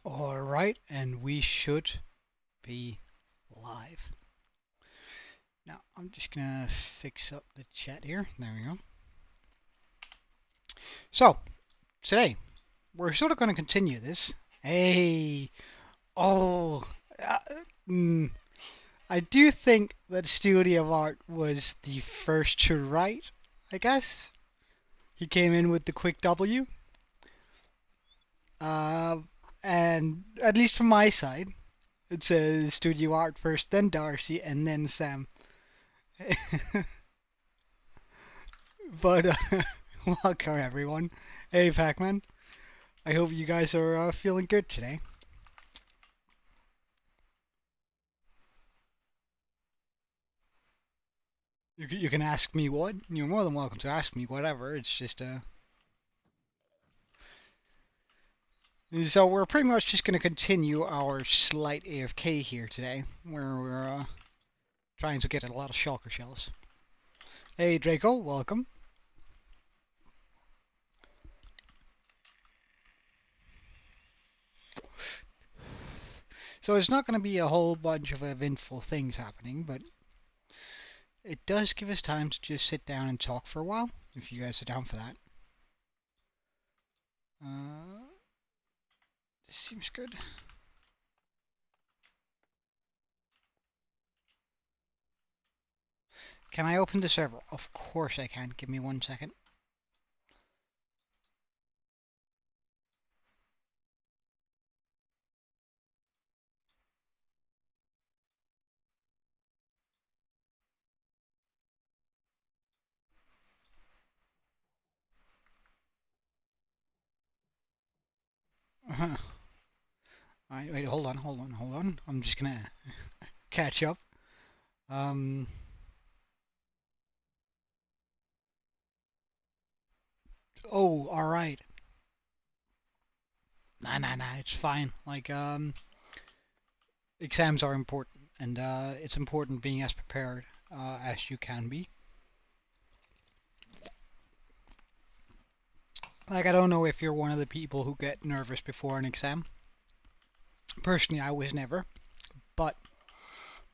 Alright, and we should be live. Now, I'm just gonna fix up the chat here. There we go. So, today, we're sort of gonna continue this. Hey! Oh! Uh, mm, I do think that Studio of Art was the first to write, I guess. He came in with the quick W. Uh, and at least from my side, it says Studio Art first, then Darcy, and then Sam. But welcome everyone. Hey Pac-Man. I hope you guys are feeling good today. You can ask me what. You're more than welcome to ask me whatever. It's just So we're pretty much just going to continue our slight AFK here today, where we're trying to get a lot of shulker shells. Hey Draco, welcome. So it's not going to be a whole bunch of eventful things happening, but it does give us time to just sit down and talk for a while, if you guys are down for that. This seems good. Can I open the server? Of course I can. Give me 1 second. Alright, wait, hold on. I'm just gonna catch up. Um, oh, alright. Nah, it's fine. Like, exams are important, and it's important being as prepared as you can be. Like, I don't know if you're one of the people who get nervous before an exam. Personally, I was never, but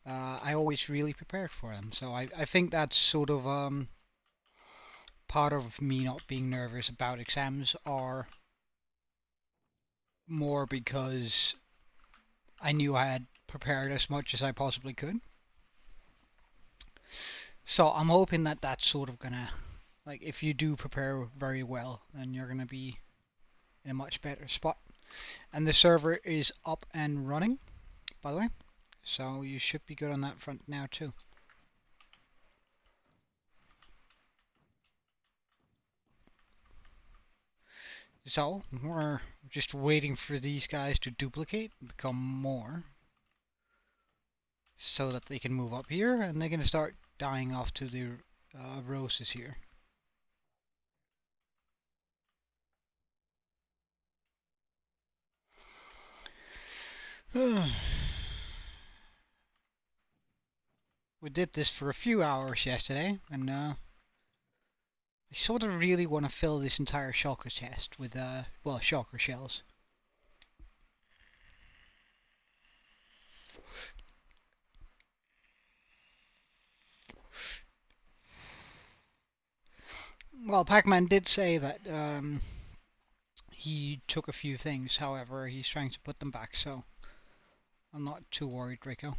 I always really prepared for them. So I think that's sort of part of me not being nervous about exams are more because I knew I had prepared as much as I possibly could. So I'm hoping that that's sort of gonna, like, if you do prepare very well, then you're gonna be in a much better spot. And the server is up and running, by the way. So you should be good on that front now too. So we're just waiting for these guys to duplicate and become more so that they can move up here and they can start dying off to the roses here. We did this for a few hours yesterday, and I sort of really want to fill this entire shulker chest with, well, shulker shells. Well, Pac-Man did say that he took a few things, however, he's trying to put them back, so I'm not too worried, Draco.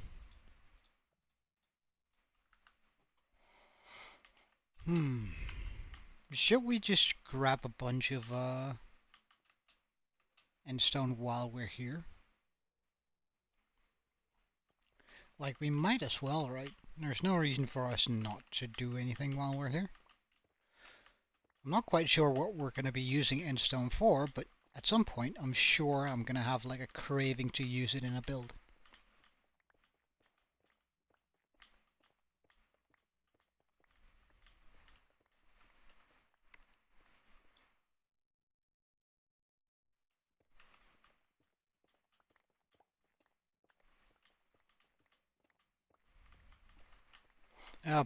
Should we just grab a bunch of endstone while we're here? Like, we might as well, right? There's no reason for us not to do anything while we're here. I'm not quite sure what we're going to be using endstone for, but at some point I'm sure I'm going to have like a craving to use it in a build.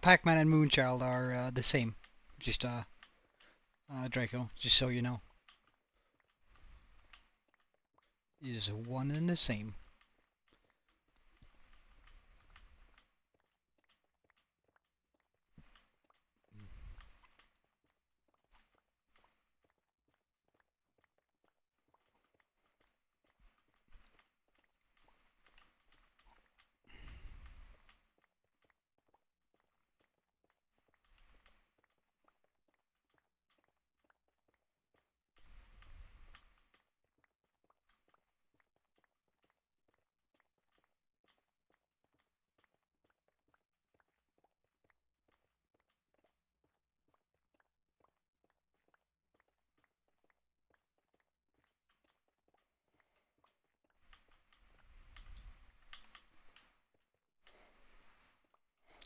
Pac-Man and Moonchild are the same. Just Draco, just so you know. is one and the same.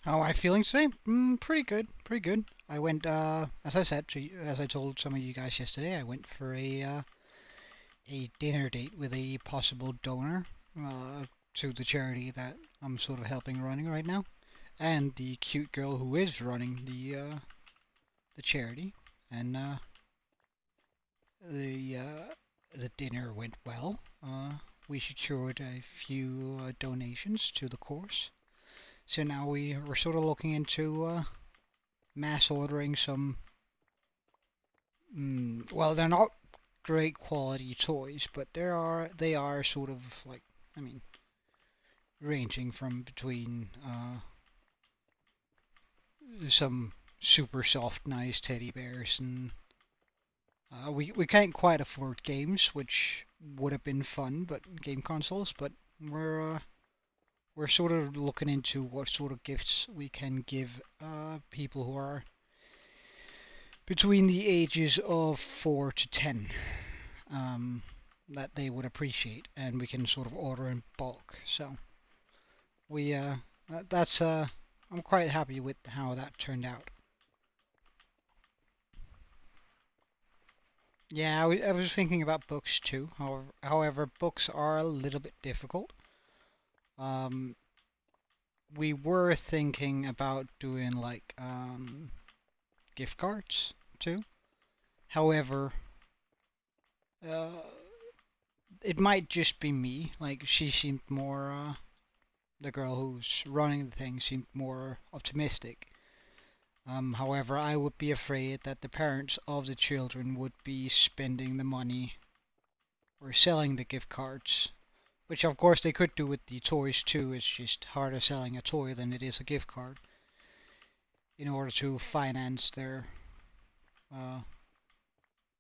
How am I feeling today? Pretty good, pretty good. I went, as I said to you, as I told some of you guys yesterday, I went for a dinner date with a possible donor to the charity that I'm sort of helping running right now, and the cute girl who is running the charity, and the dinner went well. We secured a few donations to the course, so now we're sort of looking into mass ordering some. Well, they're not great quality toys, but they are sort of like, I mean, ranging from between some super soft, nice teddy bears, and we can't quite afford games, which would have been fun, but game consoles. But we're sort of looking into what sort of gifts we can give people who are between the ages of 4 to 10, um, that they would appreciate, and we can sort of order in bulk. So we that's I'm quite happy with how that turned out. Yeah, I was thinking about books too. However, books are a little bit difficult. Um, we were thinking about doing like gift cards too. However, uh, it might just be me. Like she seemed more, the girl who's running the thing seemed more optimistic. However, I would be afraid that the parents of the children would be spending the money or selling the gift cards, which of course they could do with the toys too. It's just harder selling a toy than it is a gift card in order to finance uh,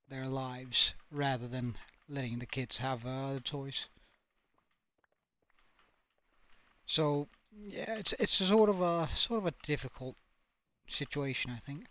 their lives rather than letting the kids have the toys. So yeah, it's a sort of a difficult situation, I think.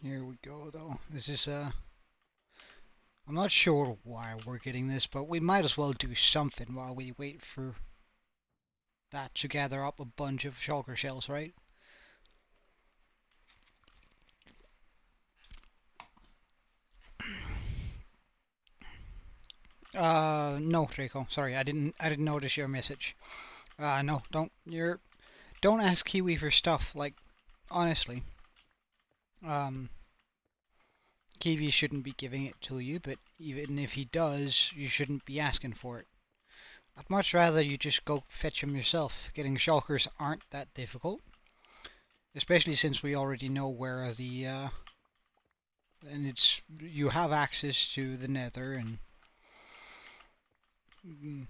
Here we go though. This is I'm not sure why we're getting this, but we might as well do something while we wait for that to gather up a bunch of shulker shells, right? No, Rico. Sorry, I didn't notice your message. No, don't ask Kiwi for stuff. Like, honestly, um, Kiwi shouldn't be giving it to you, but even if he does, you shouldn't be asking for it. I'd much rather you just go fetch them yourself. Getting shulkers aren't that difficult, especially since we already know where and it's you have access to the Nether, and mm,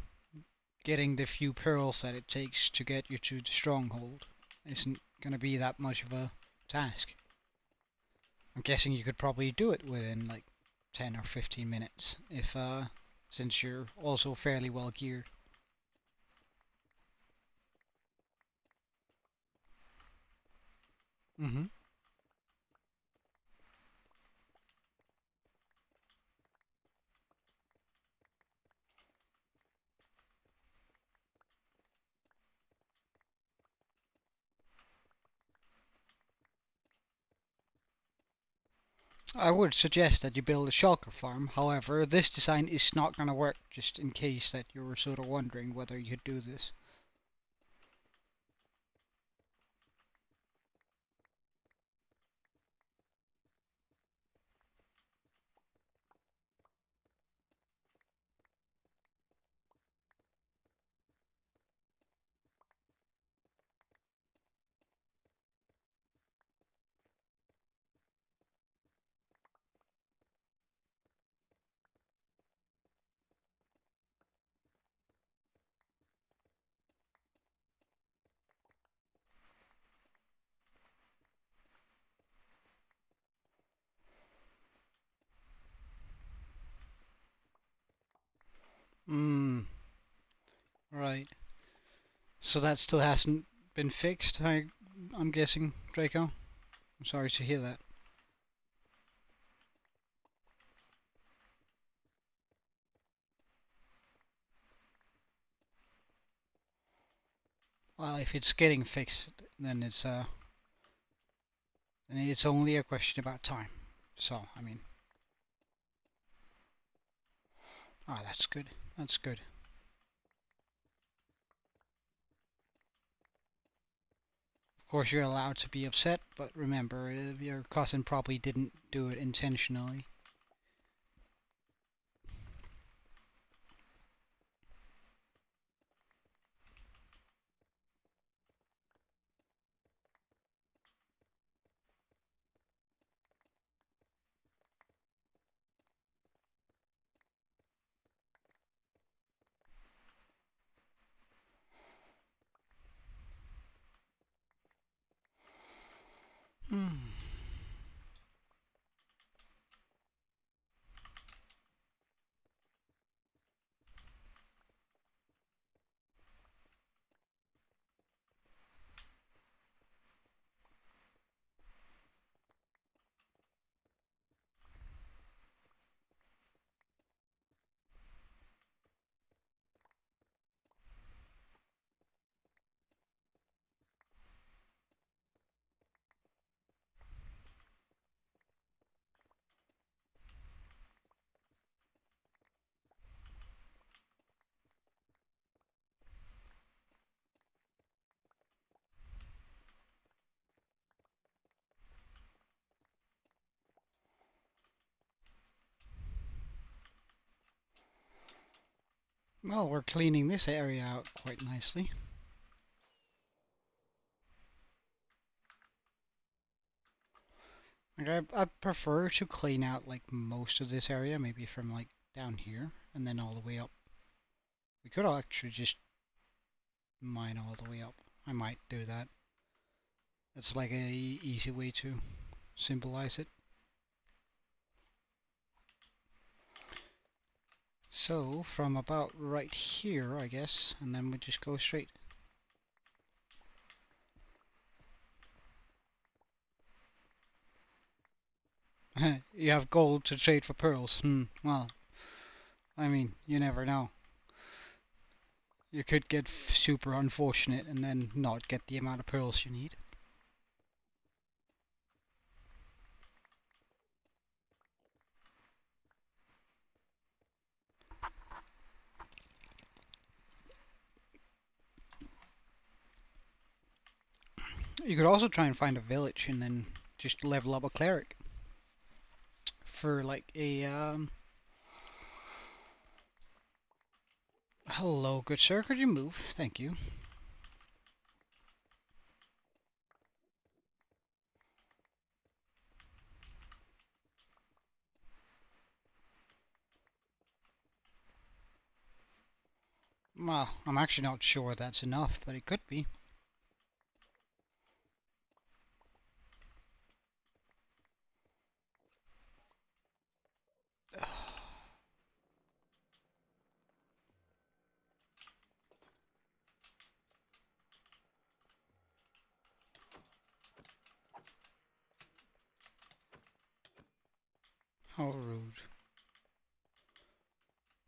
getting the few pearls that it takes to get you to the stronghold isn't going to be that much of a task. I'm guessing you could probably do it within like 10 or 15 minutes if since you're also fairly well geared. Mhm. I would suggest that you build a shulker farm. However, this design is not going to work, just in case that you were sort of wondering whether you could do this. Hmm, right. So that still hasn't been fixed, I'm guessing, Draco? I'm sorry to hear that. Well, if it's getting fixed, then it's only a question about time. So, I mean, that's good. That's good. Of course, you're allowed to be upset, but remember, your cousin probably didn't do it intentionally. Hmm. Well, we're cleaning this area out quite nicely. Like, I'd prefer to clean out like most of this area, maybe from like down here and then all the way up. We could actually just mine all the way up. I might do that. That's like a easy way to symbolize it. So from about right here, I guess, and then we just go straight. You have gold to trade for pearls. Well, I mean, you never know. You could get super unfortunate and then not get the amount of pearls you need. You could also try and find a village and then just level up a cleric for like a hello, good sir, could you move? Thank you. Well, I'm actually not sure that's enough, but it could be. How rude.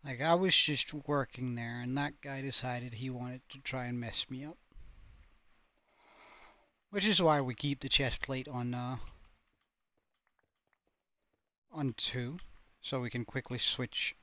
Like, I was just working there, and that guy decided he wanted to try and mess me up. Which is why we keep the chest plate on, on 2, so we can quickly switch.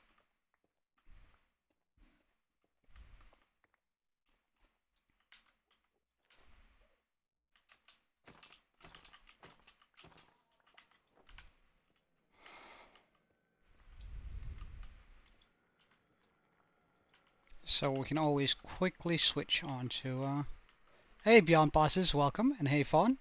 So we can always quickly switch on to, hey Beyond Bosses, welcome, and hey Fawn.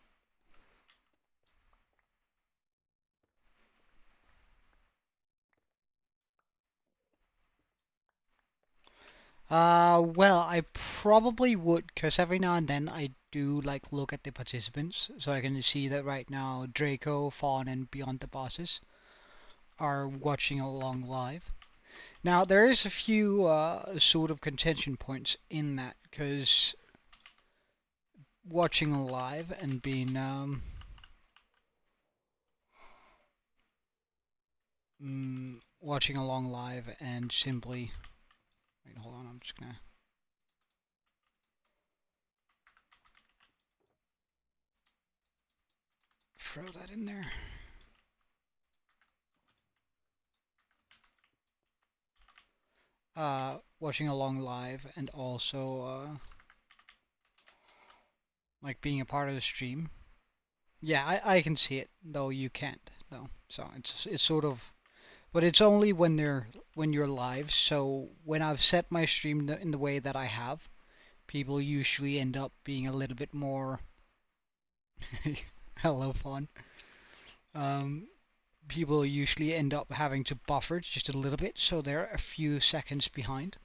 Well, I probably would, because every now and then I do like look at the participants, so I can see that right now Draco, Fawn, and Beyond the Bosses are watching along live. Now, there is a few sort of contention points in that, because watching live and being watching along live and simply wait, hold on, I'm just gonna throw that in there. Watching along live and also like being a part of the stream. Yeah, I can see it, though you can't, though. So it's sort of, but it's only when you're live. So when I've set my stream in the way that I have, people usually end up being a little bit more. Hello, Fawn. Um, People usually end up having to buffer just a little bit, so they're a few seconds behind.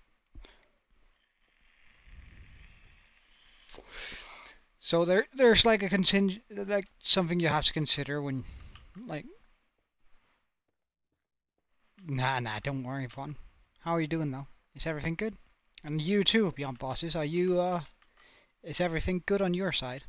So there's like a like something you have to consider when like nah, don't worry, Fawn. How are you doing though? Is everything good? And you too, Beyond Bosses. Are you is everything good on your side?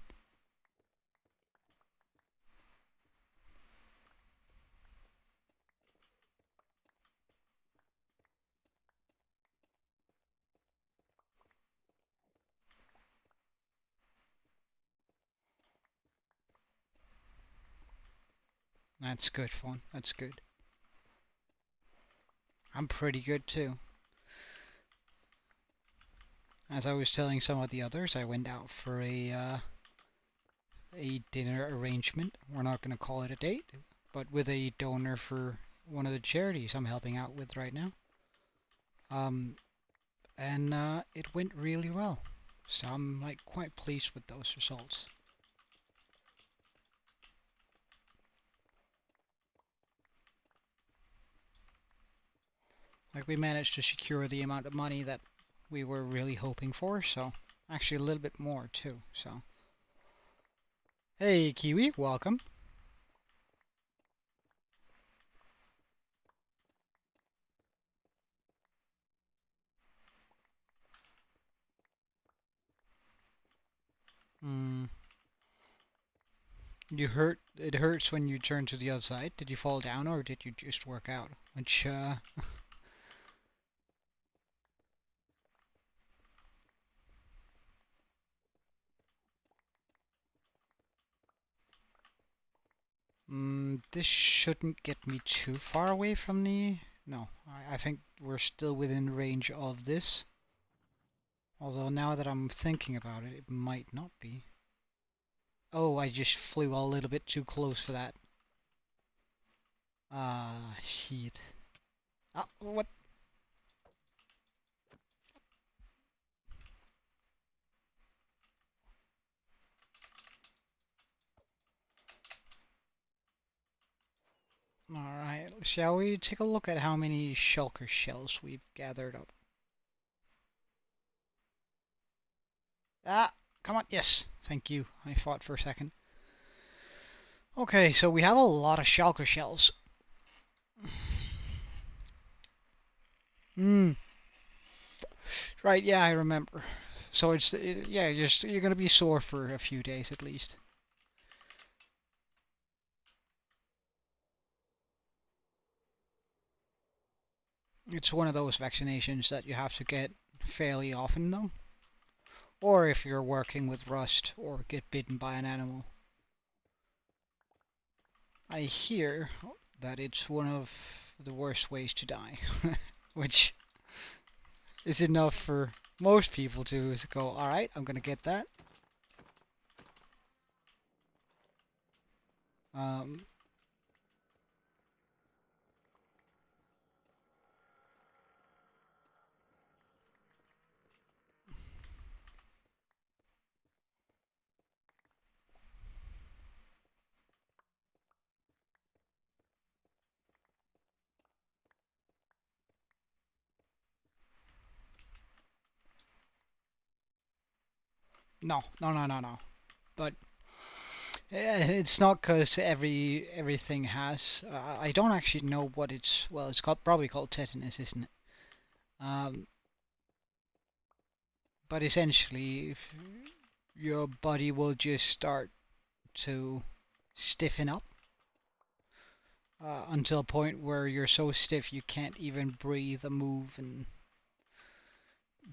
That's good, Fawn. That's good. I'm pretty good too. As I was telling some of the others, I went out for a dinner arrangement. We're not going to call it a date, but with a donor for one of the charities I'm helping out with right now. Um, and it went really well. So I'm like quite pleased with those results. Like we managed to secure the amount of money that we were really hoping for, so actually a little bit more too. So hey Kiwi, welcome. Mm, you hurt. It hurts when you turn to the other side. Did you fall down or did you just work out? Which this shouldn't get me too far away from the... No, I think we're still within range of this. Although now that I'm thinking about it, it might not be. Oh, I just flew a little bit too close for that. Ah, shit. Ah, what? Alright, shall we take a look at how many shulker shells we've gathered up? Ah, come on, yes, thank you. I fought for a second. Okay, so we have a lot of shulker shells. Hmm, right, yeah, I remember. So yeah, you're gonna be sore for a few days at least. It's one of those vaccinations that you have to get fairly often though. Or if you're working with rust or get bitten by an animal. I hear that it's one of the worst ways to die, which is enough for most people to go, alright, I'm gonna get that. Um, no, no, no, no, no. But it's not because everything has. I don't actually know what it's. Well, it's probably called tetanus, isn't it? Um, but essentially, if your body will just start to stiffen up until a point where you're so stiff you can't even breathe or move, and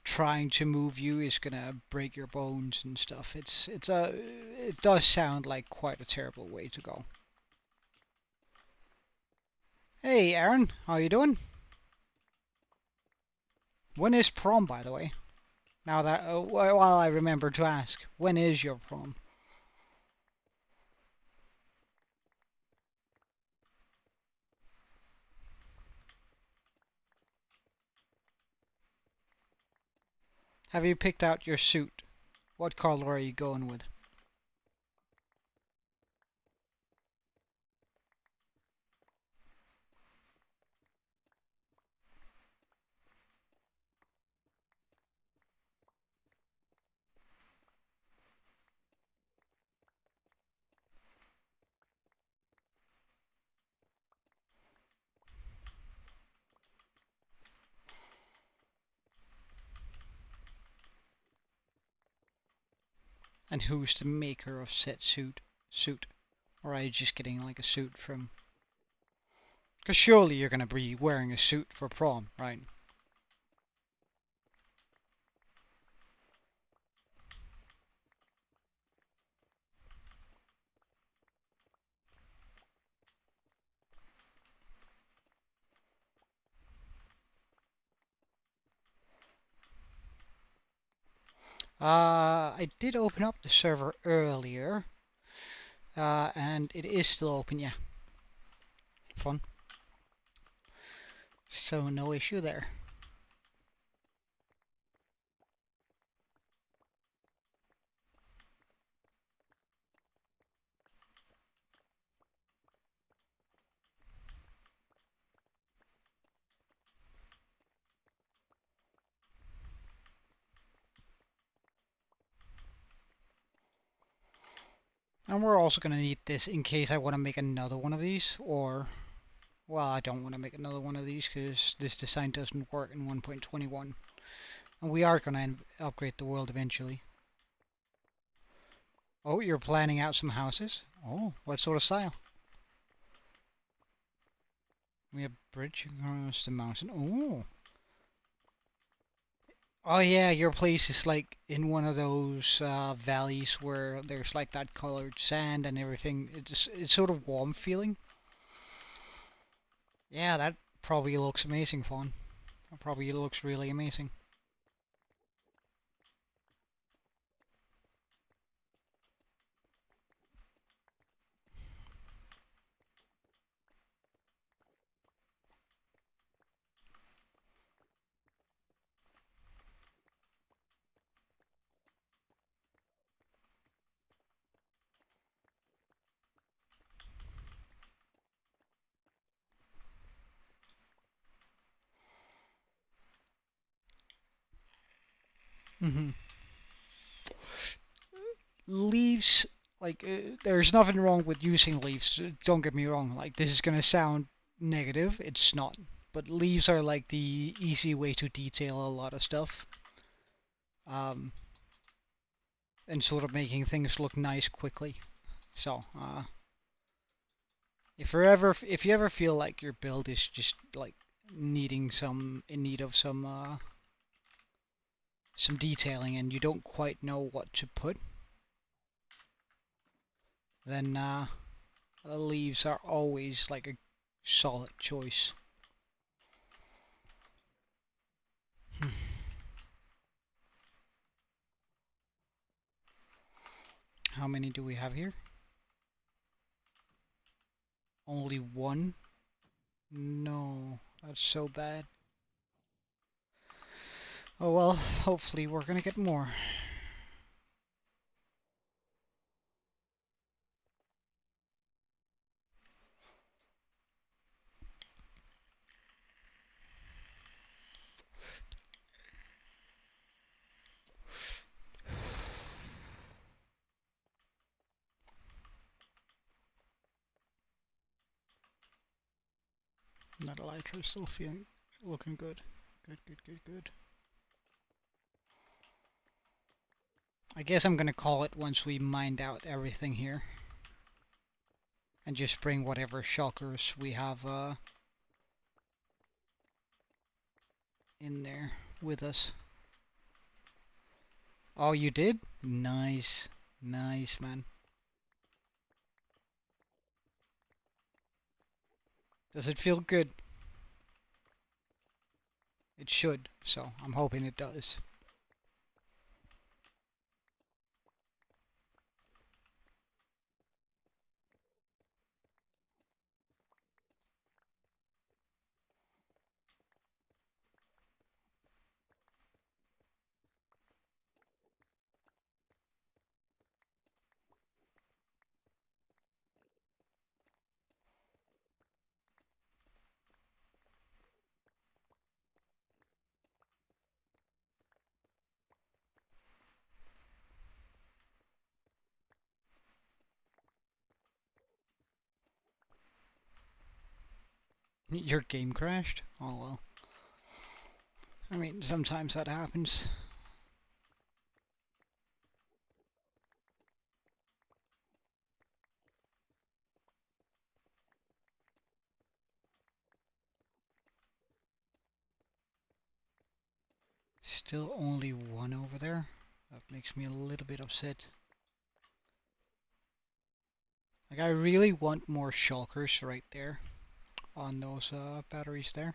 trying to move you is gonna break your bones and stuff. It does sound like quite a terrible way to go. Hey Aaron, how you doing? When is prom, by the way? Now that while I remember to ask, when is your prom? Have you picked out your suit? What color are you going with? And who's the maker of said suit? Or are you just getting like a suit from? Because surely you're gonna be wearing a suit for prom, right? I did open up the server earlier, and it is still open. Yeah, fun. So no issue there. And we're also gonna need this in case I want to make another one of these, or well, I don't want to make another one of these because this design doesn't work in 1.21. And we are gonna upgrade the world eventually. Oh, you're planning out some houses? Oh, what sort of style? We have bridge across the mountain. Oh. Oh yeah, your place is like in one of those valleys where there's like that colored sand and everything. It's sort of warm feeling. Yeah, that probably looks amazing, Fawn. That probably looks really amazing. Hmm. Leaves, like, there's nothing wrong with using leaves. Don't get me wrong. Like, this is gonna sound negative. It's not. But leaves are like the easy way to detail a lot of stuff. Um, and sort of making things look nice quickly. So, if you ever feel like your build is just like needing in need of some detailing and you don't quite know what to put, then leaves are always like a solid choice. How many do we have here? Only one? No, that's so bad. Oh well, hopefully we're gonna get more. That elytra is still feeling, looking good. Good, good, good, good. I guess I'm gonna call it once we mined out everything here. And just bring whatever shulkers we have in there with us. Oh, you did? Nice. Nice, man. Does it feel good? It should, so I'm hoping it does. Your game crashed? Oh well. I mean, sometimes that happens. Still only one over there. That makes me a little bit upset. Like, I really want more shulkers right there on those batteries there.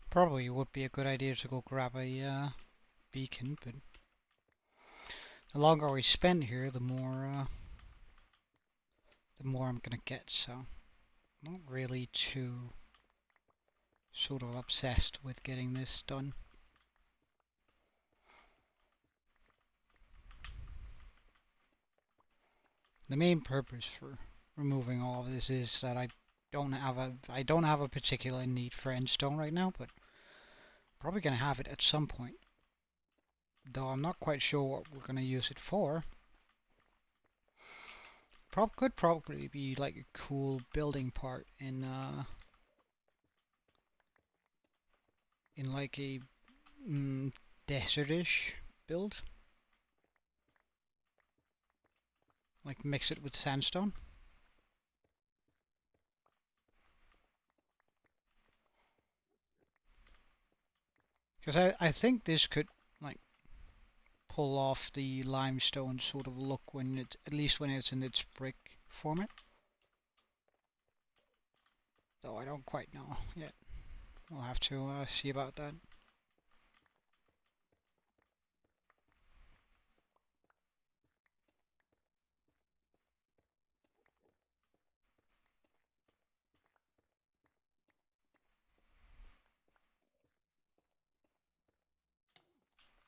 Probably would be a good idea to go grab a beacon, but the longer we spend here, the more I'm gonna get. So, not really too sort of obsessed with getting this done. The main purpose for removing all of this is that I don't have a particular need for endstone right now, but probably gonna have it at some point. Though I'm not quite sure what we're gonna use it for. Could probably be like a cool building part in like a desertish build. Like mix it with sandstone. Because I think this could like pull off the limestone sort of look when it, at least when it's in its brick format. Though I don't quite know yet. We'll have to see about that.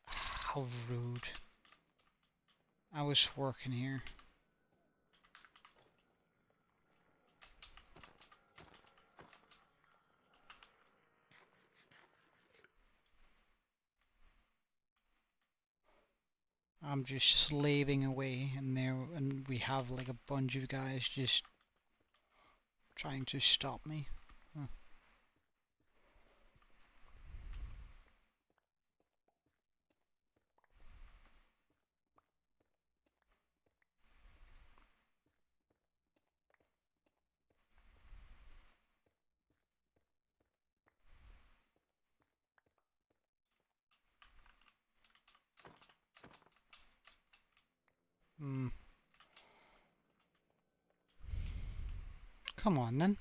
How rude. I was working here. I'm just slaving away and there, and we have like a bunch of guys just trying to stop me. Huh. Hmm. Come on then.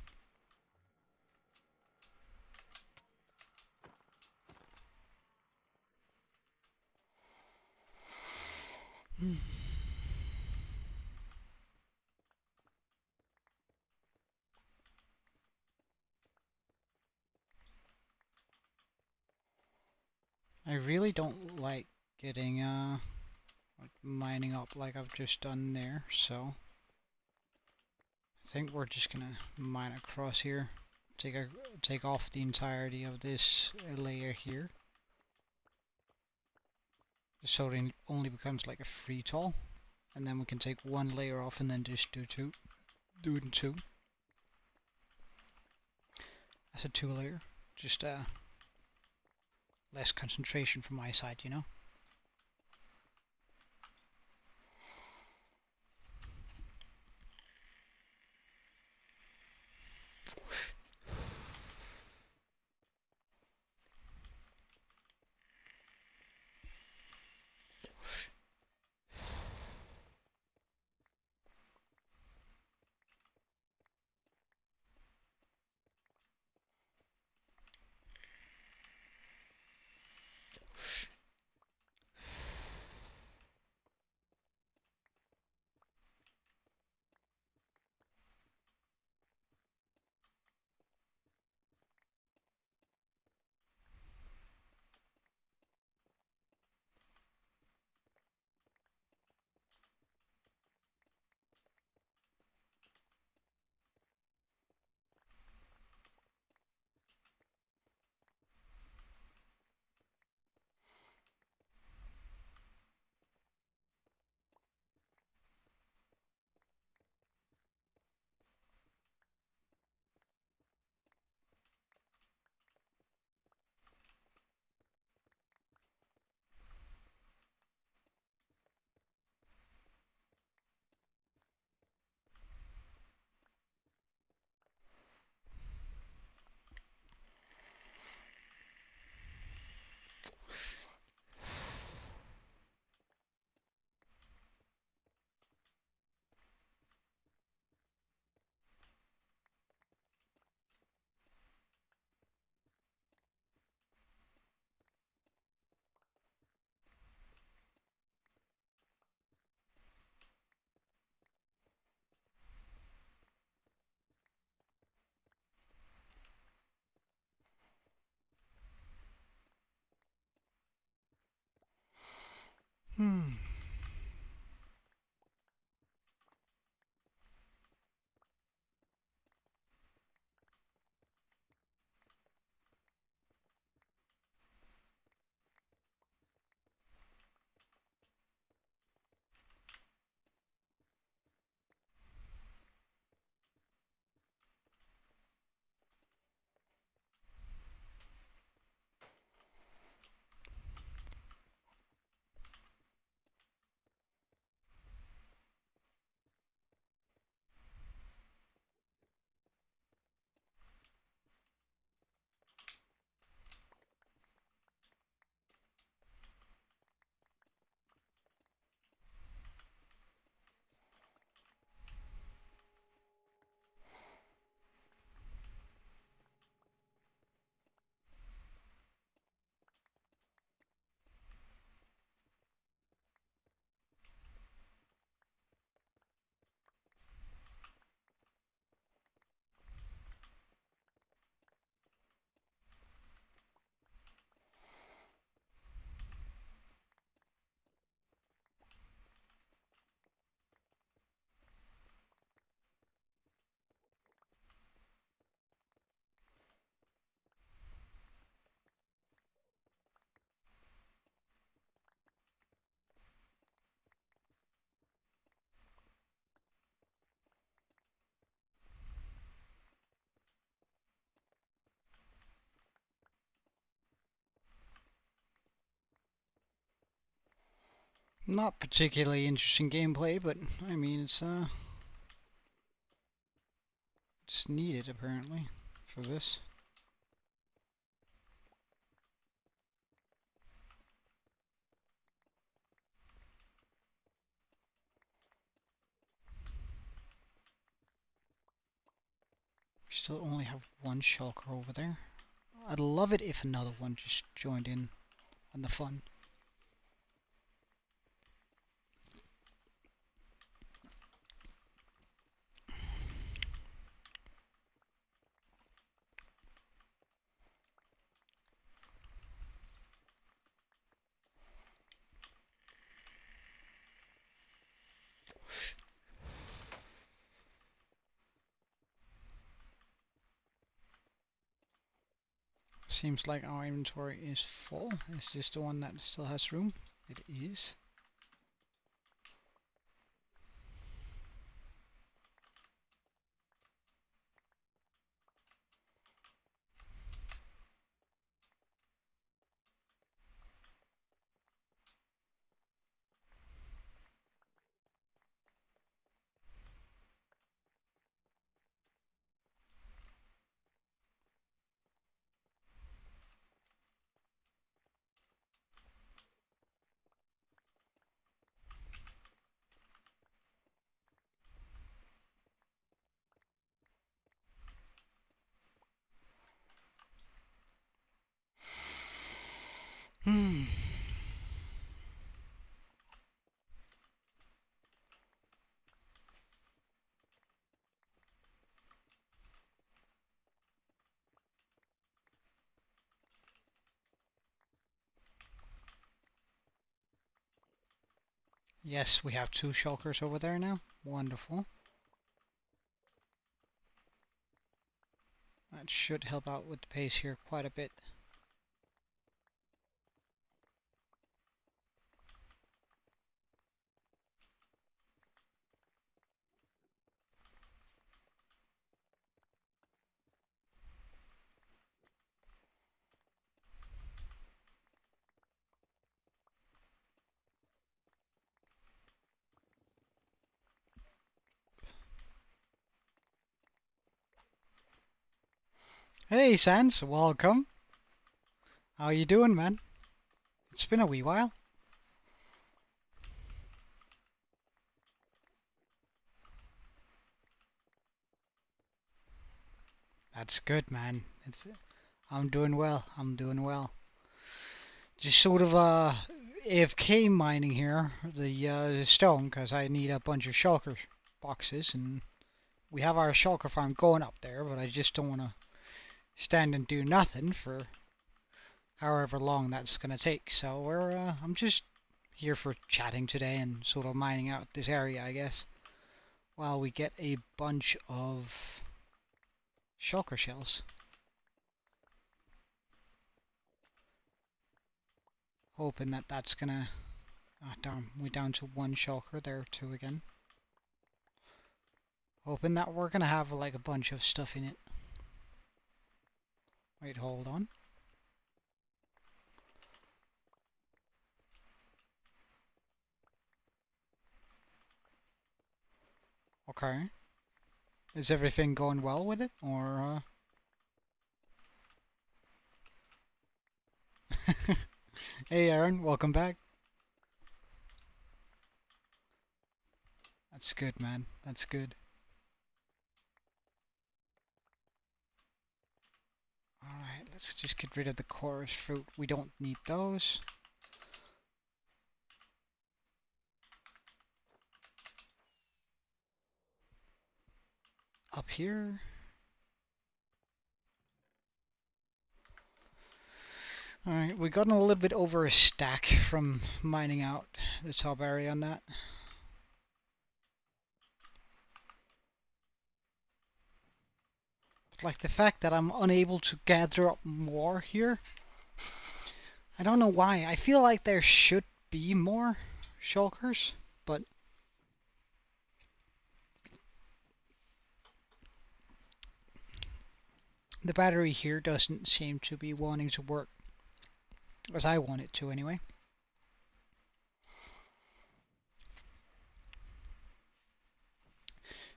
I really don't like getting like mining up like I've just done there, so I think we're just gonna mine across here. Take off the entirety of this layer here. So it only becomes like a free tall. And then we can take one layer off and then just do it in two. That's a two layer. Just less concentration from my side, you know? Hmm. Not particularly interesting gameplay, but I mean it's needed apparently for this. We still only have one shulker over there. I'd love it if another one just joined in on the fun. Seems like our inventory is full. Is this the one that still has room? It is. Hmm. Yes, we have two shulkers over there now. Wonderful. That should help out with the pace here quite a bit. Hey Sans, welcome. How you doing, man? It's been a wee while. That's good, man. I'm doing well. I'm doing well. Just sort of AFK mining here, the stone, because I need a bunch of shulker boxes, and we have our shulker farm going up there, but I just don't want to stand and do nothing for however long that's gonna take. So I'm just here for chatting today and sort of mining out this area, I guess, while we get a bunch of shulker shells. Hoping that that's gonna. Ah, darn, we're down to one shulker there too again. Hoping that we're gonna have like a bunch of stuff in it. Wait, hold on. Okay. Is everything going well with it, or? Hey, Aaron, welcome back. That's good, man. That's good. Alright, let's just get rid of the chorus fruit. We don't need those. Up here. Alright, we got a little bit over a stack from mining out the top area on that. But like the fact that I'm unable to gather up more here. I don't know why. I feel like there should be more shulkers, but the battery here doesn't seem to be wanting to work as I want it to anyway.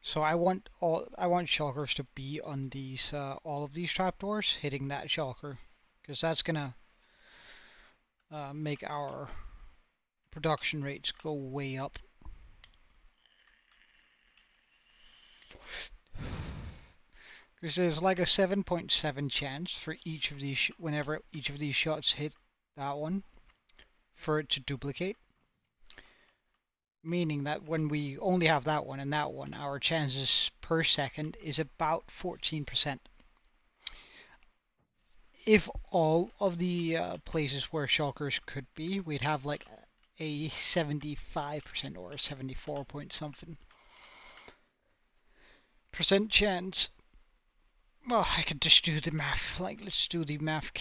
So I want shulkers to be on these all of these trapdoors, hitting that shulker, because that's gonna make our production rates go way up. Because there's like a 7.7 chance for each of these whenever each of these shots hit that one for it to duplicate. Meaning that when we only have that one and that one, our chances per second is about 14%. If all of the places where shulkers could be, we'd have like a 75% or a 74 point something percent chance. Well, I could just do the math. Like, let's do the math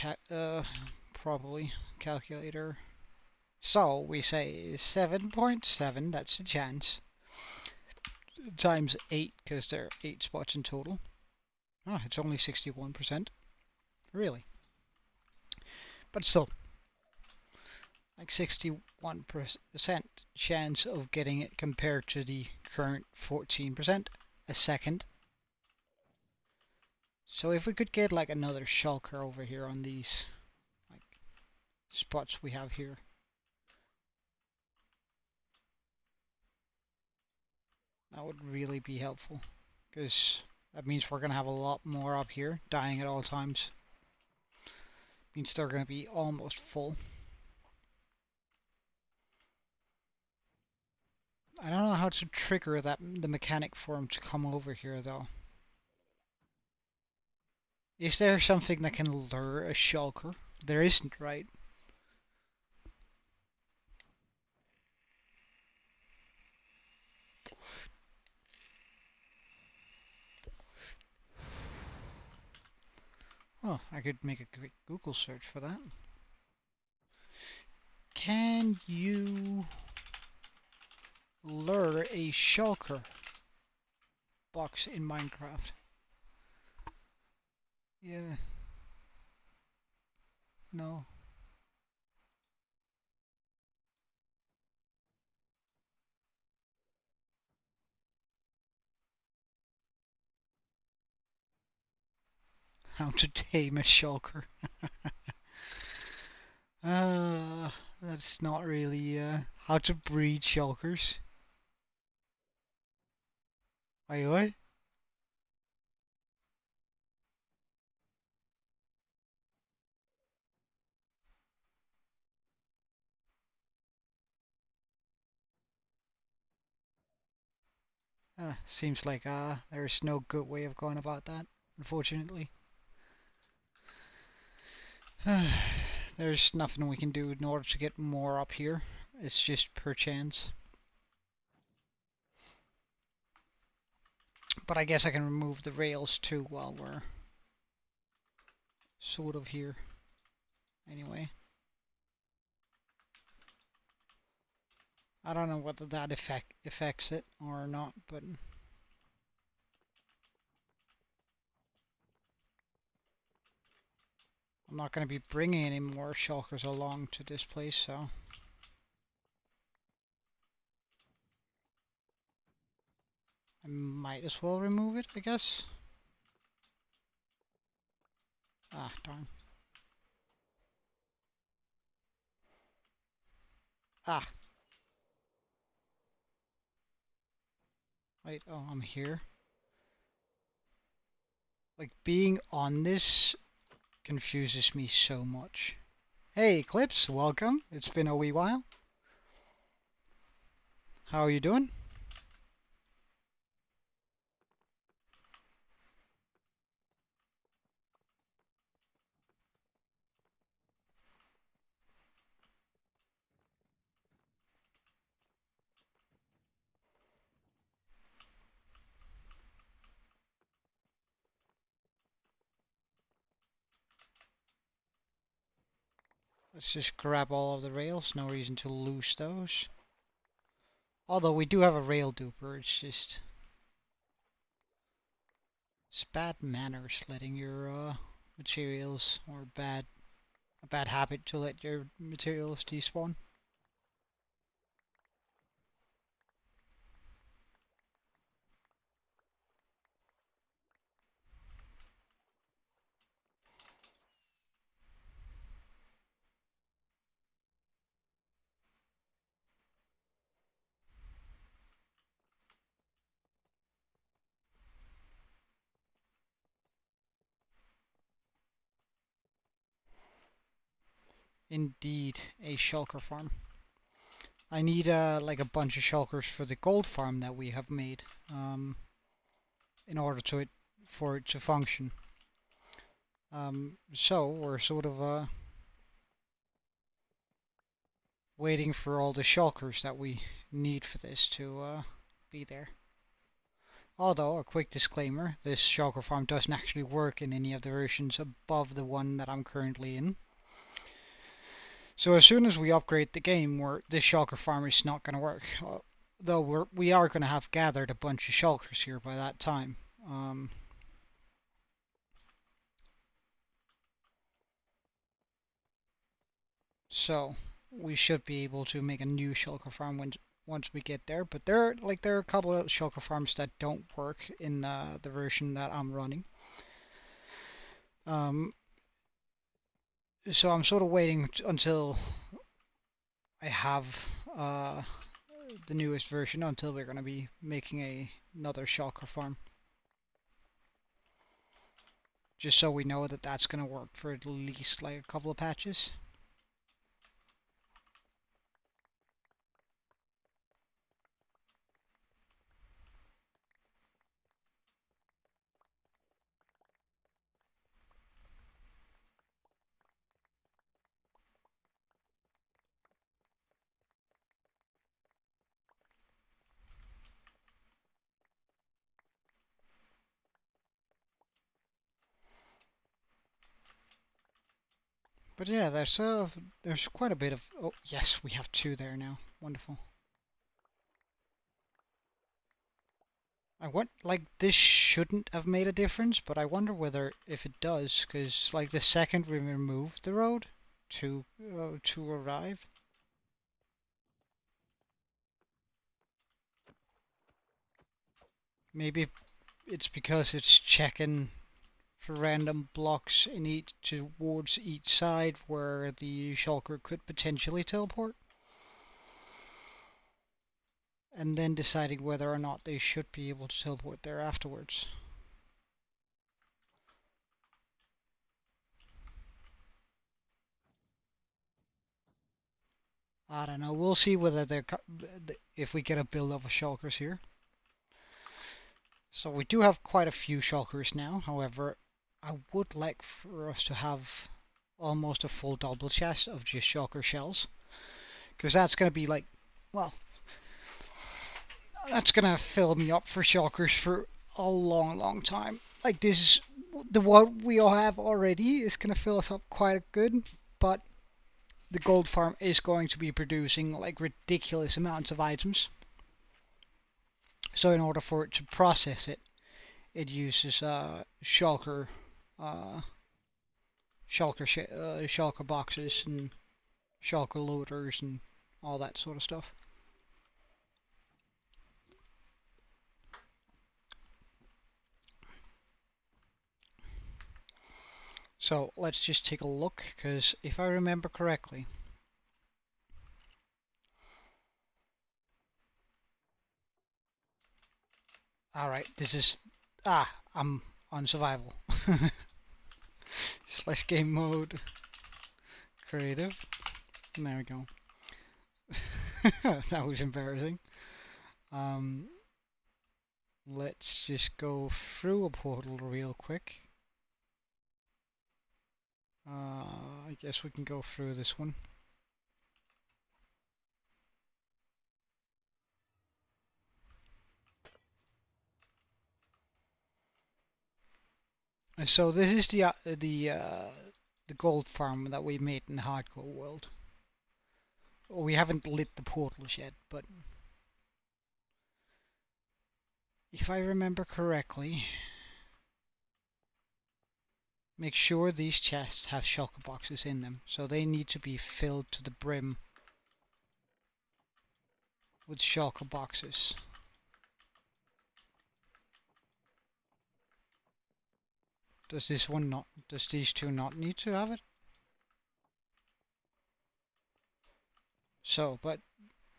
probably calculator. So we say 7.7, that's the chance, times 8, because there are 8 spots in total. Oh, it's only 61%. Really? But still, like 61% chance of getting it compared to the current 14% a second. So if we could get like another shulker over here on these like spots we have here. That would really be helpful, because that means we're going to have a lot more up here dying at all times. Means they're going to be almost full. I don't know how to trigger the mechanic for him to come over here though. Is there something that can lure a shulker? There isn't, right? Oh, I could make a quick Google search for that. Can you lure a shulker box in Minecraft? Yeah. No. How to tame a shulker. That's not really how to breed shulkers. Wait, what? Seems like there's no good way of going about that, unfortunately. There's nothing we can do in order to get more up here. It's just per chance. But I guess I can remove the rails too while we're sort of here. Anyway. I don't know whether that affects it or not, but I'm not going to be bringing any more shulkers along to this place, so I might as well remove it, I guess. Ah, darn. Ah. Wait, oh, I'm here. Like, being on this confuses me so much. Hey, Eclipse, welcome. It's been a wee while. How are you doing? Let's just grab all of the rails. No reason to lose those. Although we do have a rail duper, it's bad manners letting your materials, or a bad habit to let your materials despawn. indeed a shulker farm. I need like a bunch of shulkers for the gold farm that we have made, in order for it to function. So we're sort of waiting for all the shulkers that we need for this to be there. Although, a quick disclaimer, this shulker farm doesn't actually work in any of the versions above the one that I'm currently in. So as soon as we upgrade the game, this shulker farm is not going to work. Though we are going to have gathered a bunch of shulkers here by that time. So we should be able to make a new shulker farm once we get there. But there are a couple of shulker farms that don't work in the version that I'm running. So I'm sort of waiting until I have the newest version until we're going to be making another shulker farm. Just so we know that that's going to work for at least like a couple of patches. But yeah, there's quite a bit of... Oh, yes, we have 2 there now. Wonderful. I want, like, this shouldn't have made a difference, but I wonder whether if it does, because like the second we remove the road to arrive, maybe it's because it's checking for random blocks towards each side where the shulker could potentially teleport, and then deciding whether or not they should be able to teleport there afterwards. I don't know. We'll see whether if we get a build of shulkers here. So we do have quite a few shulkers now. However, I would like for us to have almost a full double chest of just shulker shells, because that's going to be like, well, that's going to fill me up for shulkers for a long, long time. Like this, what we all have already is going to fill us up quite good, but the gold farm is going to be producing like ridiculous amounts of items. So in order for it to process it, it uses shulker shulker boxes and shulker loaders and all that sort of stuff. So let's just take a look, because if I remember correctly, alright, I'm on survival. Slash game mode, creative, and there we go. That was embarrassing. Let's just go through a portal real quick. I guess we can go through this one. And so this is the gold farm that we made in the hardcore world. Well, we haven't lit the portals yet, but if I remember correctly, make sure these chests have shulker boxes in them, so they need to be filled to the brim with shulker boxes. Does these 2 not need to have it? So, but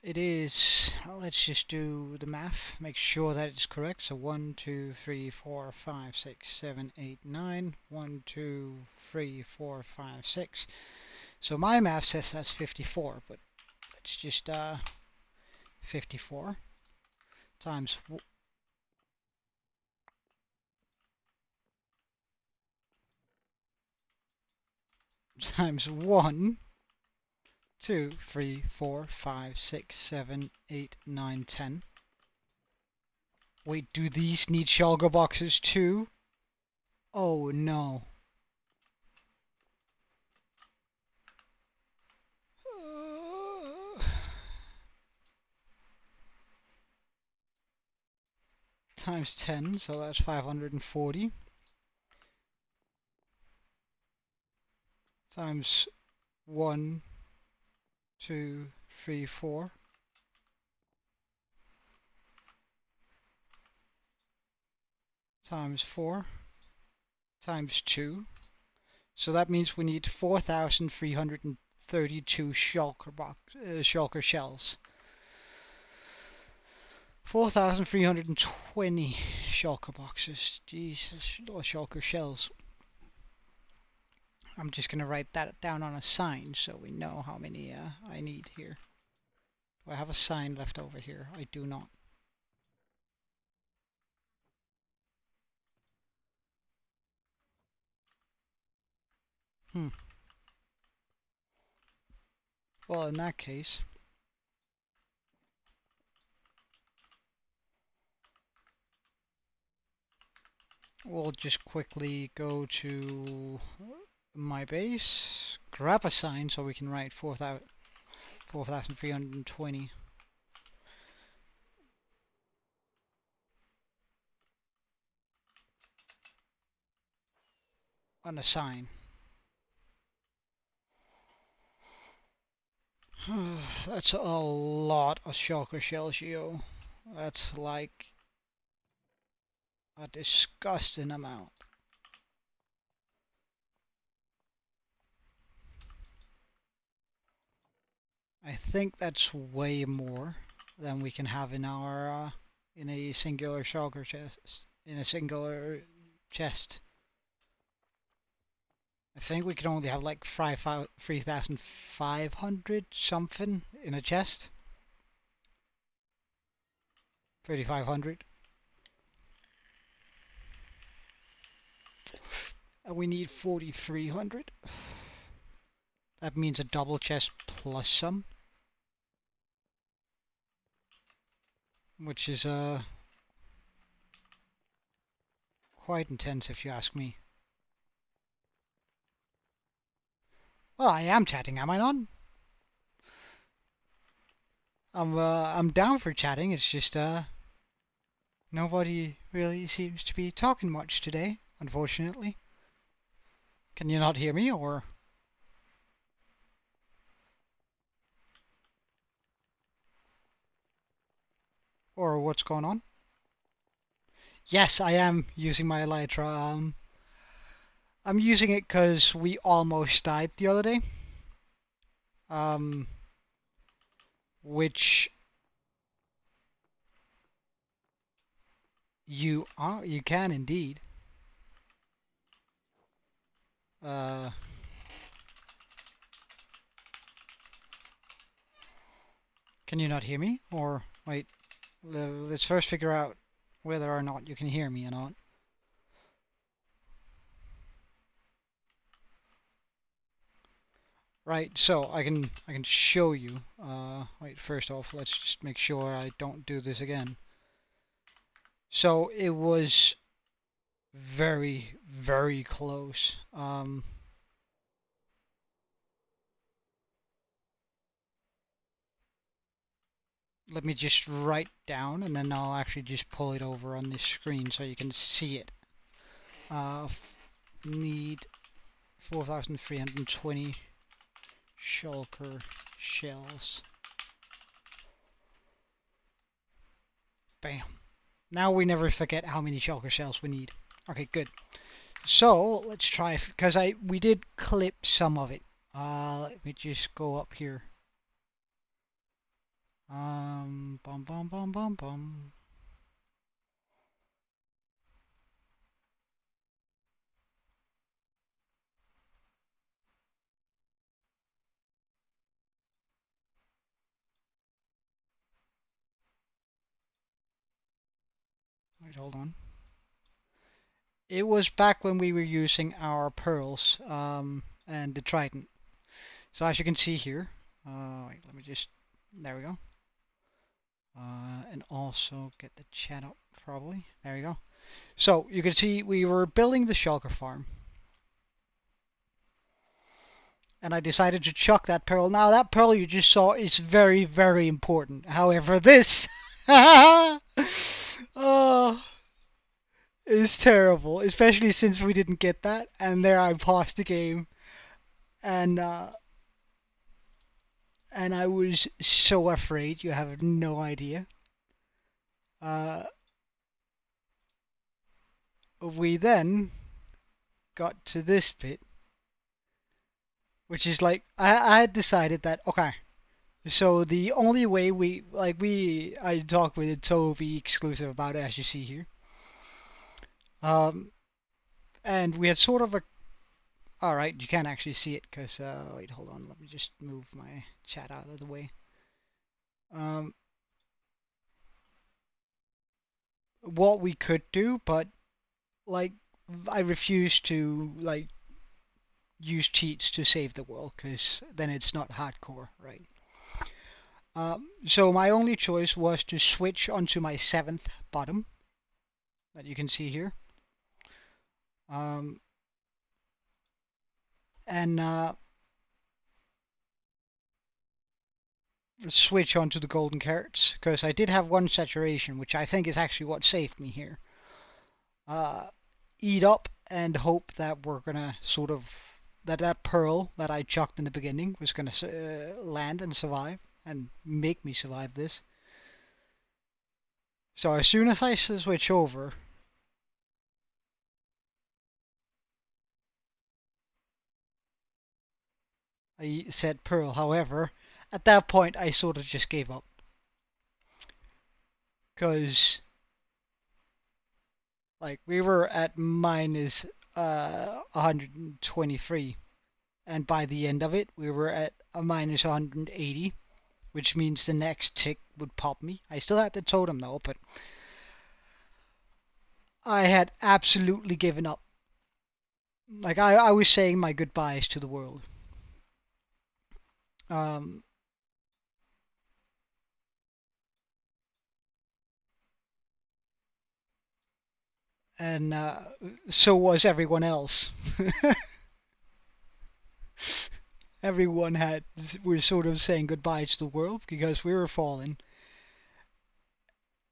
it is, let's just do the math, make sure that it's correct. So 1, 2, 3, 4, 5, 6, 7, 8, 9. 1, 2, 3, 4, 5, 6. So my math says that's 54, but let's just 54 times times 1, 2, 3, 4, 5, 6, 7, 8, 9, 10. Wait, do these need shulker boxes too? Oh no. Times 10, so that's 540. Times 1, 2, 3, 4. Times 4. Times 2. So that means we need 4,332 shulker shells. 4,320 shulker boxes. Jesus, shulker shells. I'm just going to write that down on a sign so we know how many I need here. Do I have a sign left over here? I do not. Well, in that case, we'll just quickly go to my base, grab a sign so we can write 4,320 on a sign. That's a lot of shulker shells, yo. That's like a disgusting amount. I think that's way more than we can have in our in a singular shulker chest. In a singular chest. I think we can only have like 3,500 something in a chest. 3,500. And we need 4,300. That means a double chest plus some. Which is quite intense if you ask me. Well, I am chatting, am I not? I'm down for chatting. It's just nobody really seems to be talking much today, unfortunately. Can you not hear me, or what's going on? Yes, I am using my Elytra. I'm using it because we almost died the other day. Which you can indeed. Can you not hear me? Or wait, let's first figure out whether or not you can hear me or not. Right, so I can show you. Wait, first off, let's just make sure I don't do this again. So it was very, very close. Let me just write down, and then I'll actually just pull it over on this screen so you can see it. Need 4,320 shulker shells. Bam. Now we never forget how many shulker shells we need. Okay, good. So let's try, because we did clip some of it. Let me just go up here. Bum bum bum bum bum. Wait, hold on. It was back when we were using our pearls and the trident. So as you can see here, wait, let me just, there we go. And also get the chat up probably. There we go. So you can see we were building the shulker farm. And I decided to chuck that pearl. Now that pearl you just saw is very, very important. However, this oh, is terrible, especially since we didn't get that. And there I paused the game, and I was so afraid. You have no idea. We then got to this bit, which is like I had decided that okay. So the only way I talked with Toby exclusive about it, as you see here. And we had sort of a, all right, you can't actually see it because wait, hold on, let me just move my chat out of the way. What we could do, but like I refuse to like use cheats to save the world because then it's not hardcore, right? So my only choice was to switch onto my 7th bottom that you can see here. And switch onto the golden carrots because I did have one saturation, which I think is actually what saved me here. Eat up and hope that we're gonna sort of that pearl that I chucked in the beginning was gonna land and survive and make me survive this. So as soon as I switch over, I said pearl. However, at that point I sort of just gave up because like we were at minus 123, and by the end of it we were at a minus 180, which means the next tick would pop me. I still had the totem though, but I had absolutely given up. Like I was saying my goodbyes to the world. Um, and so was everyone else. Everyone were sort of saying goodbye to the world because we were falling.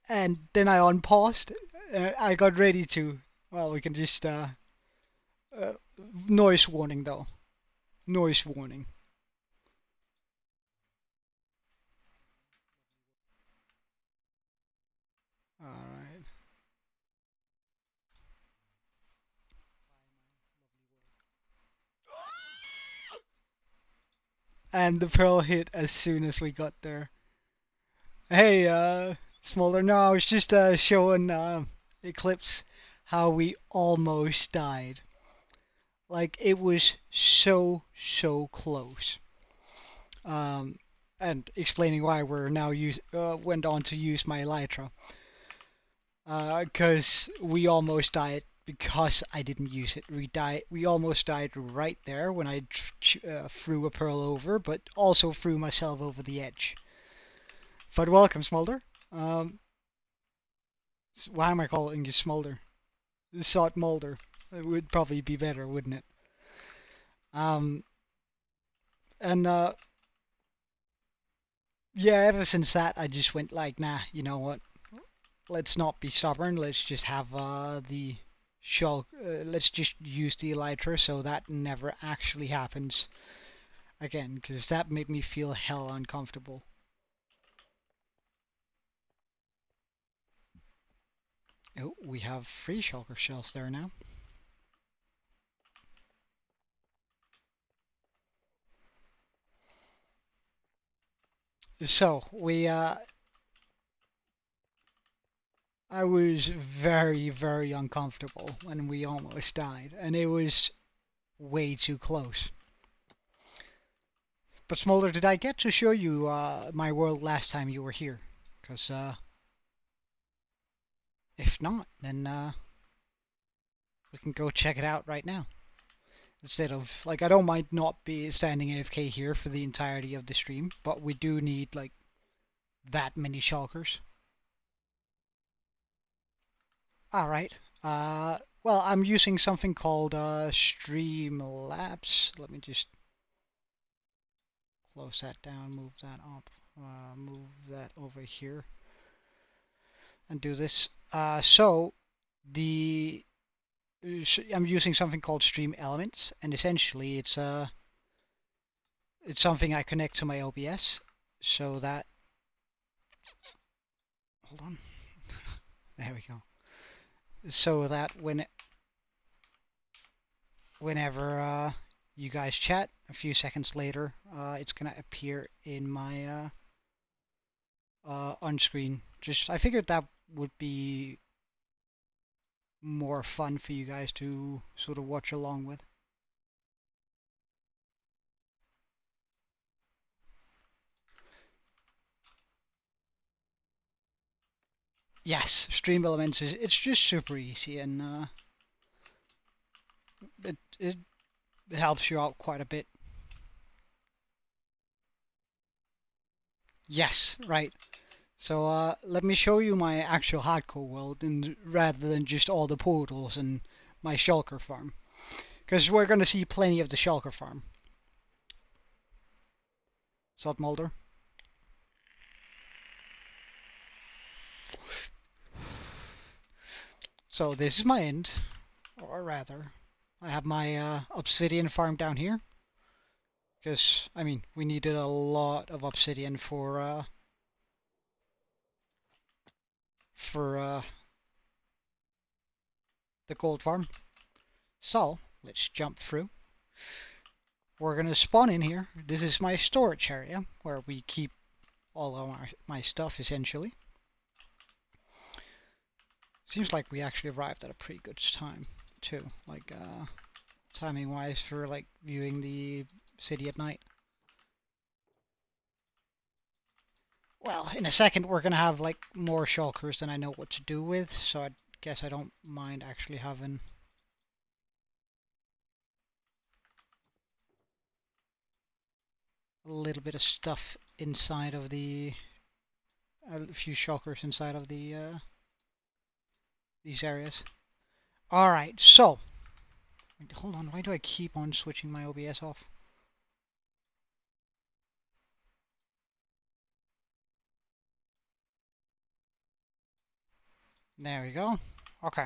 And then I unpaused. I got ready to. Well, we can just noise warning though. Noise warning. All right. And the pearl hit as soon as we got there. Hey, Smolder. No, I was just showing Eclipse how we almost died. Like it was so close. Um, and explaining why we're now went on to use my Elytra. Because we almost died because I didn't use it. We almost died right there when I threw a pearl over, but also threw myself over the edge. But welcome, Smolder. Why am I calling you Smolder? Salt Molder. It would probably be better, wouldn't it? Um, and yeah, ever since that, I just went like, nah, you know what? Let's not be stubborn. Let's just have the shulk. Let's just use the elytra so that never actually happens again, because that made me feel hell uncomfortable. Oh, we have 3 shulker shells there now. So we I was very, very uncomfortable when we almost died, and it was way too close. But Smolder, did I get to show you my world last time you were here? Because if not, then we can go check it out right now. Instead of, like, I don't mind not be standing AFK here for the entirety of the stream, but we do need, like, that many shulkers. Alright. Well, I'm using something called Streamlabs. Let me just close that down, move that up, move that over here, and do this. So I'm using something called Stream Elements, and essentially it's something I connect to my OBS, so that, hold on, there we go. So that whenever you guys chat, a few seconds later, it's gonna appear in my on screen. I figured that would be more fun for you guys to sort of watch along with. Yes, Stream Elements it's just super easy, and it helps you out quite a bit. Yes, right. So let me show you my actual hardcore world, and rather than just all the portals and my shulker farm, because we're going to see plenty of the shulker farm. Salt Molder. So this is my end, or rather, I have my obsidian farm down here, because I mean we needed a lot of obsidian for the gold farm. So let's jump through. We're gonna spawn in here. This is my storage area where we keep all of my stuff essentially. Seems like we actually arrived at a pretty good time too, like timing wise for like viewing the city at night. Well, in a second we're gonna have like more shulkers than I know what to do with, so I guess I don't mind actually having a little bit of stuff inside of a few shulkers inside of these areas. Alright, so hold on, why do I keep on switching my OBS off? There we go. Okay.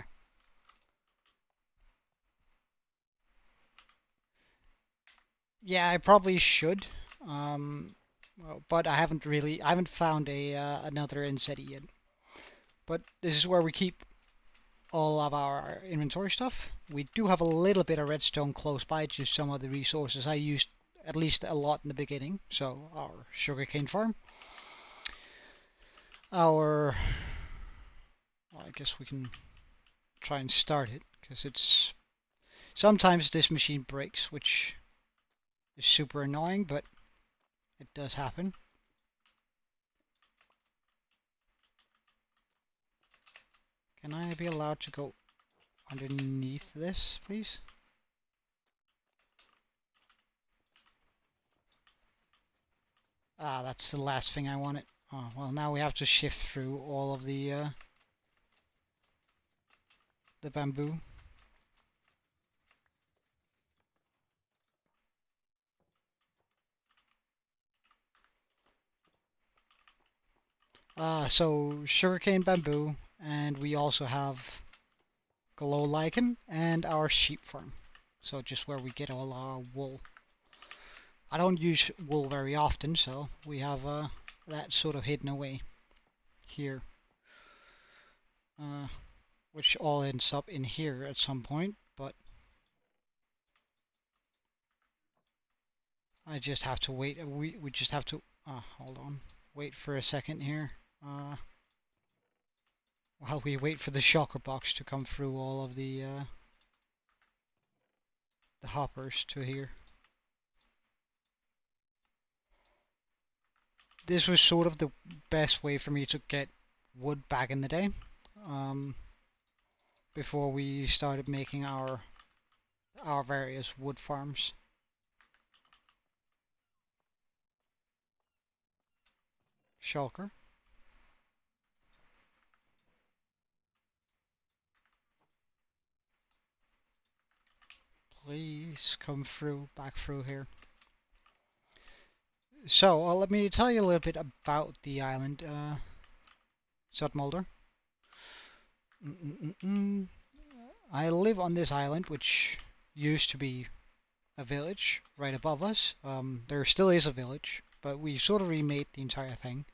Yeah, I probably should. Well, but I haven't found another inset yet. But this is where we keep all of our inventory stuff. We do have a little bit of redstone close by, just some of the resources I used at least a lot in the beginning. So our sugarcane farm, well, I guess we can try and start it because sometimes this machine breaks, which is super annoying, but it does happen. Can I be allowed to go underneath this, please? Ah, that's the last thing I wanted. Oh, well, now we have to shift through all of the bamboo. So sugarcane bamboo, and we also have glow lichen and our sheep farm. So just where we get all our wool. I don't use wool very often, so we have that sort of hidden away here. Which all ends up in here at some point, but I just have to wait. We just have to hold on, wait for a second here. While we wait for the shulker box to come through all of the hoppers to here. This was sort of the best way for me to get wood back in the day. before we started making our various wood farms. Shulker. Please come through, back through here. So, let me tell you a little bit about the island, Sudmulder. I live on this island, which used to be a village right above us. There still is a village, but we sort of remade the entire thing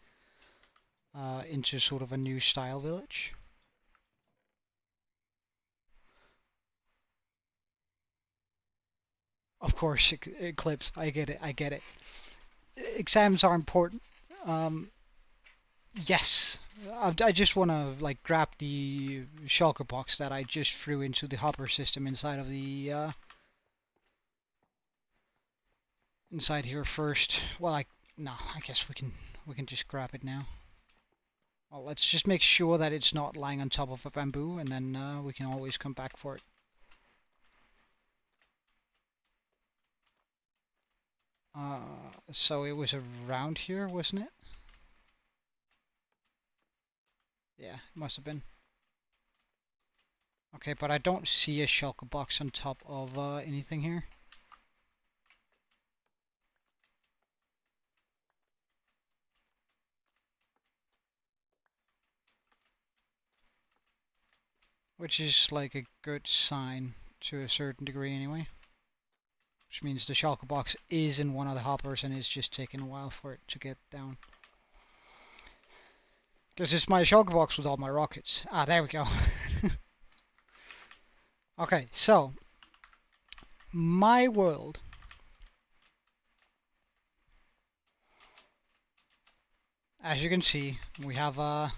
into sort of a new style village. Of course, Eclipse, I get it, I get it. Exams are important. Yes, I just want to like grab the shulker box that I just threw into the hopper system inside of the inside here first. Well, no, I guess we can just grab it now. Well, let's just make sure that it's not lying on top of a bamboo, and then we can always come back for it. So it was around here, wasn't it? Yeah, it must have been. Okay, but I don't see a shulker box on top of anything here. Which is like a good sign to a certain degree anyway. Which means the shulker box is in one of the hoppers and it's just taking a while for it to get down. Because it's my shulker box with all my rockets. Ah, there we go. Okay, so my world as you can see, we have a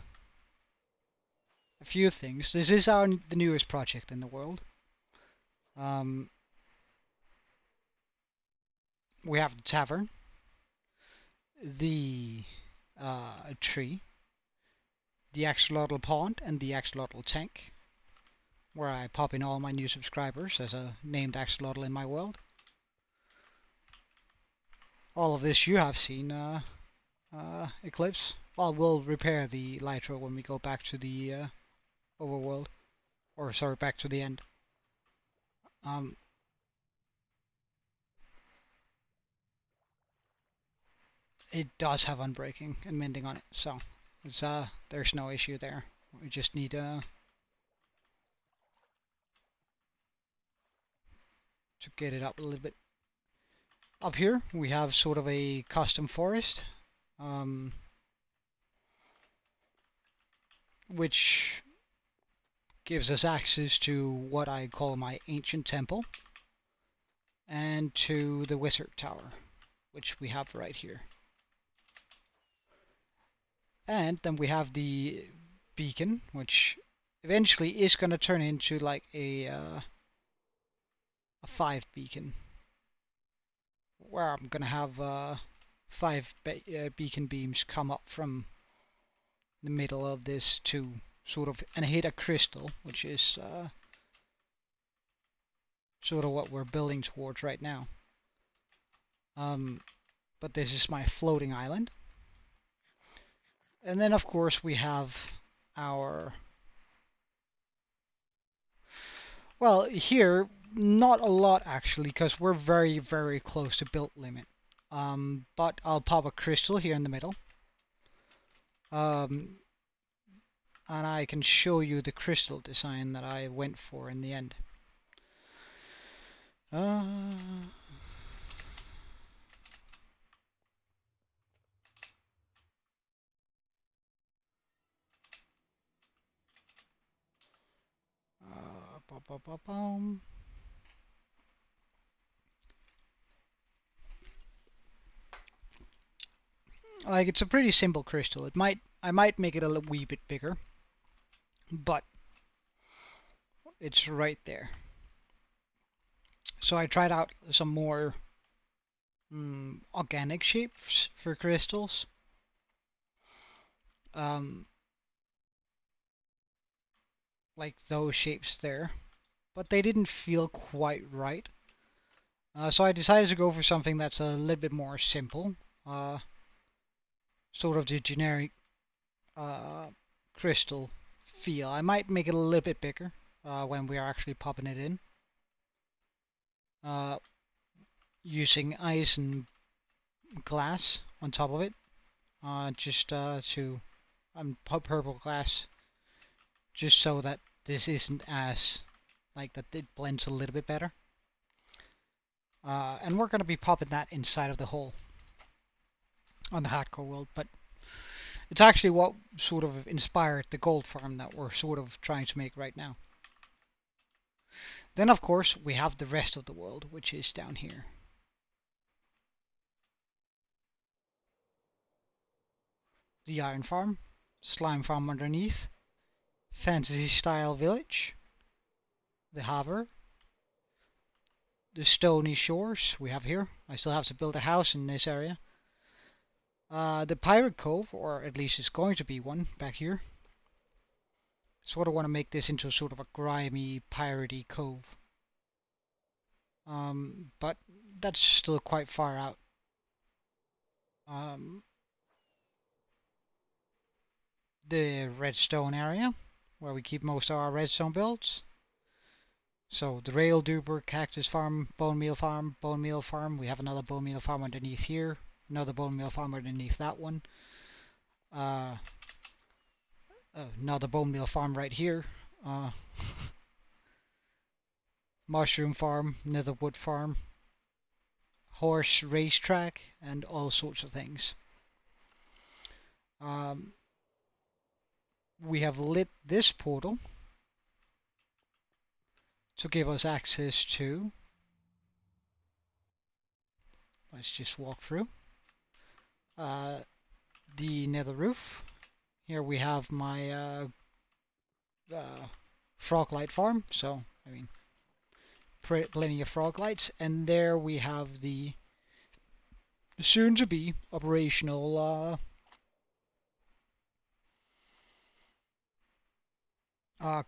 few things. This is the newest project in the world. We have the tavern, the tree, the axolotl pond, and the axolotl tank, where I pop in all my new subscribers as a named axolotl in my world. All of this you have seen, Eclipse. Well, we'll repair the Lytro when we go back to the overworld. Or, sorry, back to the end. It does have unbreaking and mending on it, so it's, there's no issue there. We just need to get it up a little bit. Up here we have sort of a custom forest, which gives us access to what I call my ancient temple and to the wizard tower, which we have right here. And then we have the beacon, which eventually is going to turn into like a 5 beacon, where I'm going to have 5 beacon beams come up from the middle of this to sort of and hit a crystal, which is sort of what we're building towards right now. But this is my floating island. And then of course we have our, well, here not a lot actually, because we're very, very close to build limit. But I'll pop a crystal here in the middle. And I can show you the crystal design that I went for in the end. Like, it's a pretty simple crystal. I might make it a wee bit bigger, but it's right there. So I tried out some more organic shapes for crystals. like those shapes there, but they didn't feel quite right. So I decided to go for something that's a little bit more simple, uh, sort of the generic uh, crystal feel. I might make it a little bit bigger when we are actually popping it in, uh, using ice and glass on top of it, just to purple glass, just so that this isn't as like that it blends a little bit better. And we're going to be popping that inside of the hole on the hardcore world, but it's actually what sort of inspired the gold farm that we're sort of trying to make right now. Then of course we have the rest of the world, which is down here. The iron farm, slime farm underneath, fantasy style village, the harbor, the stony shores we have here. I still have to build a house in this area. The pirate cove, or at least it's going to be one back here. Sort of want to make this into sort of a grimy, piratey cove. But that's still quite far out. Um, the redstone area, where we keep most of our redstone builds. So the rail duper, cactus farm, bone meal farm, bone meal farm. We have another bone meal farm underneath here. Another bone meal farm underneath that one. Uh, Another bone meal farm right here. Uh, Mushroom farm, netherwood farm, horse racetrack, and all sorts of things. Um, we have lit this portal to give us access to. Let's just walk through. Uh, the nether roof. Here we have my frog light farm. So, I mean, plenty of frog lights. And there we have the soon to be operational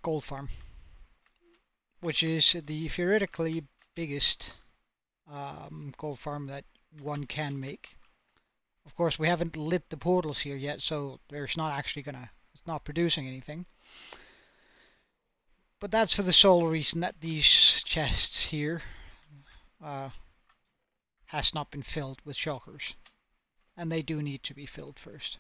gold farm, which is the theoretically biggest gold farm that one can make. Of course, we haven't lit the portals here yet, so there's not actually it's not producing anything. But that's for the sole reason that these chests here uh, has not been filled with shulkers, and they do need to be filled first.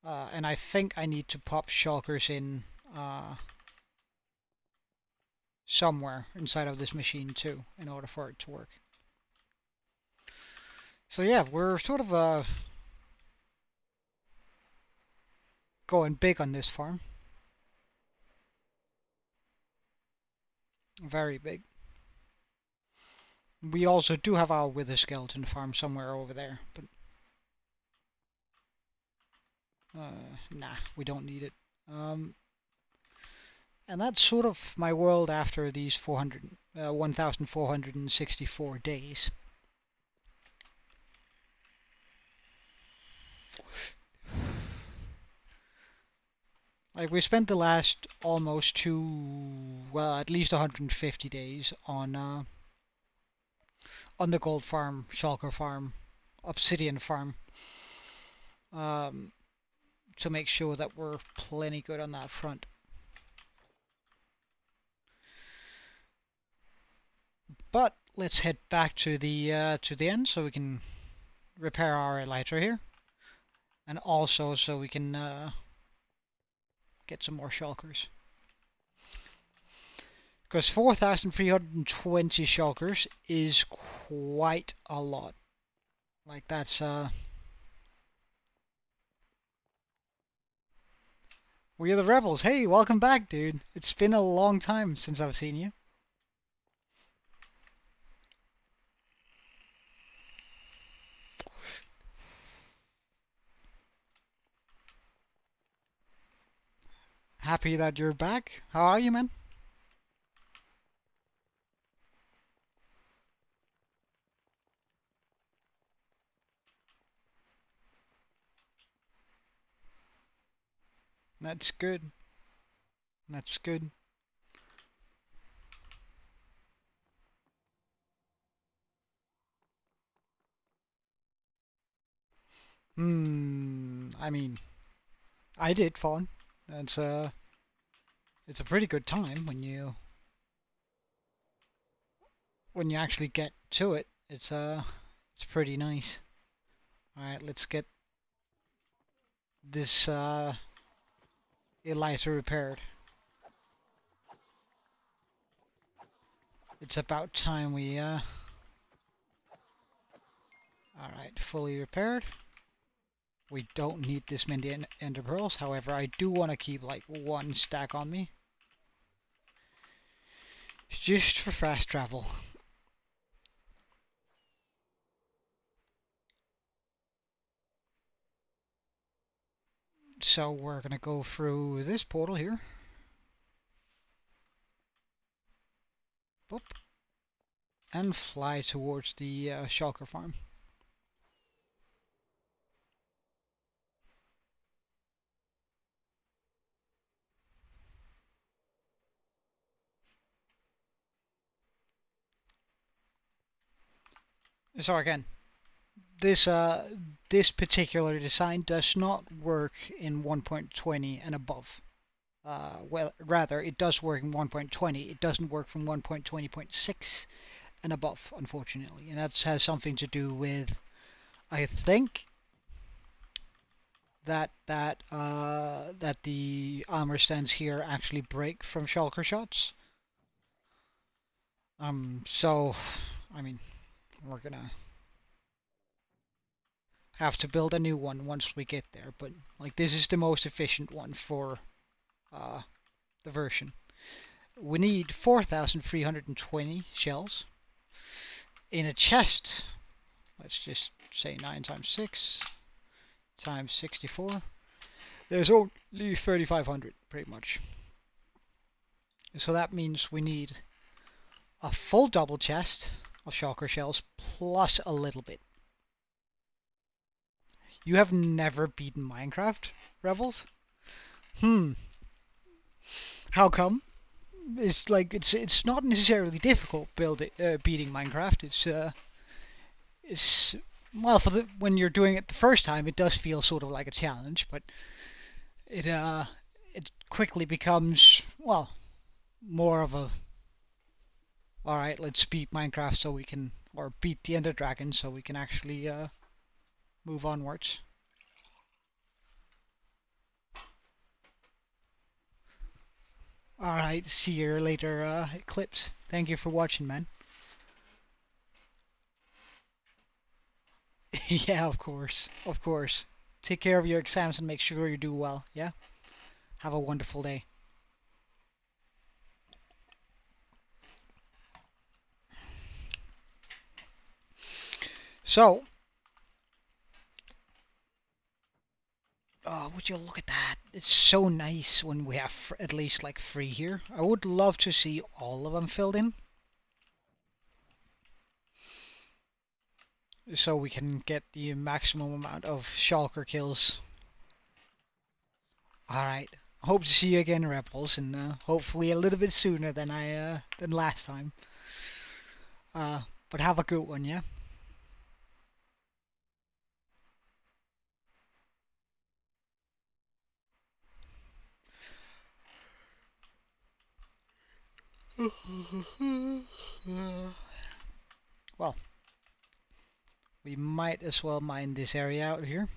And I think I need to pop shulkers in somewhere inside of this machine too, in order for it to work. So yeah, we're sort of going big on this farm. Very big. We also do have our wither skeleton farm somewhere over there, but nah, we don't need it. And that's sort of my world after these 1,464 days. Like we spent the last almost at least 150 days on the gold farm, shulker farm, obsidian farm, um, to make sure that we're plenty good on that front. But let's head back to the end so we can repair our elytra here, and also so we can get some more shulkers. Because 4,320 shulkers is quite a lot. Like that's we are the rebels. Hey, welcome back, dude. It's been a long time since I've seen you. Happy that you're back. How are you, man? That's good. That's good. I mean, I did fun. It's it's a pretty good time when you actually get to it. It's pretty nice. All right, let's get this Eliza repaired. It's about time we all right, fully repaired. We don't need this many ender pearls. However, I do want to keep like one stack on me. It's just for fast travel. So we're gonna go through this portal here. Boop, and fly towards the shulker farm. So again, this particular design does not work in 1.20 and above. Well, rather, it does work in 1.20. It doesn't work from 1.20.6 and above, unfortunately, and that has something to do with, I think, that the armor stands here actually break from shulker shots. So, I mean, we're gonna have to build a new one once we get there, but like this is the most efficient one for uh, the version. We need 4,320 shells in a chest. Let's just say 9 times 6 times 64. There's only 3,500 pretty much. So that means we need a full double chest of shulker shells plus a little bit. You have never beaten Minecraft, Rebels? How come? It's like it's not necessarily difficult beating Minecraft. It's well for the when you're doing it the first time, it does feel sort of like a challenge, but it it quickly becomes well more of a all right. Let's beat Minecraft so we can or beat the Ender Dragon so we can actually move onwards. All right, see you later, Eclipse. Thank you for watching, man. Yeah, of course, of course. Take care of your exams and make sure you do well. Yeah. Have a wonderful day. So, oh, would you look at that? It's so nice when we have at least like 3 here. I would love to see all of them filled in, so we can get the maximum amount of shulker kills. Alright, hope to see you again, Rebels, and hopefully a little bit sooner than I than last time. But have a good one, yeah? Well, we might as well mine this area out here.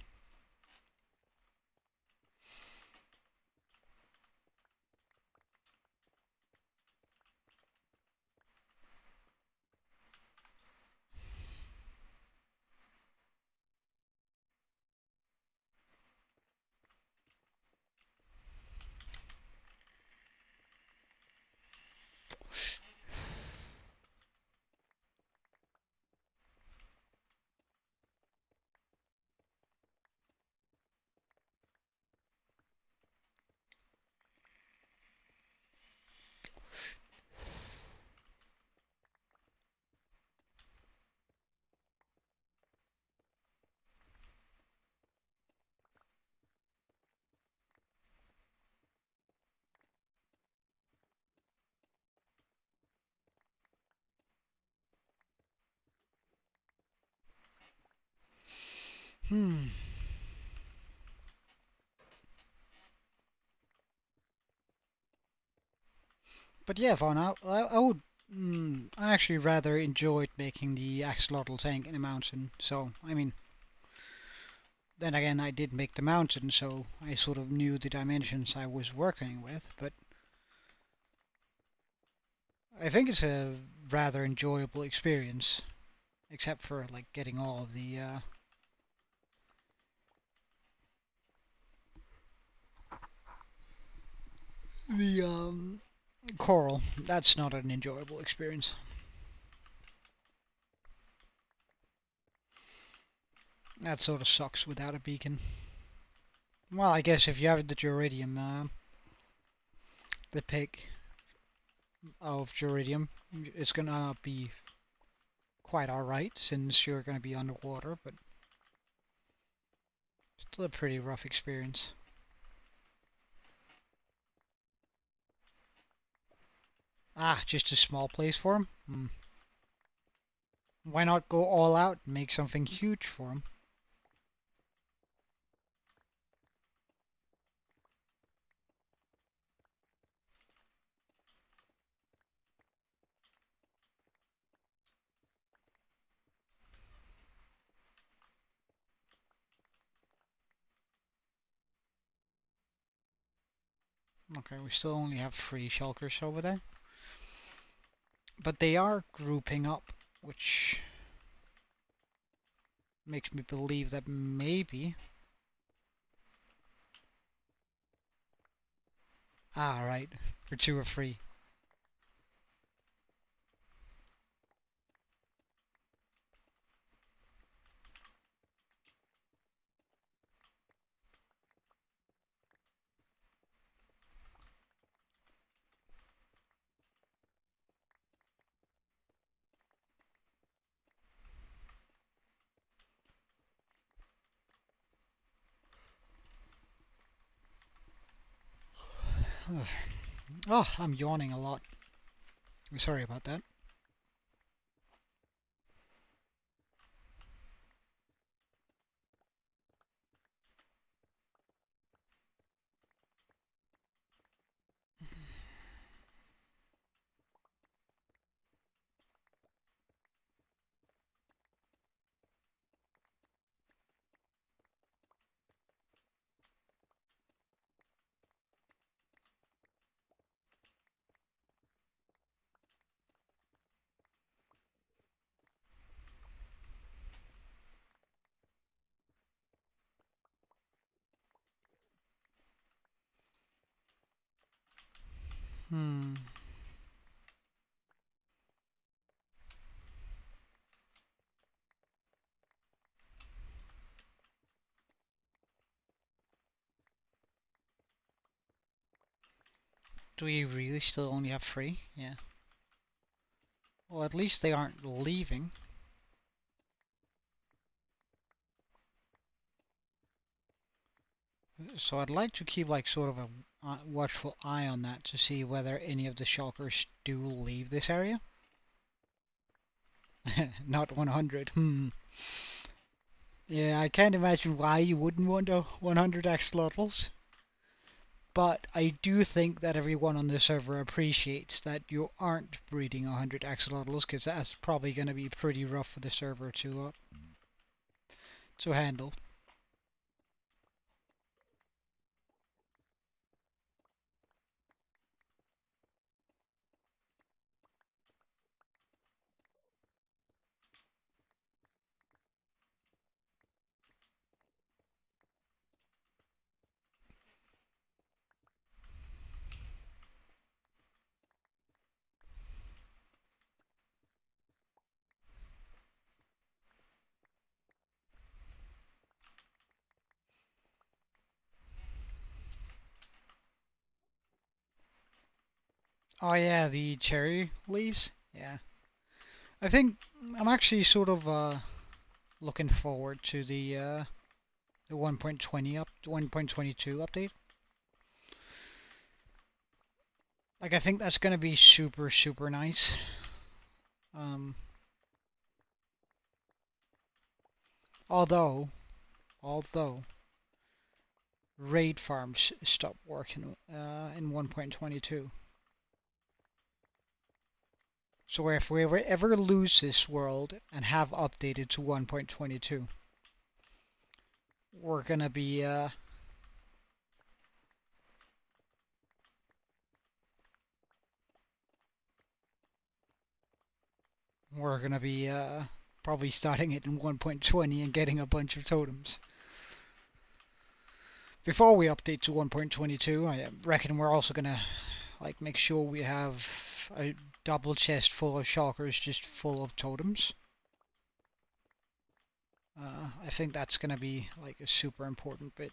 Hmm. But yeah, Vaughn, I would. I actually rather enjoyed making the axolotl tank in a mountain. So, I mean, then again, I did make the mountain, so I sort of knew the dimensions I was working with. But I think it's a rather enjoyable experience, except for like getting all of the coral. That's not an enjoyable experience. That sort of sucks without a beacon. Well, I guess if you have the Duridium, the pick of Duridium, it's gonna be quite alright since you're gonna be underwater, but still a pretty rough experience. Ah, just a small place for him? Why not go all out and make something huge for him? Okay, we still only have 3 shulkers over there. But they are grouping up, which makes me believe that maybe... Ah, right, for 2 or 3. Oh, I'm yawning a lot. Sorry about that. Hmm. Do we really still only have 3? Yeah. Well, at least they aren't leaving. So I'd like to keep like sort of a watchful eye on that to see whether any of the shulkers do leave this area. Not 100. Yeah, I can't imagine why you wouldn't want a 100 axolotls. But I do think that everyone on the server appreciates that you aren't breeding 100 axolotls, because that's probably going to be pretty rough for the server to handle. Oh yeah, the cherry leaves. Yeah, I think I'm actually sort of looking forward to the 1.22 update. Like I think that's gonna be super nice. Um, although although raid farms stopped working in 1.22. So if we ever lose this world and have updated to 1.22, we're gonna be probably starting it in 1.20 and getting a bunch of totems. Before we update to 1.22, I reckon we're also gonna like make sure we have a double chest full of shulkers just full of totems. I think that's gonna be like a super important bit.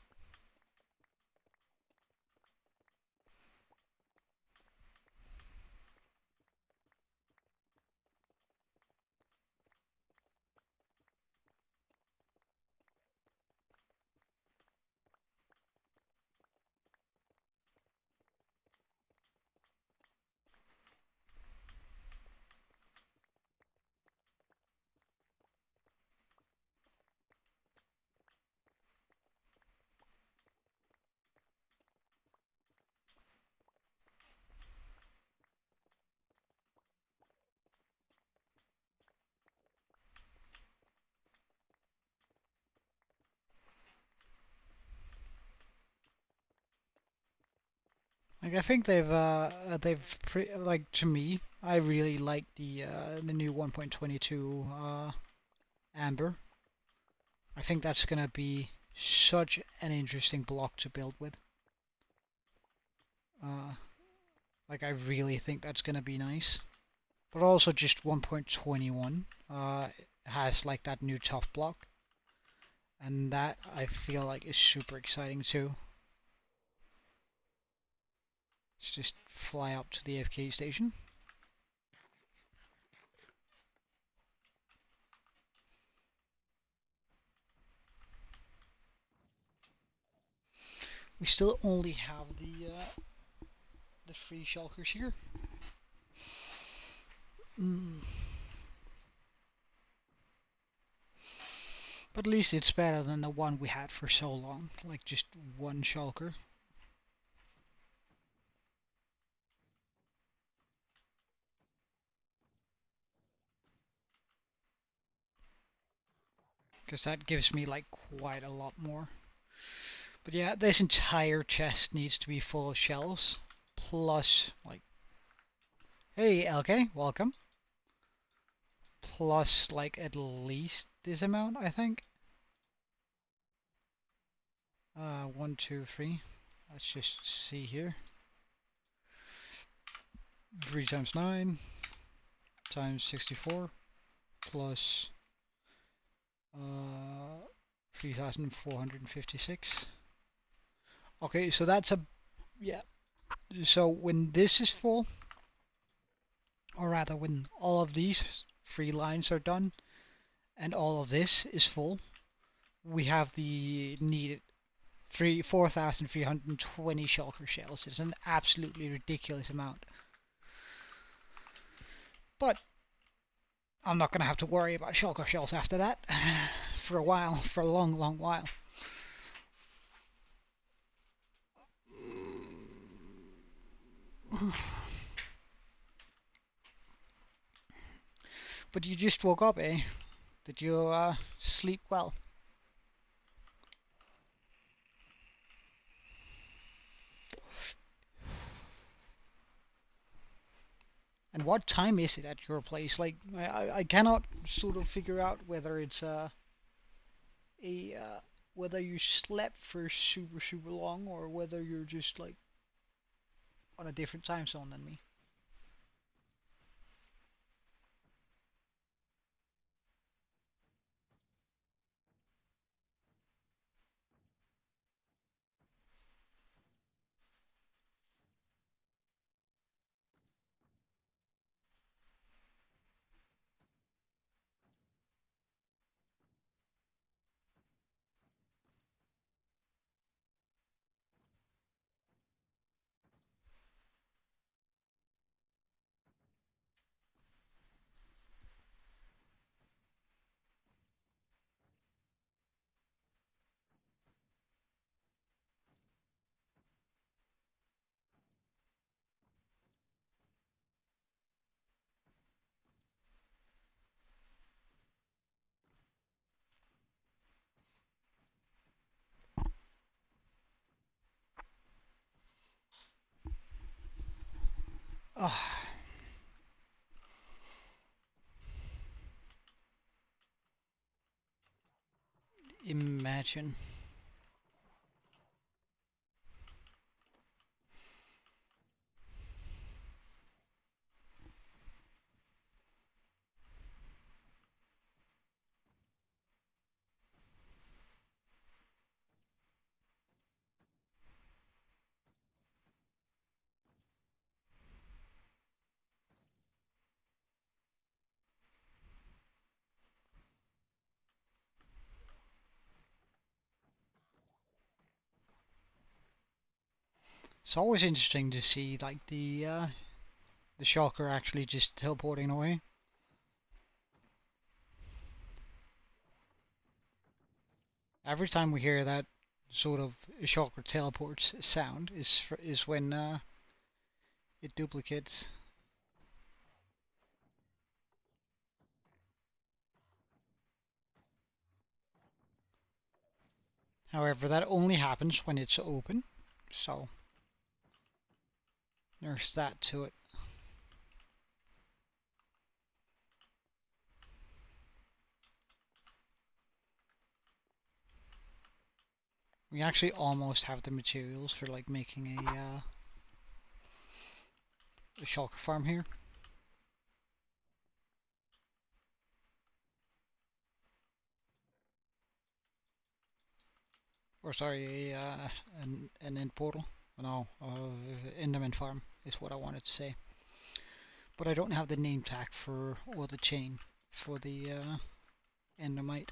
Like I think like to me, I really like the new 1.22 Amber. I think that's gonna be such an interesting block to build with. Uh, like I really think that's gonna be nice. But also just 1.21 has like that new tough block, and that I feel like is super exciting too. Let's just fly up to the AFK station. We still only have the free shulkers here. But at least it's better than the one we had for so long, like just one shulker. Because that gives me like quite a lot more. But yeah, this entire chest needs to be full of shells. Plus, like, hey LK, welcome. Plus, like, at least this amount, I think. 1, 2, 3. Let's just see here. 3 times 9 times 64 plus 3,456. Okay, so that's a, yeah. So when this is full, or rather when all of these 3 lines are done and all of this is full, we have the needed 4,320 shulker shells. It's an absolutely ridiculous amount. But I'm not going to have to worry about shulker shells after that for a while, for a long, long while. But you just woke up, eh? Did you sleep well? And what time is it at your place? Like, I cannot sort of figure out whether it's a whether you slept for super super long or whether you're just like on a different time zone than me. Ah, imagine. It's always interesting to see like the shulker actually just teleporting away. Every time we hear that sort of shulker teleports sound is when it duplicates. However, that only happens when it's open, so there's that to it. We actually almost have the materials for like making a shulker farm here. Or sorry, an end portal. No, Enderman farm is what I wanted to say. But I don't have the name tag for or the chain for the Endermite.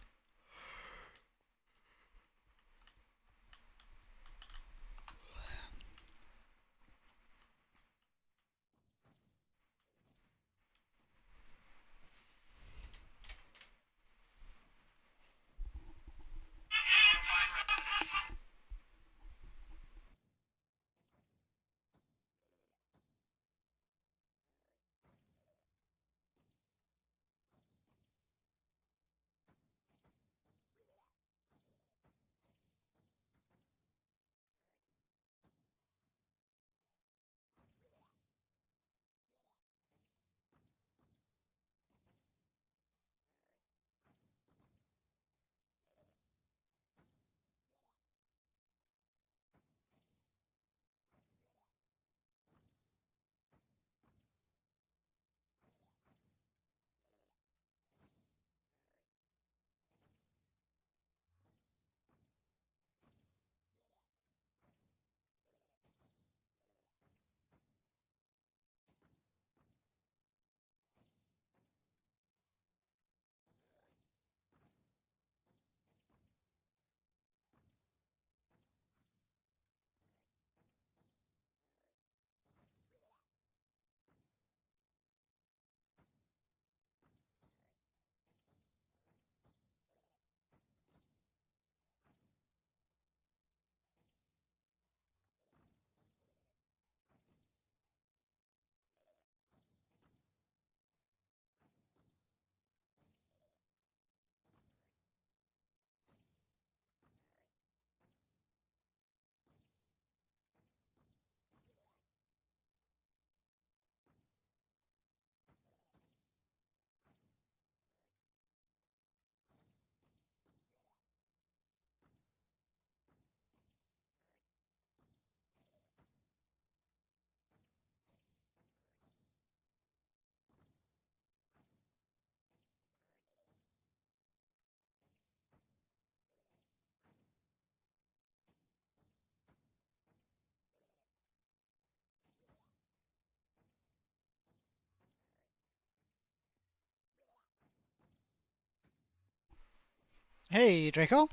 Hey Draco,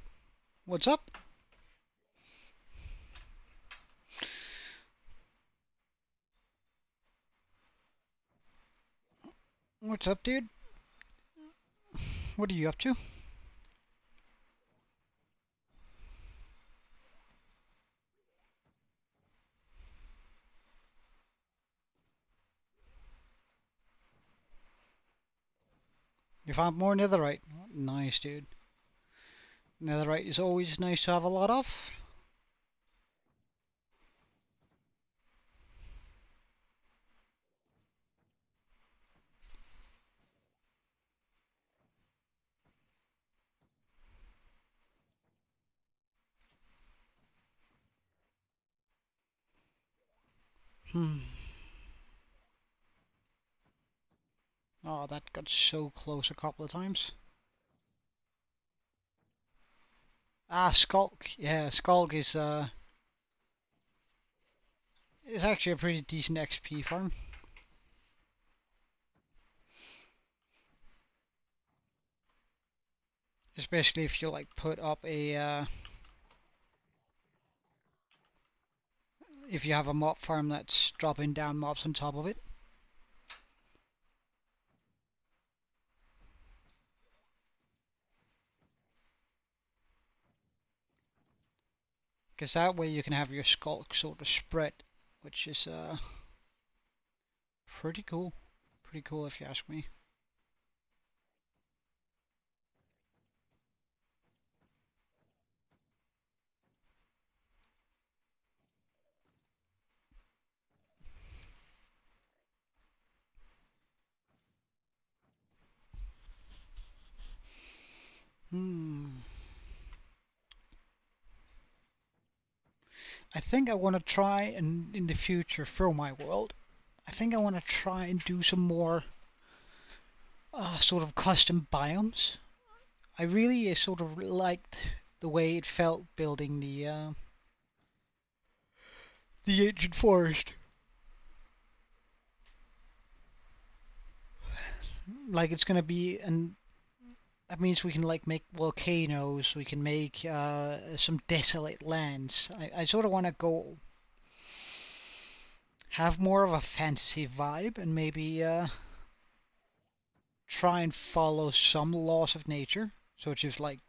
what's up? What's up, dude? What are you up to? You found more netherite. Nice, dude. Netherite is always nice to have a lot of. Hmm. Oh, that got so close a couple of times. Ah, Skulk. Yeah, Skulk is actually a pretty decent XP farm. Especially if you like put up a if you have a mob farm that's dropping down mobs on top of it. Because that way you can have your Skulk sort of spread, which is pretty cool. Pretty cool if you ask me. Hmm. I think I want to try and in the future for my world. I think I want to try and do some more sort of custom biomes. I really sort of liked the way it felt building the ancient forest. Like it's gonna be, and that means we can like make volcanoes. We can make some desolate lands. I sort of want to go have more of a fantasy vibe and maybe try and follow some laws of nature. So it's just like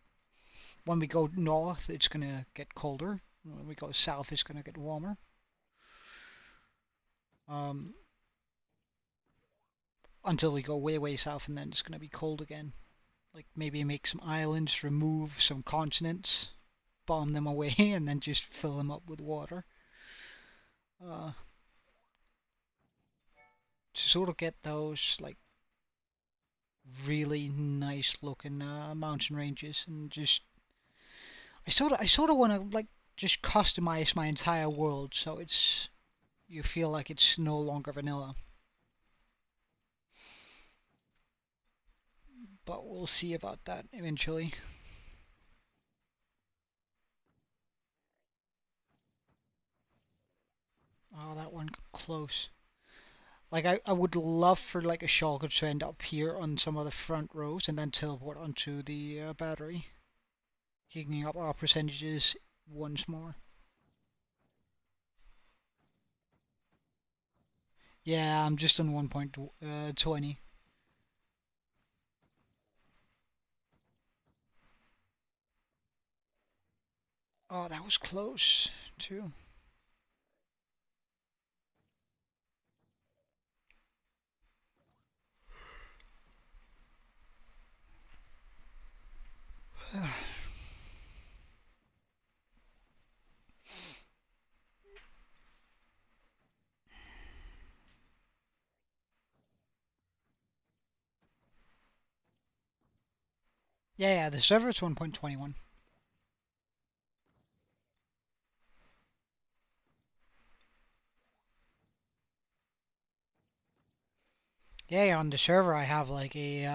when we go north, it's gonna get colder. When we go south, it's gonna get warmer. Um, until we go way, way south, and then it's gonna be cold again. Like maybe make some islands, remove some continents, bomb them away, and then just fill them up with water. Uh, to sort of get those like really nice looking mountain ranges, and just I sort of want to like just customize my entire world so it's you feel like it's no longer vanilla. But we'll see about that eventually. Oh, that one close. Like I would love for like a shulker to end up here on some of the front rows and then teleport onto the battery, kicking up our percentages once more. Yeah, I'm just on 1.20. Oh, that was close too. Yeah, the server's 1.21. Yeah, on the server I have like a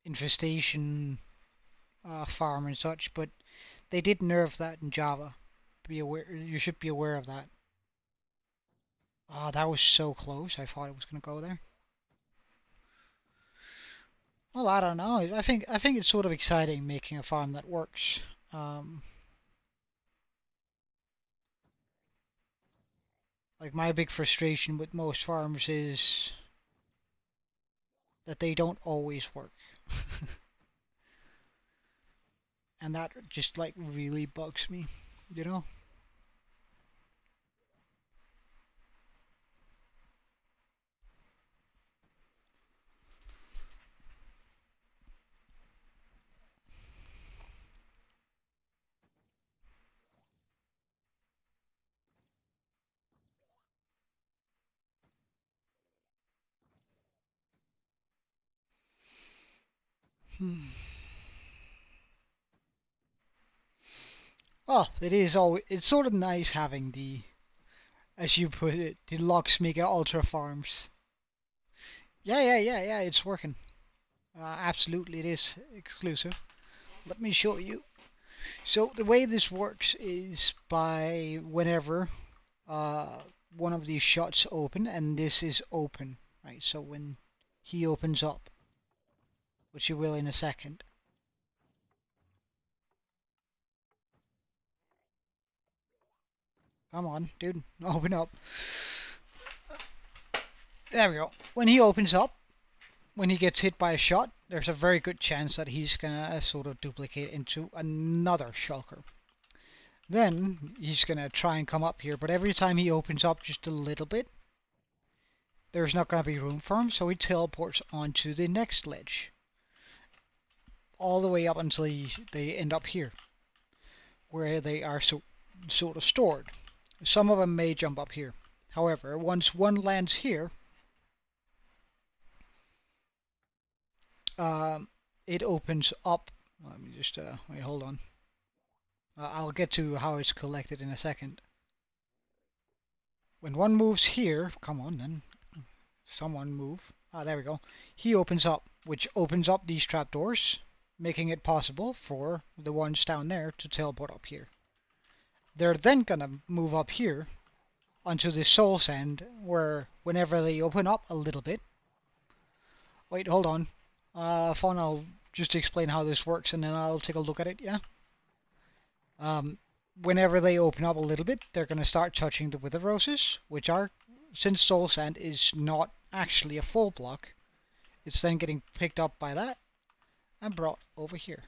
infestation farm and such, but they did nerf that in Java. Be aware, you should be aware of that. Oh, that was so close. I thought it was gonna go there. Well, I don't know. I think it's sort of exciting making a farm that works. Um, like my big frustration with most farms is that they don't always work, and that just like really bugs me. You know? Hmm. Well, it is always it's sort of nice having the as you put it, the Locksmigger Ultra Farms. Yeah, it's working. Absolutely, it is exclusive. Let me show you. So the way this works is by whenever uh, one of these shots open, and this is open, right? So when he opens up, which he will in a second. Come on, dude, open up. There we go. When he opens up, when he gets hit by a shot, there's a very good chance that he's gonna sort of duplicate into another shulker. Then he's gonna try and come up here, but every time he opens up just a little bit, there's not gonna be room for him, so he teleports onto the next ledge, all the way up until they end up here, where they are sort of stored. Some of them may jump up here. However, once one lands here, it opens up. Let me just wait. Hold on. I'll get to how it's collected in a second. When one moves here, come on then. Someone move. Ah, there we go. He opens up, which opens up these trapdoors, making it possible for the ones down there to teleport up here. They're then gonna move up here onto the soul sand, where whenever they open up a little bit. Wait, hold on. Fawn, I'll just explain how this works, and then I'll take a look at it. Yeah. Whenever they open up a little bit, they're gonna start touching the wither roses, which are, since soul sand is not actually a full block, it's then getting picked up by that and brought over here.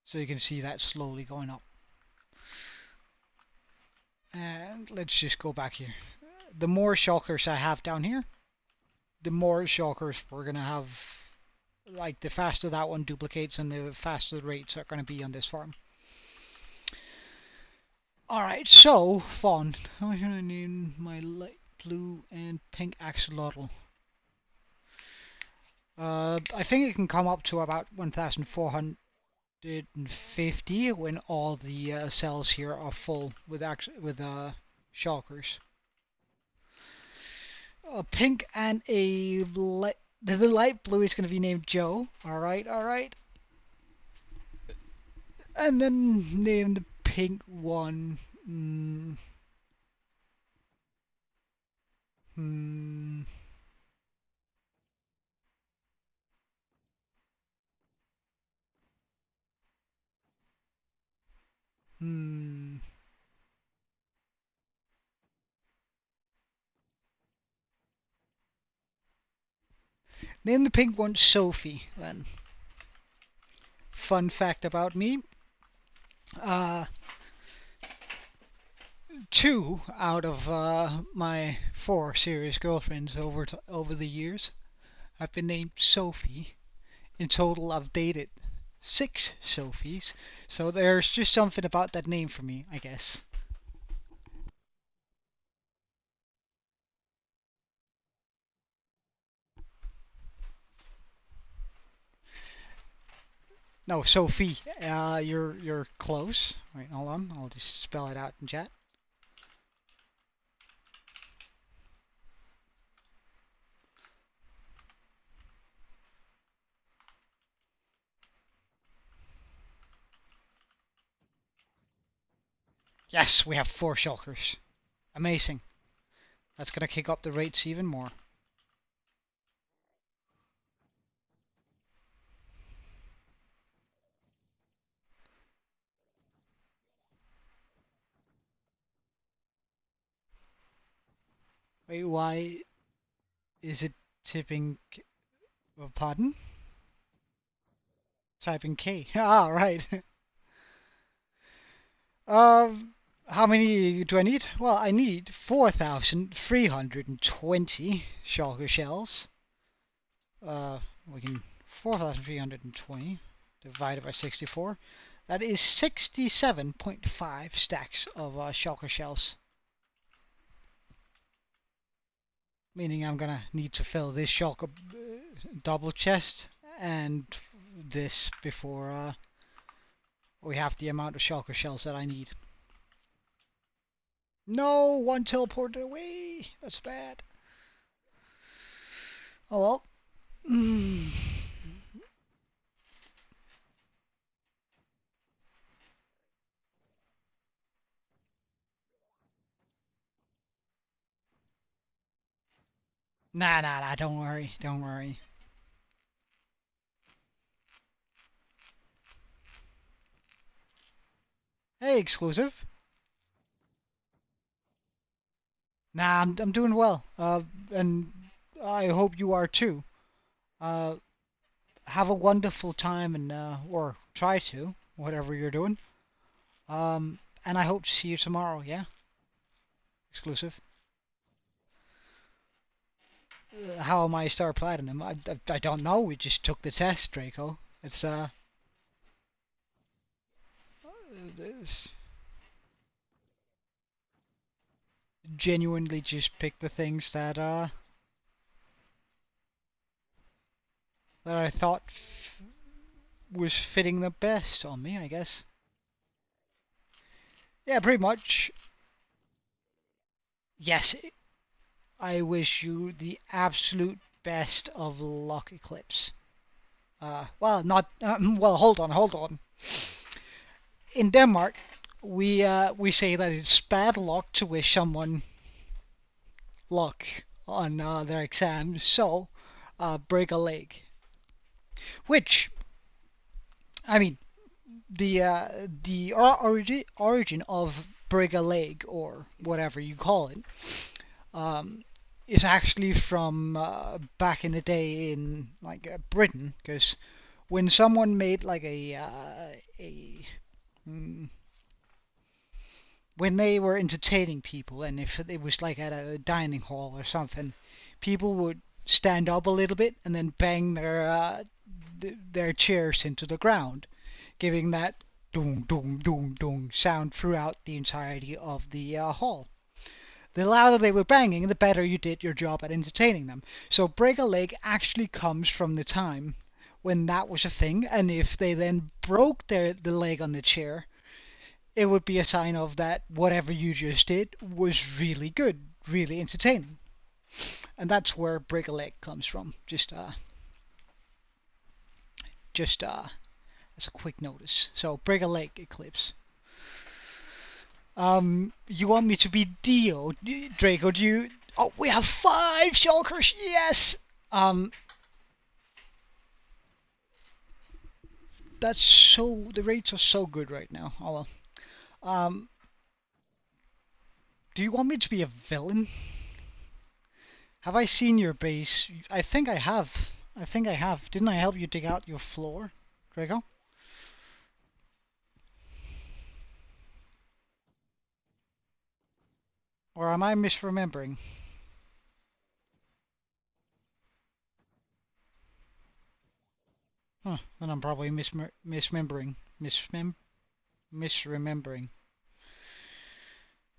So you can see that slowly going up. And let's just go back here. The more shulkers I have down here, the more shulkers we're gonna have. Like, the faster that one duplicates and the faster the rates are gonna be on this farm. Alright, so, Fawn, how should I name my light blue and pink axolotl? I think it can come up to about 1,450 when all the cells here are full with shulkers. A pink and a light. The light blue is going to be named Joe. Alright. And then name the pink one. Name the pink one Sophie, then. Fun fact about me. 2 out of my 4 serious girlfriends over the years have been named Sophie. In total, I've dated 6 Sophies, so there's just something about that name for me, I guess. No, Sophie. You're close. Wait, hold on. I'll just spell it out in chat. Yes, we have 4 shulkers. Amazing. That's gonna kick up the rates even more. Wait, why is it tipping? Pardon? Typing K. Ah, right. How many do I need? Well, I need 4,320 shulker shells. We can 4,320 divided by 64. That is 67.5 stacks of shulker shells. Meaning I'm gonna need to fill this shulker double chest and this before we have the amount of shulker shells that I need. No, one teleported away. That's bad. Oh well. Mm. Nah, nah, nah. Don't worry. Don't worry. Hey, exclusive. Nah, I'm doing well. And I hope you are too. Uh, have a wonderful time and or try to, whatever you're doing. And I hope to see you tomorrow. Yeah, exclusive. How am I star platinum? I don't know. We just took the test, Draco. It's genuinely just pick the things that I thought was fitting the best on me, I guess. Yeah, pretty much. Yes, I wish you the absolute best of luck, Eclipse. Well, not well. Hold on. In Denmark, we say that it's bad luck to wish someone luck on their exams. So, break a leg. Which, I mean, the origin of break a leg or whatever you call it um, is actually from back in the day in like Britain, because when someone made like a mm, when they were entertaining people, and if it was like at a dining hall or something, people would stand up a little bit and then bang their chairs into the ground, giving that doom doom doom doom sound throughout the entirety of the hall. The louder they were banging, the better you did your job at entertaining them. So break a leg actually comes from the time when that was a thing, and if they then broke the leg on the chair, it would be a sign of that whatever you just did was really good, really entertaining. And that's where break a leg comes from. Just as a quick notice. So break a leg, Eclipse. You want me to be Dio, Draco? Do you? Oh, we have 5 shulkers. Yes. Um, that's so. The rates are so good right now. Oh well. Um, do you want me to be a villain? Have I seen your base? I think I have. I think I have. Didn't I help you dig out your floor, Draco? Or am I misremembering? Huh, then I'm probably misremembering.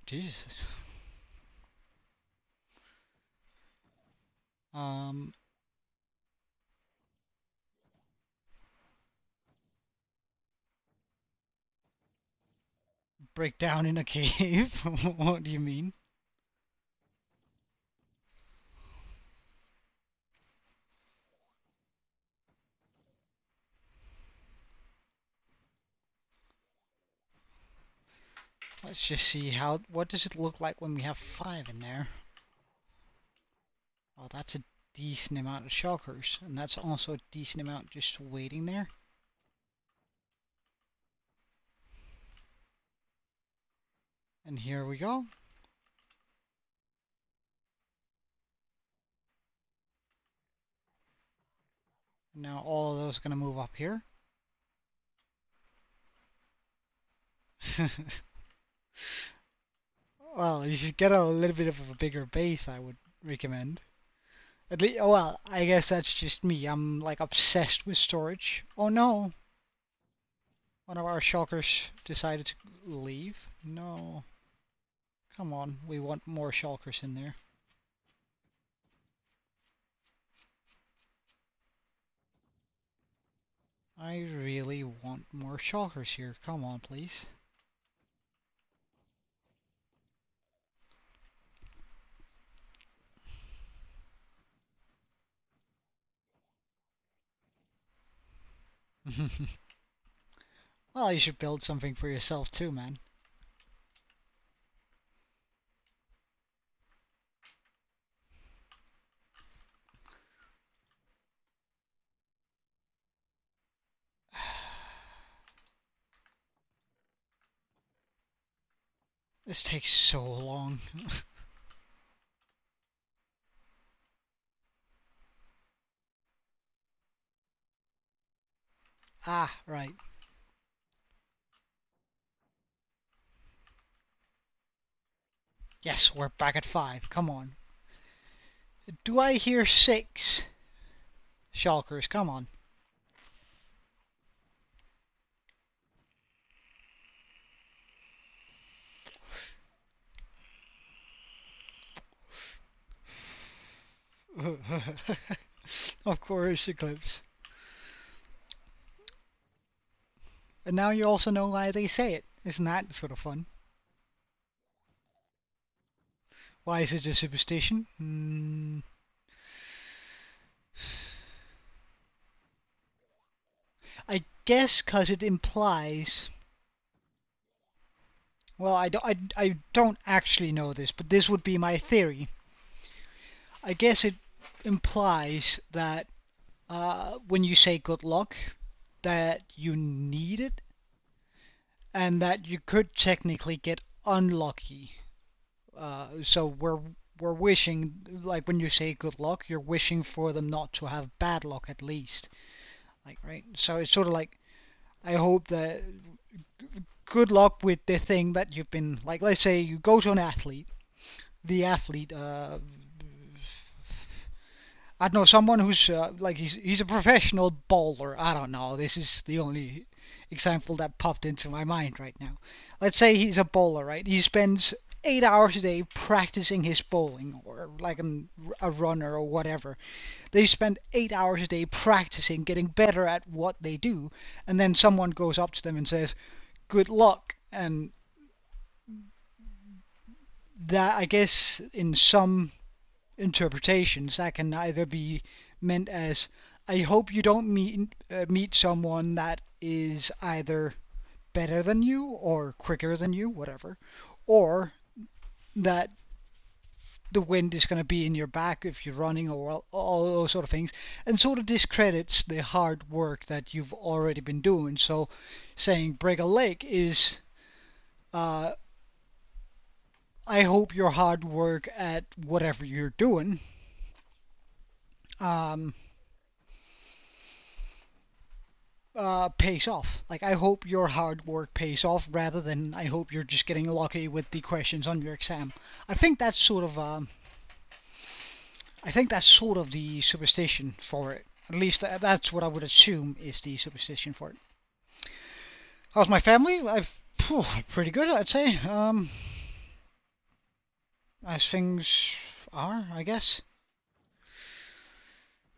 Jesus. Um, break down in a cave? What do you mean? Let's just see what does it look like when we have 5 in there? Oh, that's a decent amount of shulkers, and that's also a decent amount just waiting there. And here we go. Now all of those are going to move up here. Well, you should get a little bit of a bigger base, I would recommend. At least, well, I guess that's just me. I'm like obsessed with storage. Oh no, one of our shulkers decided to leave. No, come on, we want more shulkers in there. I really want more shulkers here. Come on, please. Well, you should build something for yourself too, man. This takes so long. Ah, right. Yes, we're back at 5. Come on. Do I hear 6? Shulkers, come on. Of course, Eclipse. And now you also know why they say it. Isn't that sort of fun? Why is it a superstition? I guess because it implies. Well, I don't actually know this, but this would be my theory. I guess it implies that when you say good luck, that you need it, and that you could technically get unlucky. So we're wishing, like when you say good luck, you're wishing for them not to have bad luck at least. Like, right? So it's sort of like I hope that good luck with the thing that you've been like. Let's say you go to an athlete, the athlete. I don't know, someone who's like he's a professional bowler. I don't know. This is the only example that popped into my mind right now. Let's say he's a bowler, right? He spends 8 hours a day practicing his bowling, or like a runner or whatever. They spend 8 hours a day practicing, getting better at what they do, and then someone goes up to them and says, "Good luck." And that, I guess, in some interpretations, that can either be meant as I hope you don't meet someone that is either better than you or quicker than you, whatever, or that the wind is going to be in your back if you're running, or all those sort of things, and sort of discredits the hard work that you've already been doing. So saying break a leg is uh, I hope your hard work at whatever you're doing um, pays off. Like, I hope your hard work pays off rather than I hope you're just getting lucky with the questions on your exam. I think that's sort of I think that's sort of the superstition for it. At least that's what I would assume is the superstition for it. How's my family? Pretty good, I'd say. As things are, I guess.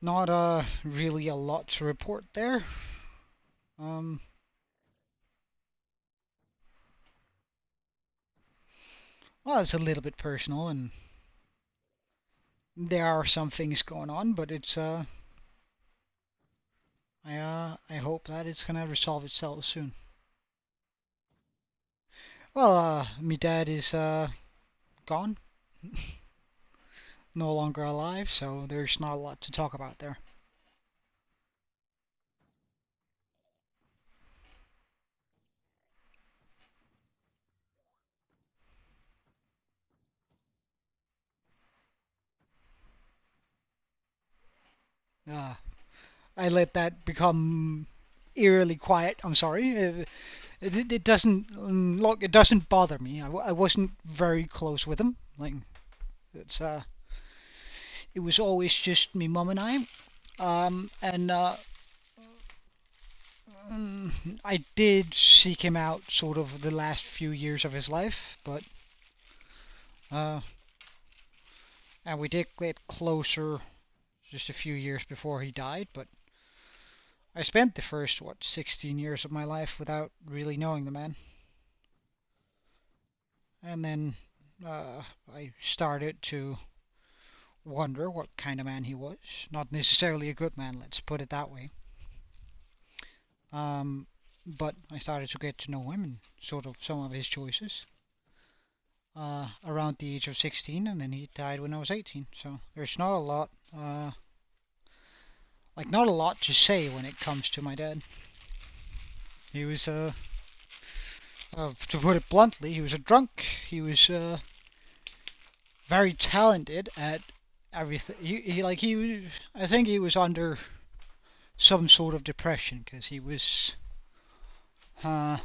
Not really a lot to report there. Um, well, it's a little bit personal, and there are some things going on, but it's I hope that it's gonna resolve itself soon. Well, my dad is gone, no longer alive, so there's not a lot to talk about there. Uh, I let that become eerily quiet. I'm sorry. It doesn't look. It doesn't bother me. I wasn't very close with him. Like it's it was always just me mum and I. And I did seek him out sort of the last few years of his life, but uh, and we did get closer just a few years before he died. But I spent the first 16 years of my life without really knowing the man, and then I started to wonder what kind of man he was. Not necessarily a good man, let's put it that way. Um, but I started to get to know him and sort of some of his choices around the age of 16, and then he died when I was 18. So there's not a lot, not a lot to say when it comes to my dad. He was, to put it bluntly, he was a drunk. He was very talented at everything. I think he was under some sort of depression because he was, uh,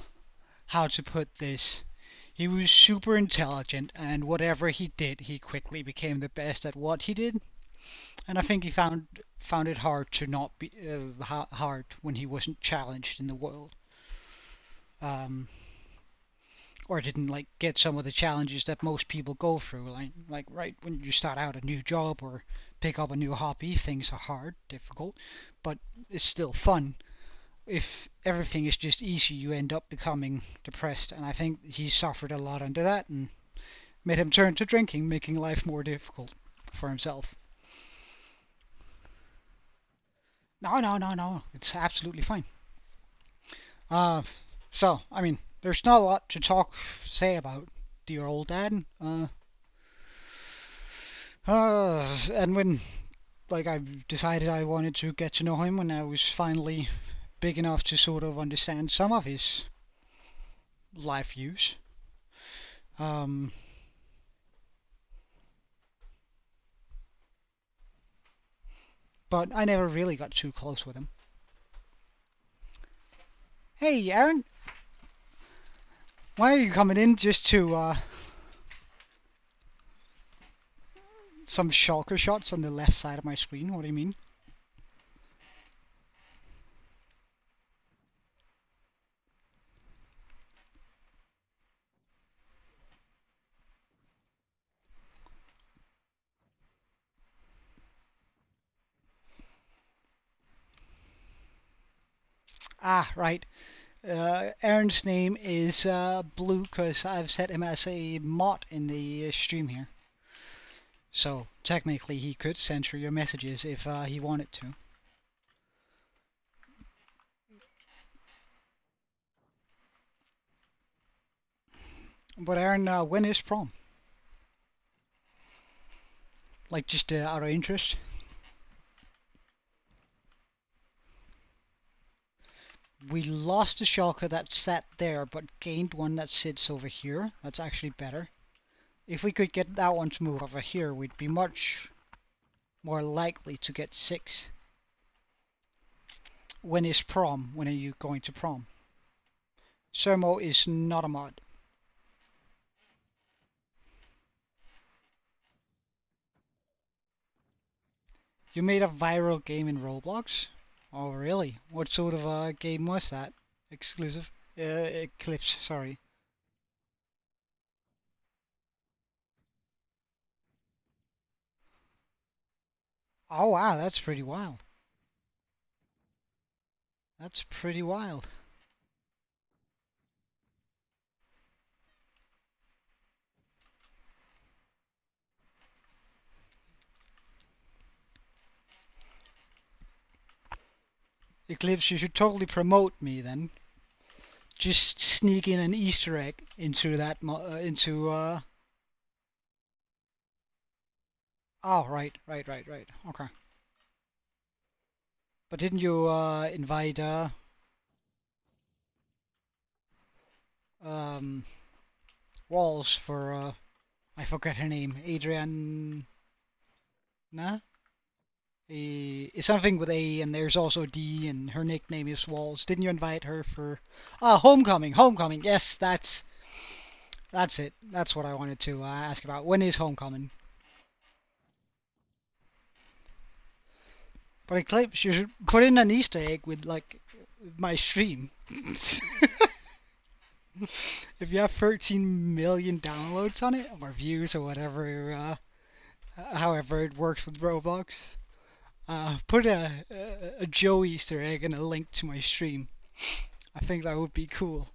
how to put this? He was super intelligent, and whatever he did, he quickly became the best at what he did. And I think he found it hard to not be hard when he wasn't challenged in the world, um, or didn't like get some of the challenges that most people go through. Like right when you start out a new job or pick up a new hobby, things are hard, difficult, but it's still fun. If everything is just easy, you end up becoming depressed, and I think he suffered a lot under that and made him turn to drinking, making life more difficult for himself. No, no, no, no. It's absolutely fine. Uh, I mean, there's not a lot to say about dear old dad. And when, I decided I wanted to get to know him when I was finally big enough to sort of understand some of his life views. Um, but I never really got too close with him. Hey, Aaron, why are you coming in just to some shulker shots on the left side of my screen? What do you mean? Ah, right. Aaron's name is Blue because I've set him as a mod in the stream here. So technically he could censor your messages if he wanted to. But Aaron, when is prom? Like just out of interest? We lost a shulker that sat there, but gained one that sits over here. That's actually better. If we could get that one to move over here, we'd be much more likely to get 6. When is prom? When are you going to prom? Sermo is not a mod. You made a viral game in Roblox? Oh, really? What sort of a game was that? Exclusive? Eclipse, sorry. Oh, wow, that's pretty wild. That's pretty wild. Eclipse, you should totally promote me then. Just sneak in an Easter egg into Oh, right. Okay. But didn't you invite um Walls for I forget her name, Adrian? Nah? It's something with A, and there's also D, and her nickname is Walls. Didn't you invite her for Homecoming? Homecoming. Yes, that's it. That's what I wanted to ask about. When is Homecoming? But Eclipse, you should put in an Easter egg with like my stream. If you have 13 million downloads on it, or views, or whatever, however it works with Roblox, put a Joe Easter egg and a link to my stream. I think that would be cool.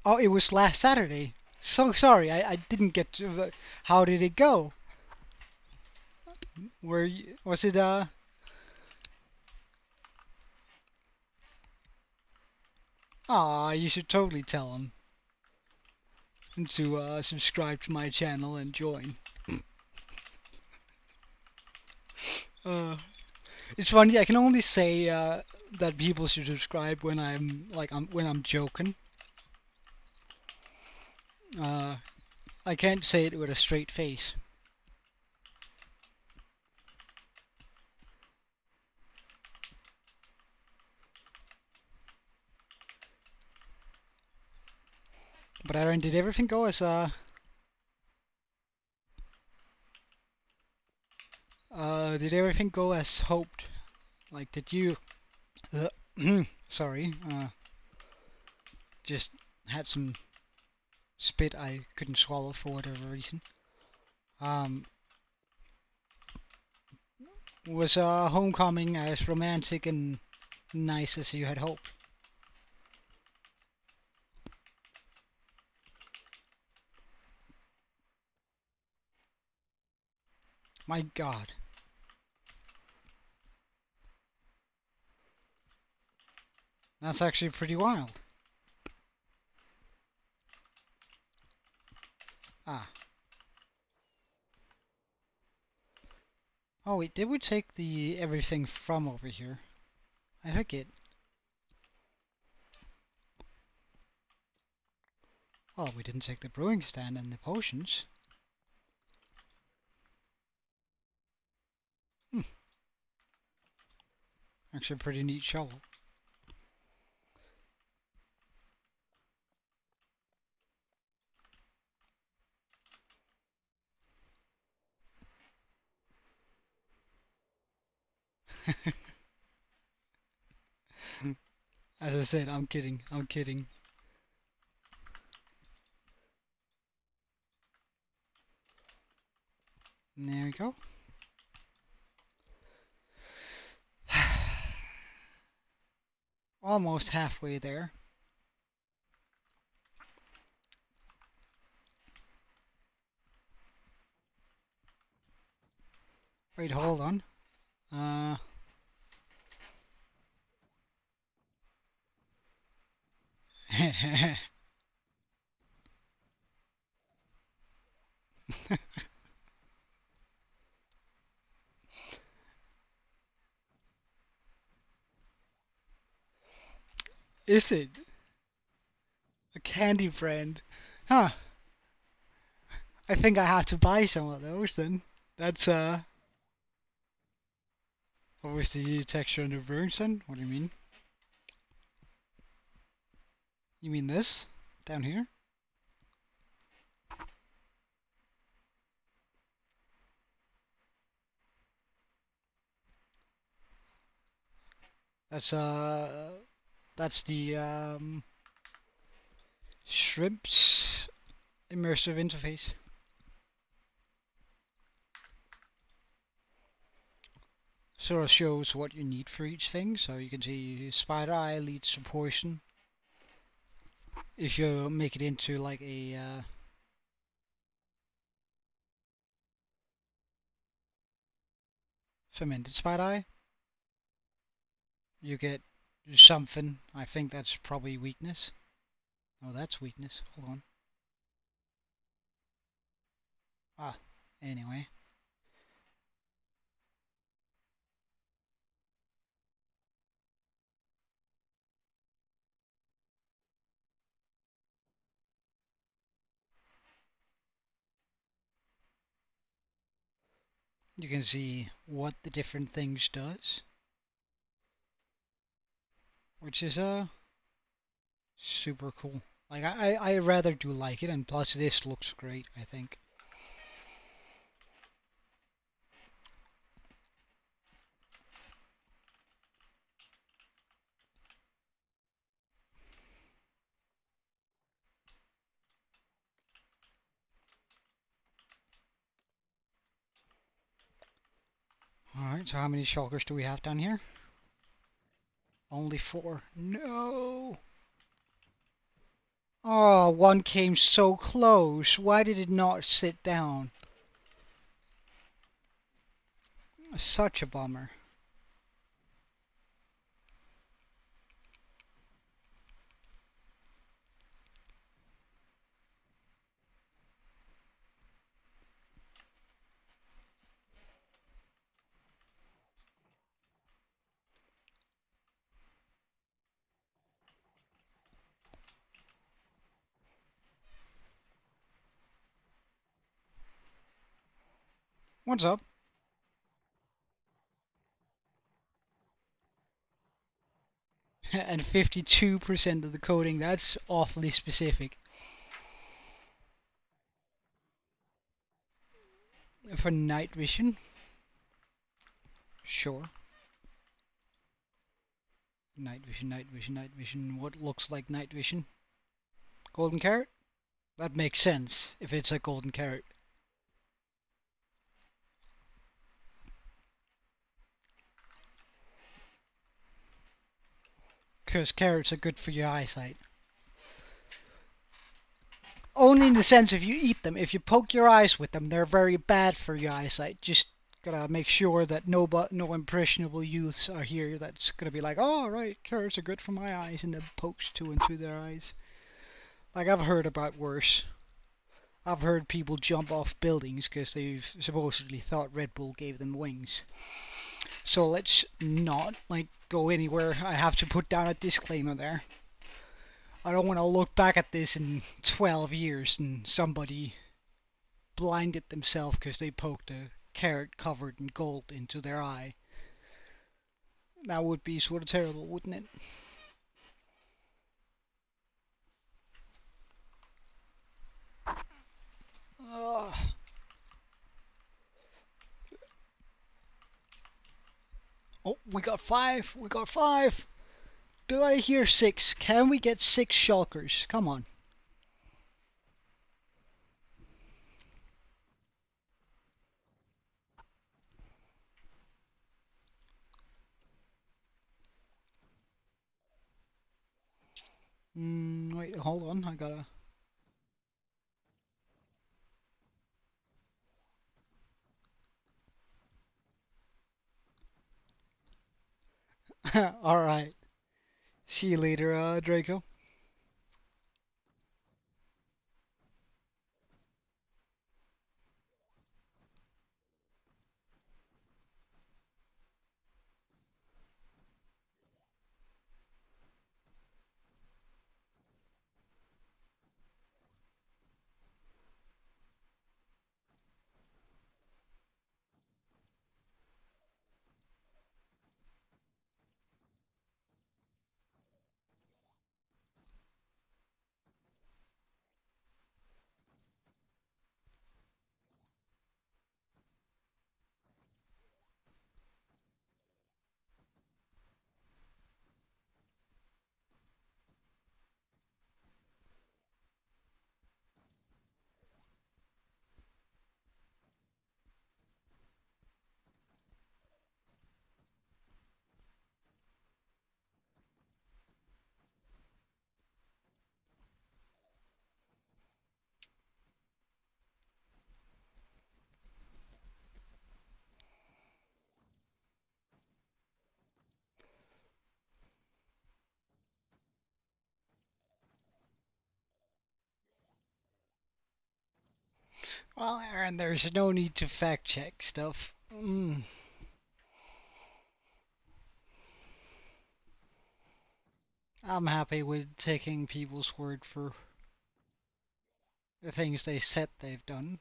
Oh, it was last Saturday. So sorry, I didn't get to. How did it go? Was it Ah, you should totally tell him to subscribe to my channel and join. Uh, it's funny. I can only say that people should subscribe when when I'm joking. Uh, I can't say it with a straight face. But Aaron, did everything go as did everything go as hoped? Like, did you? Uh, sorry, just had some spit I couldn't swallow for whatever reason. Um, was Homecoming as romantic and nice as you had hoped? My God, that's actually pretty wild. Ah, oh wait, did we take the everything from over here? I forget. Oh, we didn't take the brewing stand and the potions. Hmm, actually a pretty neat shovel. As I said, I'm kidding. I'm kidding. And there we go. Almost halfway there. Wait, hold on. Uh, is it a candy brand? Huh. I think I have to buy some of those then. That's obviously texture under Burnson. What do you mean? You mean this down here? That's that's the shrimps immersive interface. Sort of shows what you need for each thing. So you can see spider eye leads to poison. If you make it into like a fermented spider eye, you get something. I think that's probably weakness. Oh, that's weakness. Hold on. Ah, anyway. You can see what the different things does, which is super cool. Like I rather do like it, and plus this looks great, I think. Alright, so how many shulkers do we have down here? Only 4. No! Oh, one came so close. Why did it not sit down? Such a bummer. What's up? And 52% of the coding, that's awfully specific. For night vision, sure. Night vision, night vision, night vision. What looks like night vision? Golden carrot? That makes sense if it's a golden carrot. Because carrots are good for your eyesight. Only in the sense if you eat them. If you poke your eyes with them, they're very bad for your eyesight. Just gotta make sure that no impressionable youths are here that's gonna be like, oh right, carrots are good for my eyes, and then pokes two into their eyes. Like I've heard about worse. I've heard people jump off buildings because they've supposedly thought Red Bull gave them wings. So let's not like go anywhere. I have to put down a disclaimer there. I don't want to look back at this in 12 years and somebody blinded themselves because they poked a carrot covered in gold into their eye. That would be sort of terrible, wouldn't it? Uh, oh, we got five. We got five. Do I hear six? Can we get six shulkers? Come on. Wait, hold on. I gotta. All right. See you later, Draco. Well, Aaron, there's no need to fact check stuff. I'm happy with taking people's word for the things they said they've done.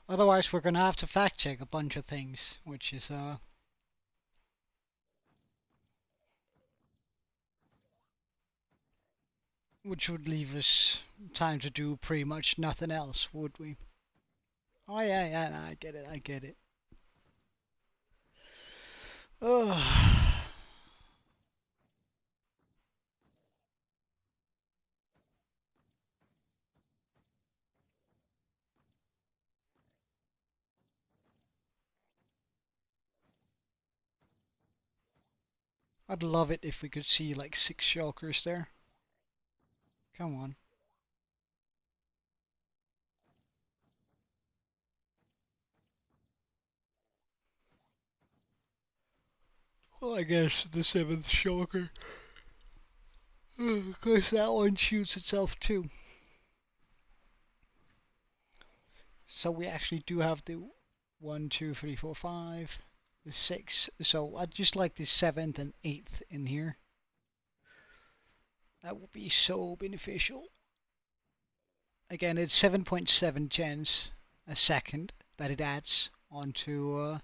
Otherwise, we're gonna have to fact check a bunch of things, which would leave us time to do pretty much nothing else, would we? Oh yeah, yeah, no, I get it, I get it. Ugh. I'd love it if we could see like six shulkers there. Come on. I guess the seventh shulker. Because that one shoots itself too. So we actually do have the 1, 2, 3, 4, 5, the 6. So I'd just like the 7th and 8th in here. That would be so beneficial. Again, it's 7.7 gens a second that it adds onto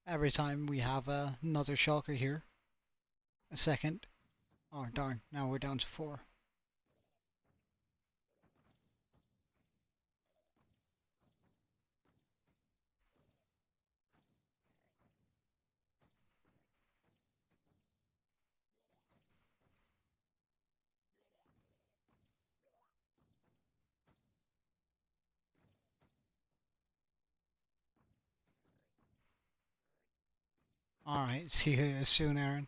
every time we have another shulker here. A second. Oh darn, now we're down to 4. Alright, see you soon, Aaron.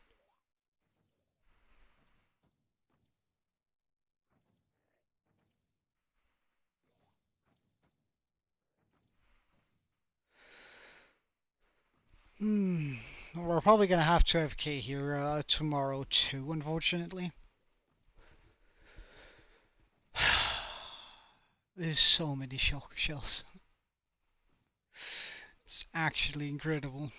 Hmm. We're probably gonna have to AFK here tomorrow too, unfortunately. There's so many shulker shells. It's actually incredible.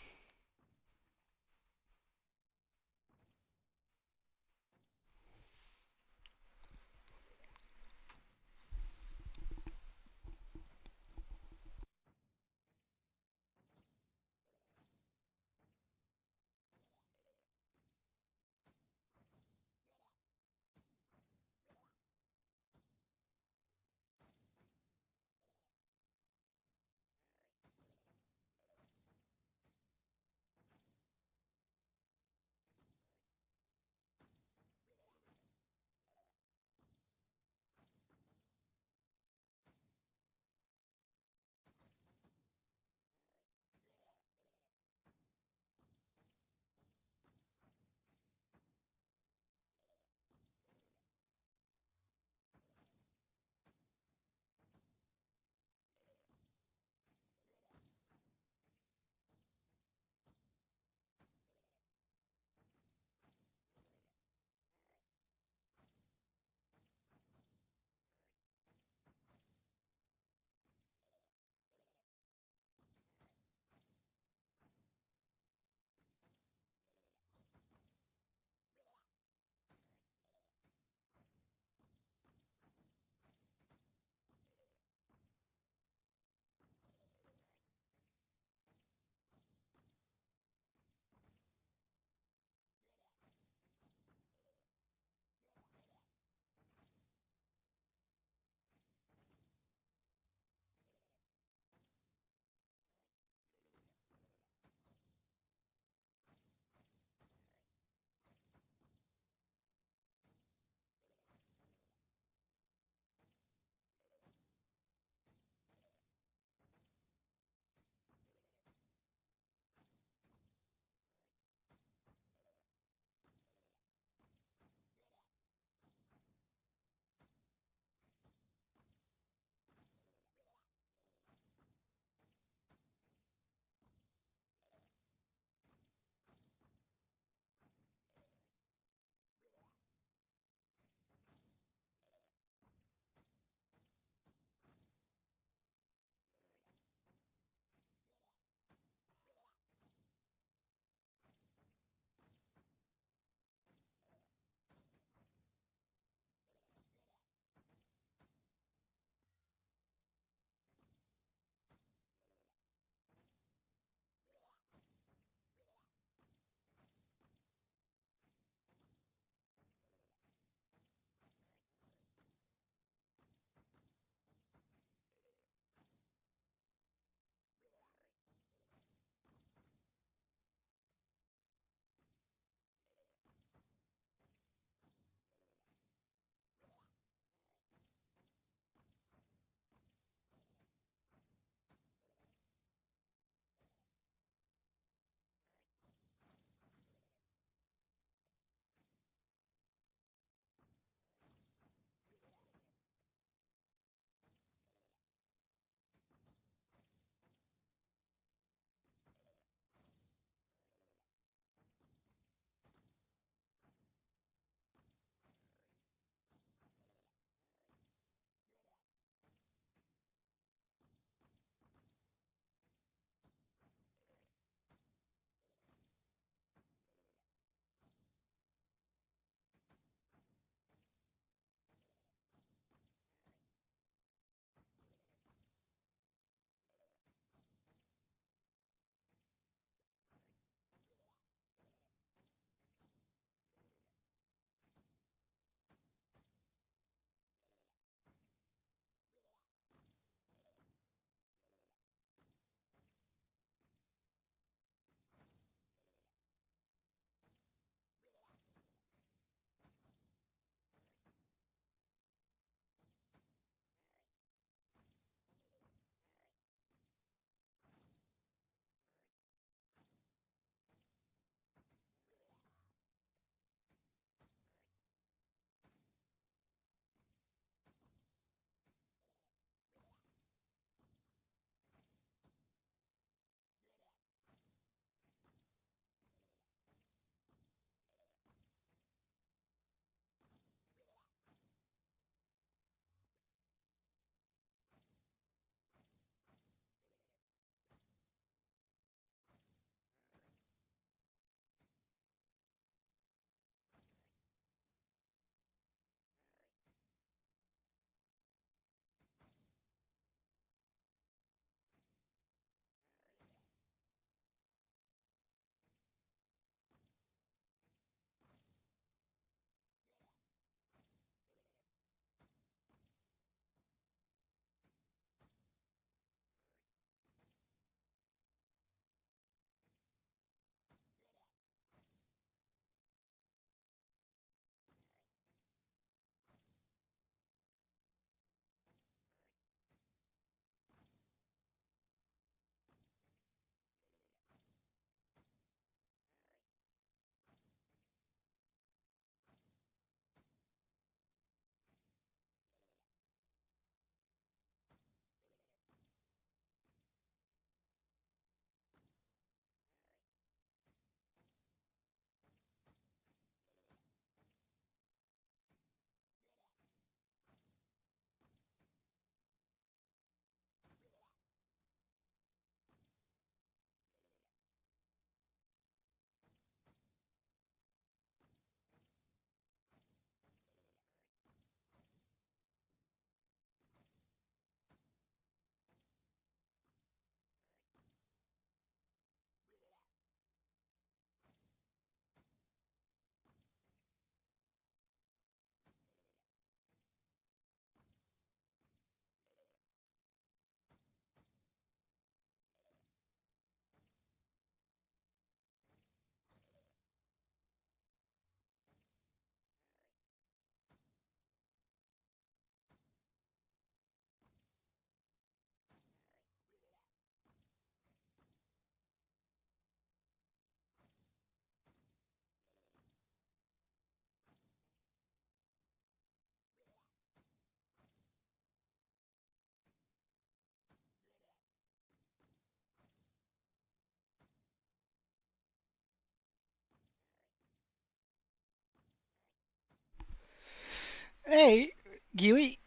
Hey, Kiwi,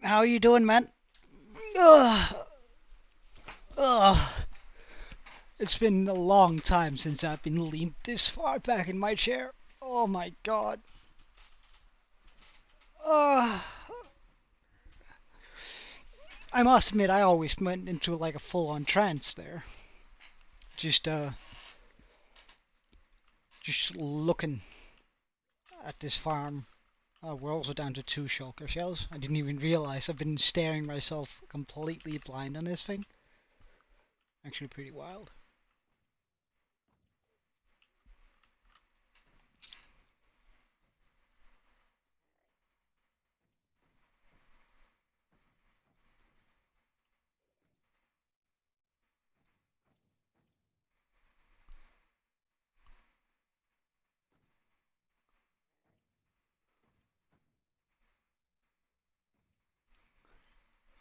how you doing, man? Ugh, ugh. It's been a long time since I've been leaned this far back in my chair. Oh my god. Ugh. I must admit, I always went into like a full-on trance there. Just, uh, just looking at this farm. We're also down to 2 shulker shells. I didn't even realize I've been staring myself completely blind on this thing. Actually pretty wild.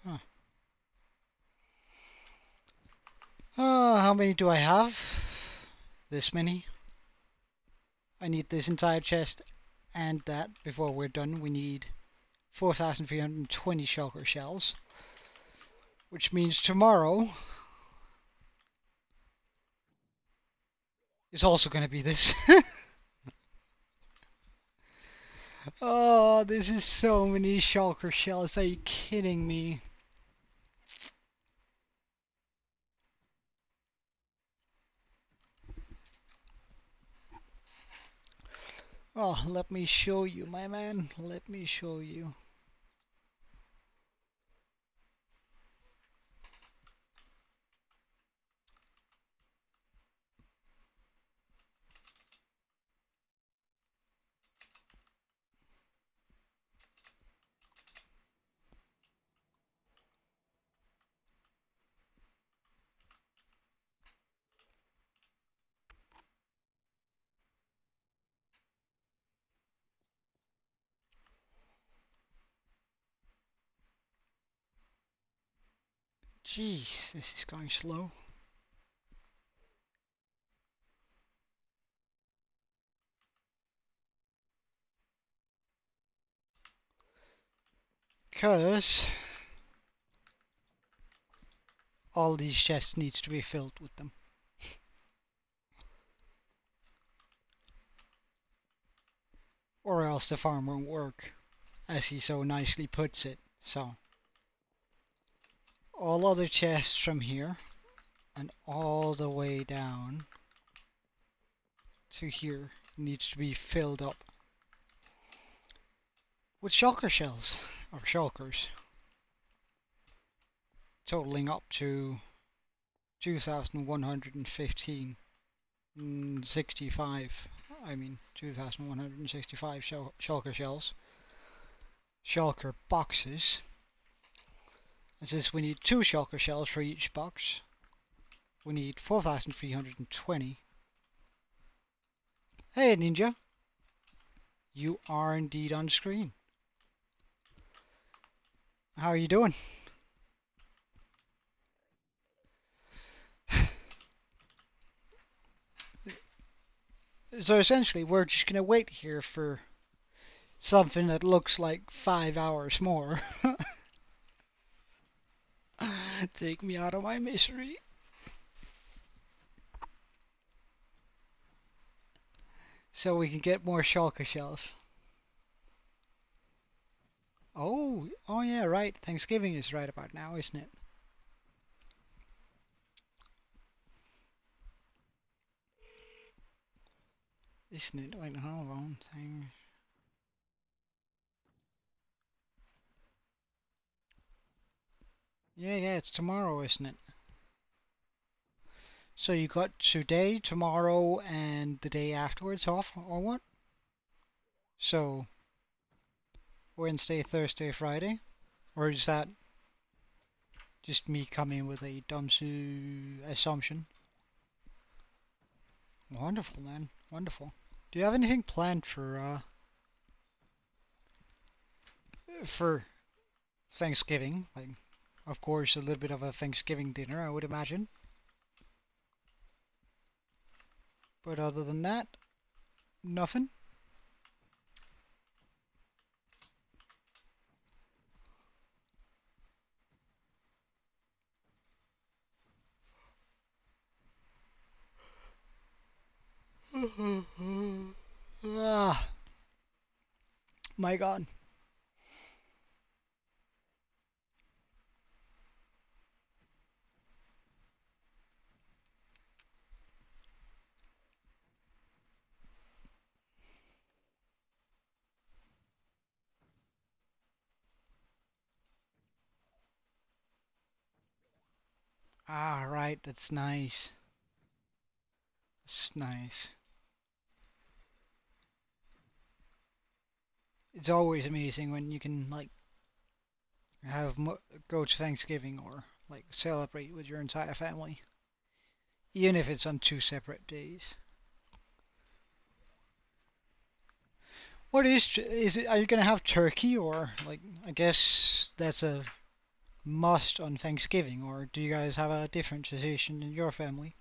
Huh. How many do I have? This many. I need this entire chest and that before we're done. We need 4,320 shulker shells, which means tomorrow is also going to be this. Oh, this is so many shulker shells. Are you kidding me? Oh, let me show you, my man. Let me show you. Jeez, this is going slow. Because all these chests needs to be filled with them. Or else the farm won't work, as he so nicely puts it. So, all other chests from here and all the way down to here needs to be filled up with shulker shells, or shulkers, totaling up to 2,115, 65, I mean 2,165 shulker shells, shulker boxes, and since we need 2 shulker shells for each box, we need 4,320. Hey Ninja, you are indeed on screen. How are you doing? So essentially we're just gonna wait here for something that looks like 5 hours more. Take me out of my misery. So we can get more shulker shells. Oh yeah, right. Thanksgiving is right about now, isn't it? Isn't it? Wait, hold on. Thing. Yeah, it's tomorrow, isn't it? So you got today, tomorrow, and the day afterwards off, or what? So Wednesday, Thursday, Friday? Or is that just me coming with a dumb assumption? Wonderful, man. Wonderful. Do you have anything planned for Thanksgiving? Like, of course, a little bit of a Thanksgiving dinner, I would imagine. But other than that, nothing. Ah, my God. Ah, right. That's nice. That's nice. It's always amazing when you can like have go to Thanksgiving or like celebrate with your entire family, even if it's on two separate days. What is it? Are you gonna have turkey or like? I guess that's a must on Thanksgiving, or do you guys have a different tradition in your family?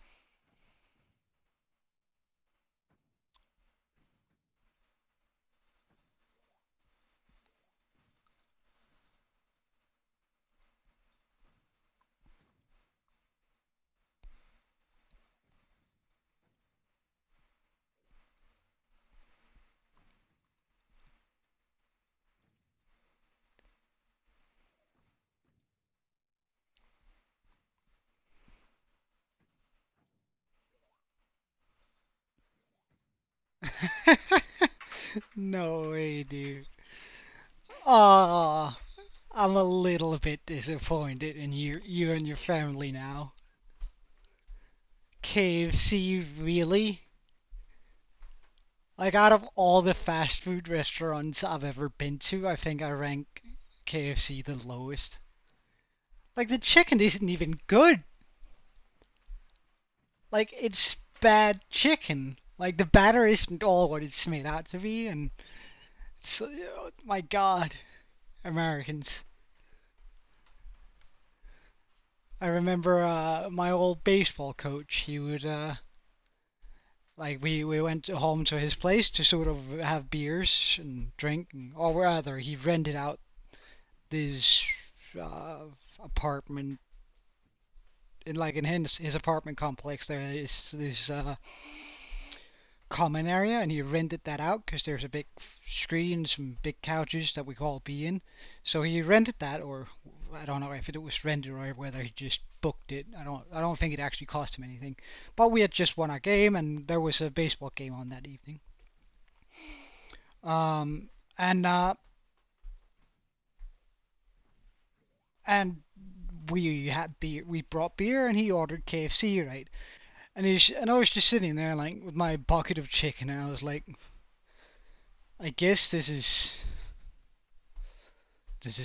No way, dude. Ah, I'm a little bit disappointed in you and your family now. KFC, really? Like out of all the fast food restaurants I've ever been to, I think I rank KFC the lowest. Like the chicken isn't even good. Like it's bad chicken. Like the batter isn't all what it's made out to be, and it's, my God, Americans. I remember my old baseball coach. He would like we went home to his place to sort of have beers and drink, or rather, he rented out this uh, apartment in his apartment complex. There is this common area, and he rented that out because there's a big screen, some big couches that we could all be in. So he rented that, or I don't know if it was rented or whether he just booked it. I don't think it actually cost him anything. But we had just won our game, and there was a baseball game on that evening. Um, and uh, and we had beer. We brought beer, and he ordered KFC, right? And I was just sitting there like with my bucket of chicken, and I was like, I guess this is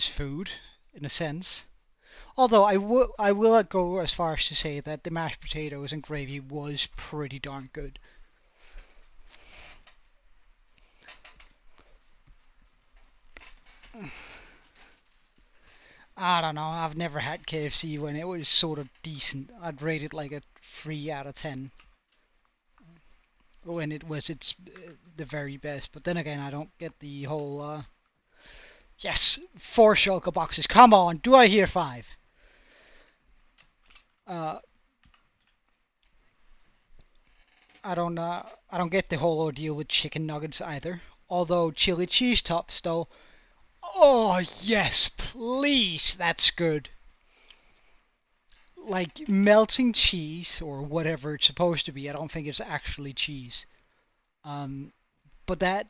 food in a sense. Although I will go as far as to say that the mashed potatoes and gravy was pretty darn good. I don't know. I've never had KFC when it was sort of decent. I'd rate it like a 3 out of 10 when it was the very best. But then again, I don't get the whole yes, 4 shulker boxes. Come on, do I hear five? Uh, I don't get the whole ordeal with chicken nuggets either. Although chili cheese tops though, oh yes, please, that's good. Like melting cheese or whatever it's supposed to be. I don't think it's actually cheese. Um, but that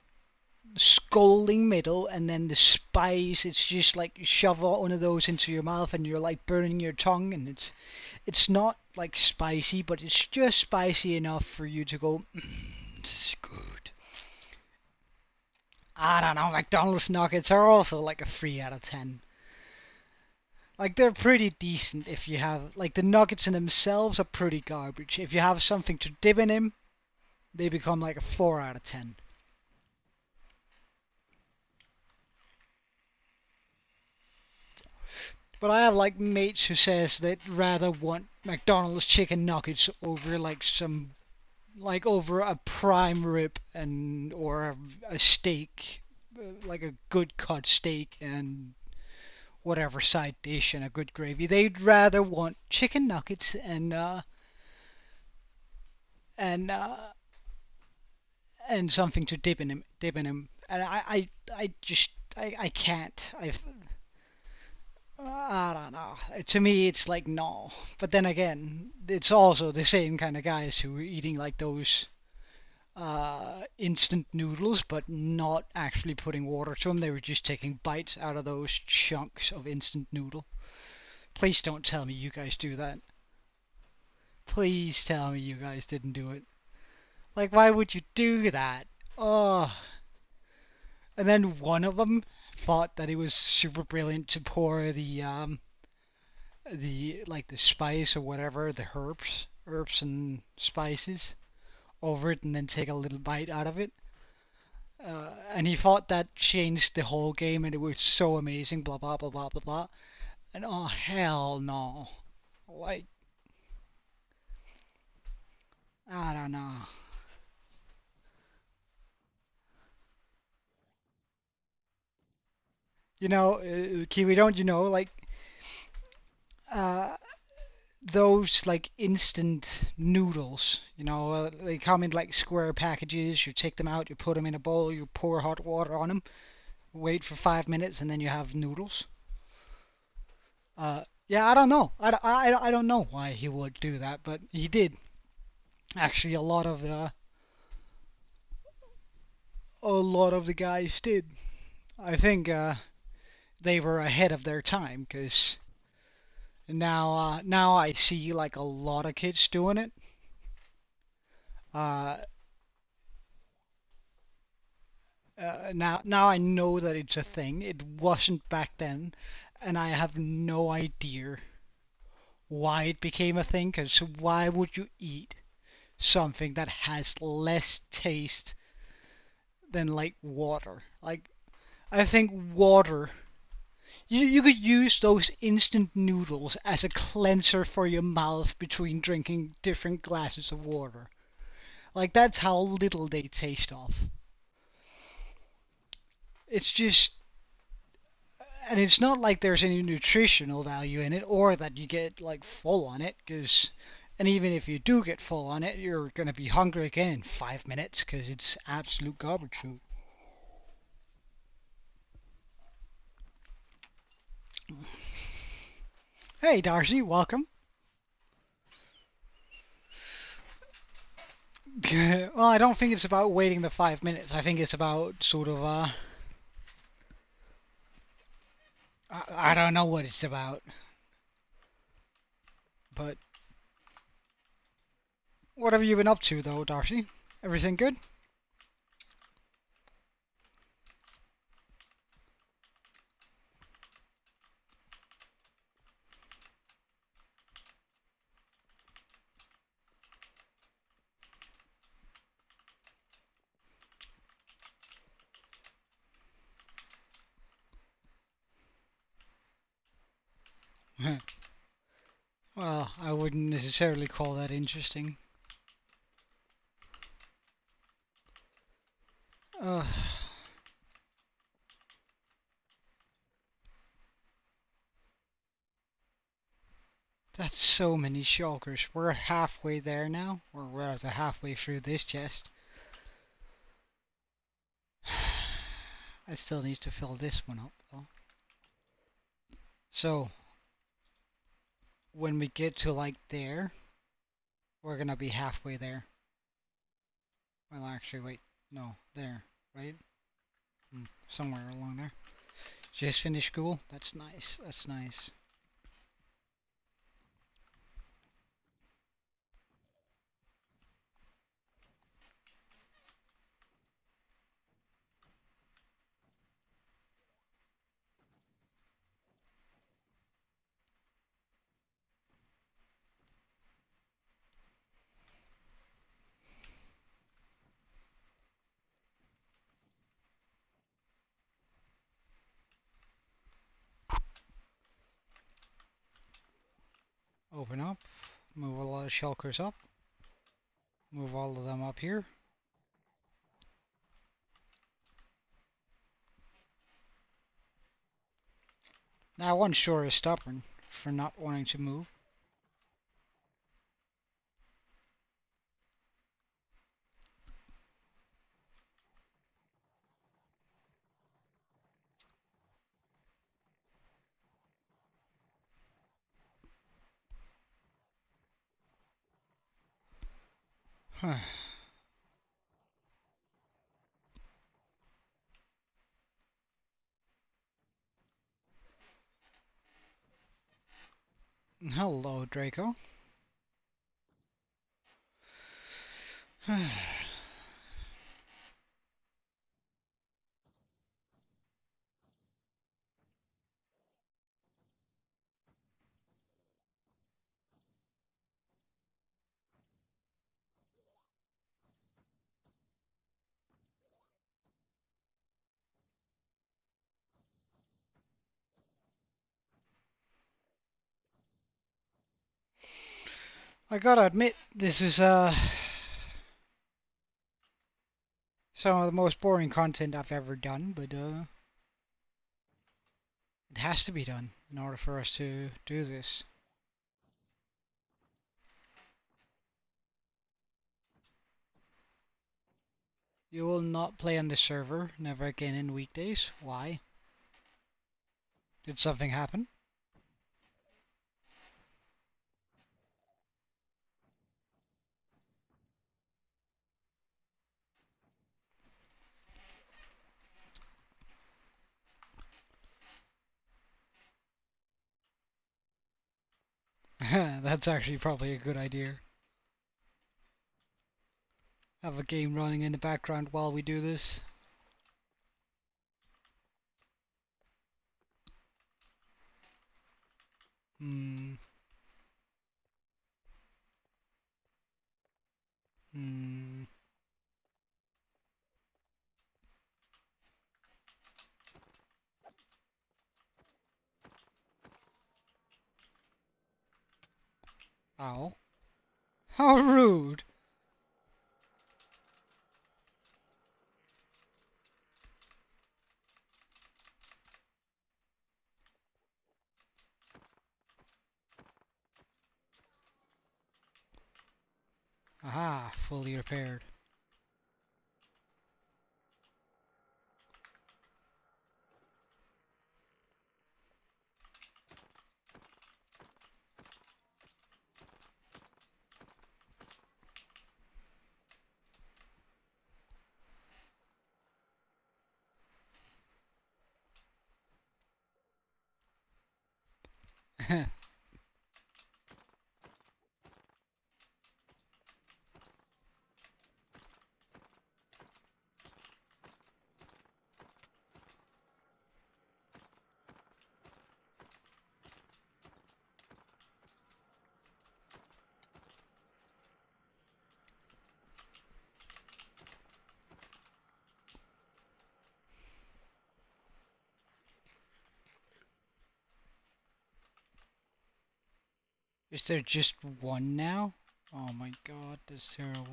scalding middle and then the spice, it's just like you shove one of those into your mouth and you're like burning your tongue, and it's not like spicy, but it's just spicy enough for you to go, this is good. I don't know, McDonald's nuggets are also like a 3 out of 10. Like they're pretty decent if you have like the nuggets in themselves are pretty garbage. If you have something to dip in them, they become like a 4 out of 10. But I have like mates who says they'd rather want McDonald's chicken nuggets over over a prime rib and or a steak, like a good cut steak and whatever side dish and a good gravy. They'd rather want chicken nuggets and and something to dip in him. And I can't. I don't know. To me, it's like no. But then again, it's also the same kind of guys who are eating like those instant noodles, but not actually putting water to them. They were just taking bites out of those chunks of instant noodle. Please don't tell me you guys do that. Please tell me you guys didn't do it. Like, why would you do that? Oh. And then one of them thought that it was super brilliant to pour the spice or whatever, the herbs and spices over it and then take a little bite out of it. And he thought that changed the whole game and it was so amazing, blah blah blah blah blah blah. And oh hell no. Like, I don't know. Kiwi, don't you know, like, uh, those like instant noodles, they come in like square packages. You take them out, you put them in a bowl, you pour hot water on them, wait for 5 minutes, and then you have noodles. Yeah, I don't know. I don't know why he would do that, but he did. Actually, a lot of the guys did. I think they were ahead of their time because now I see like a lot of kids doing it. Uh, now I know that it's a thing. It wasn't back then, and I have no idea why it became a thing. Because why would you eat something that has less taste than like water? Like, I think water. You could use those instant noodles as a cleanser for your mouth between drinking different glasses of water. Like, that's how little they taste of. It's just, and it's not like there's any nutritional value in it or that you get like full on it, because, and even if you do get full on it, you're gonna be hungry again in 5 minutes because it's absolute garbage food. Hey Darcy, welcome. Well, I don't think it's about waiting the 5 minutes. I think it's about sort of I don't know what it's about, but what have you been up to though, Darcy? Everything good? Well, I wouldn't necessarily call that interesting. Uh, that's so many shulkers. We're halfway there now, or rather halfway through this chest. I still need to fill this one up though. So, when we get to like there, we're gonna be halfway there. Well, actually, wait, no, there, right? Somewhere along there. Just finished school. That's nice. That's nice. Open up. Move a lot of shulkers up. Move all of them up here. Now one sure is stubborn for not wanting to move. Hello, Draco. I gotta admit, this is some of the most boring content I've ever done, but it has to be done in order for us to do this. You will not play on this server, never again in weekdays. Why? Did something happen? That's actually probably a good idea. Have a game running in the background while we do this. Hmm. Hmm. Ow. How rude! Aha, fully repaired. Is there just one now? Oh my god, that's terrible.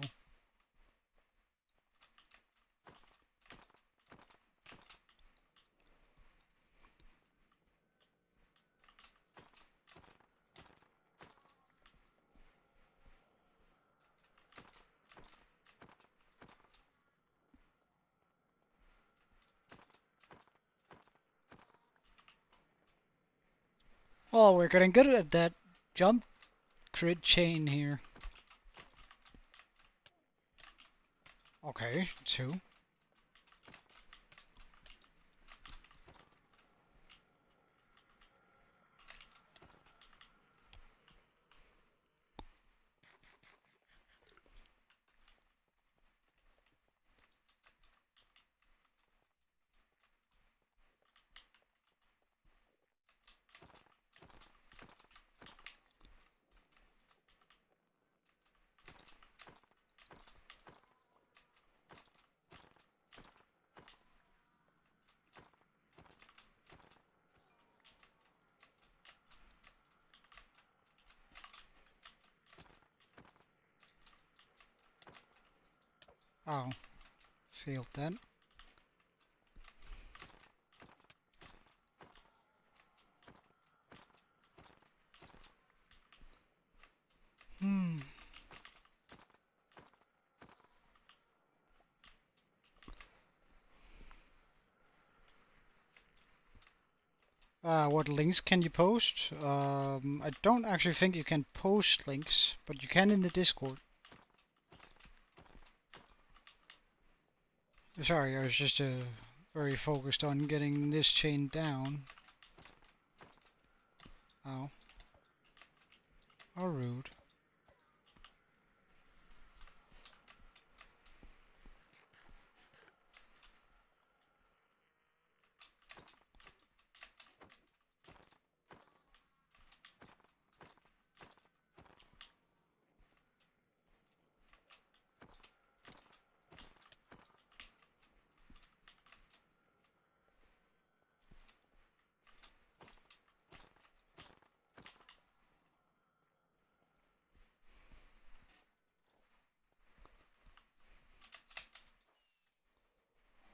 Oh, we're getting good at that jump crit chain here. Okay, two. Oh, failed that. Hmm. What links can you post? I don't actually think you can post links, but you can in the Discord. Sorry, I was just very focused on getting this chain down. Ow. How rude.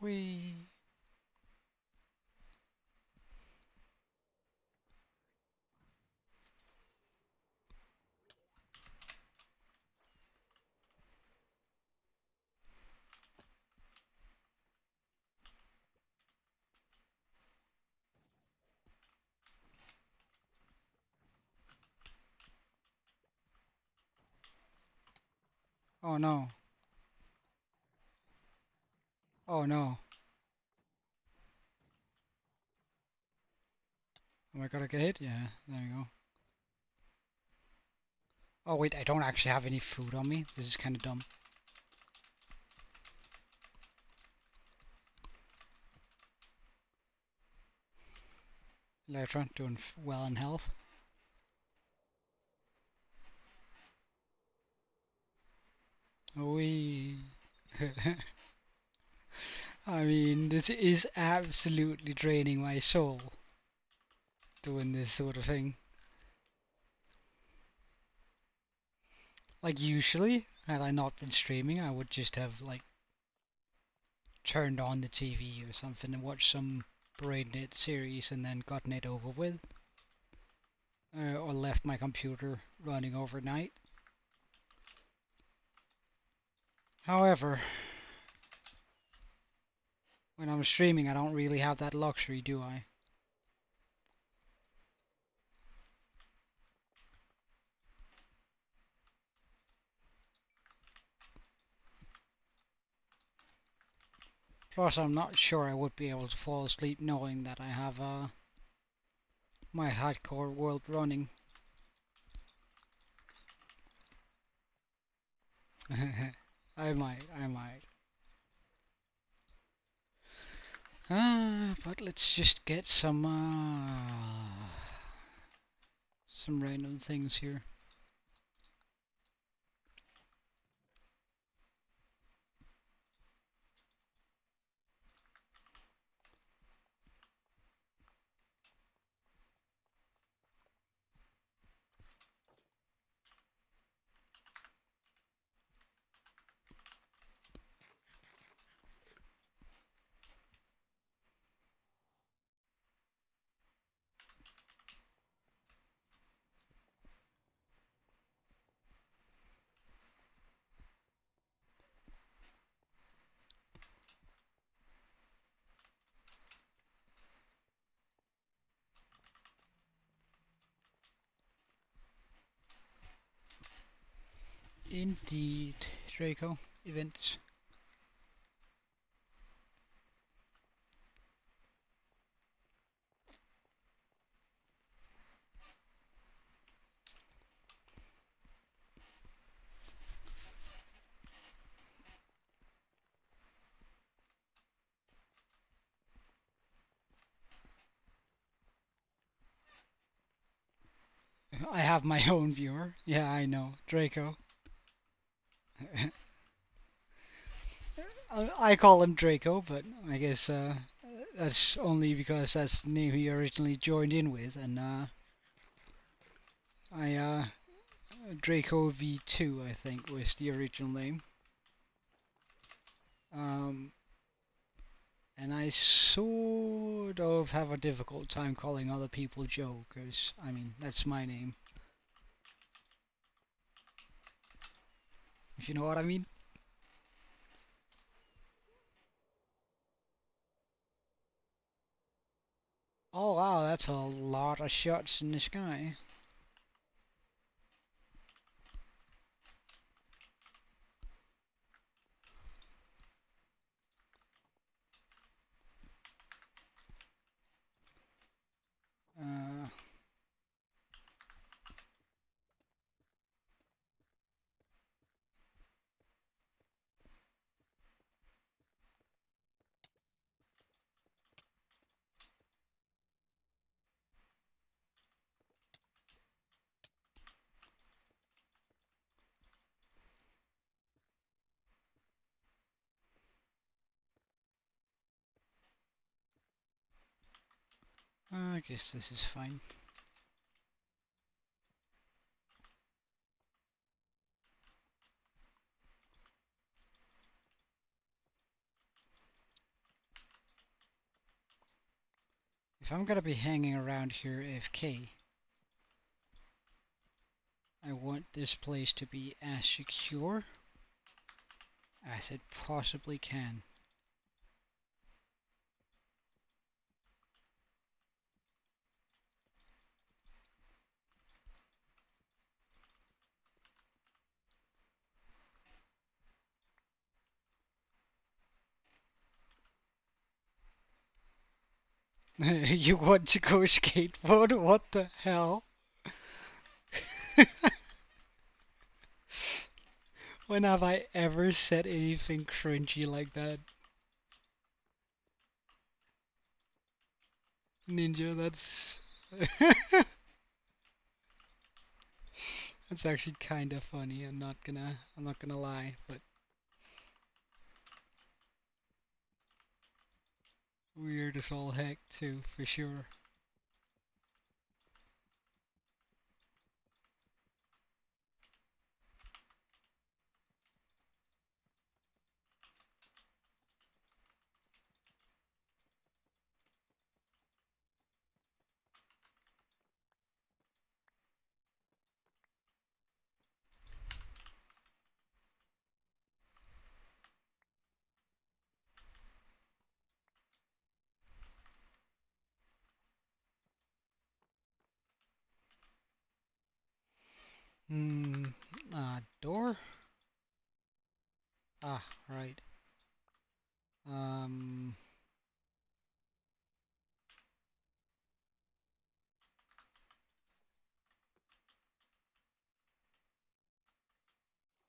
Whee! Oh no. Oh no. Am I gonna get hit? Yeah, there we go. Oh wait, I don't actually have any food on me. This is kind of dumb. Electron doing well in health. Wee. I mean, this is absolutely draining my soul, doing this sort of thing. Like usually, had I not been streaming, I would just have like turned on the TV or something and watched some brain-dead series and then gotten it over with. Or left my computer running overnight. However, when I'm streaming, I don't really have that luxury, do I? Plus, I'm not sure I would be able to fall asleep knowing that I have my hardcore world running. I might. But let's just get some random things here. Indeed, Draco events. I have my own viewer. Yeah, I know, Draco. I call him Draco, but I guess that's only because that's the name he originally joined in with, and I Draco V2 I think was the original name. Um, and I sort of have a difficult time calling other people Joe, because I mean that's my name. If you know what I mean. Oh wow, that's a lot of shots in the sky. I guess this is fine. If I'm gonna be hanging around here AFK, I want this place to be as secure as it possibly can. You want to go skateboard? What the hell? When have I ever said anything cringy like that? Ninja, that's that's actually kind of funny. I'm not gonna lie, but weird as all heck too, for sure. Hmm. Door? Ah, right. Um.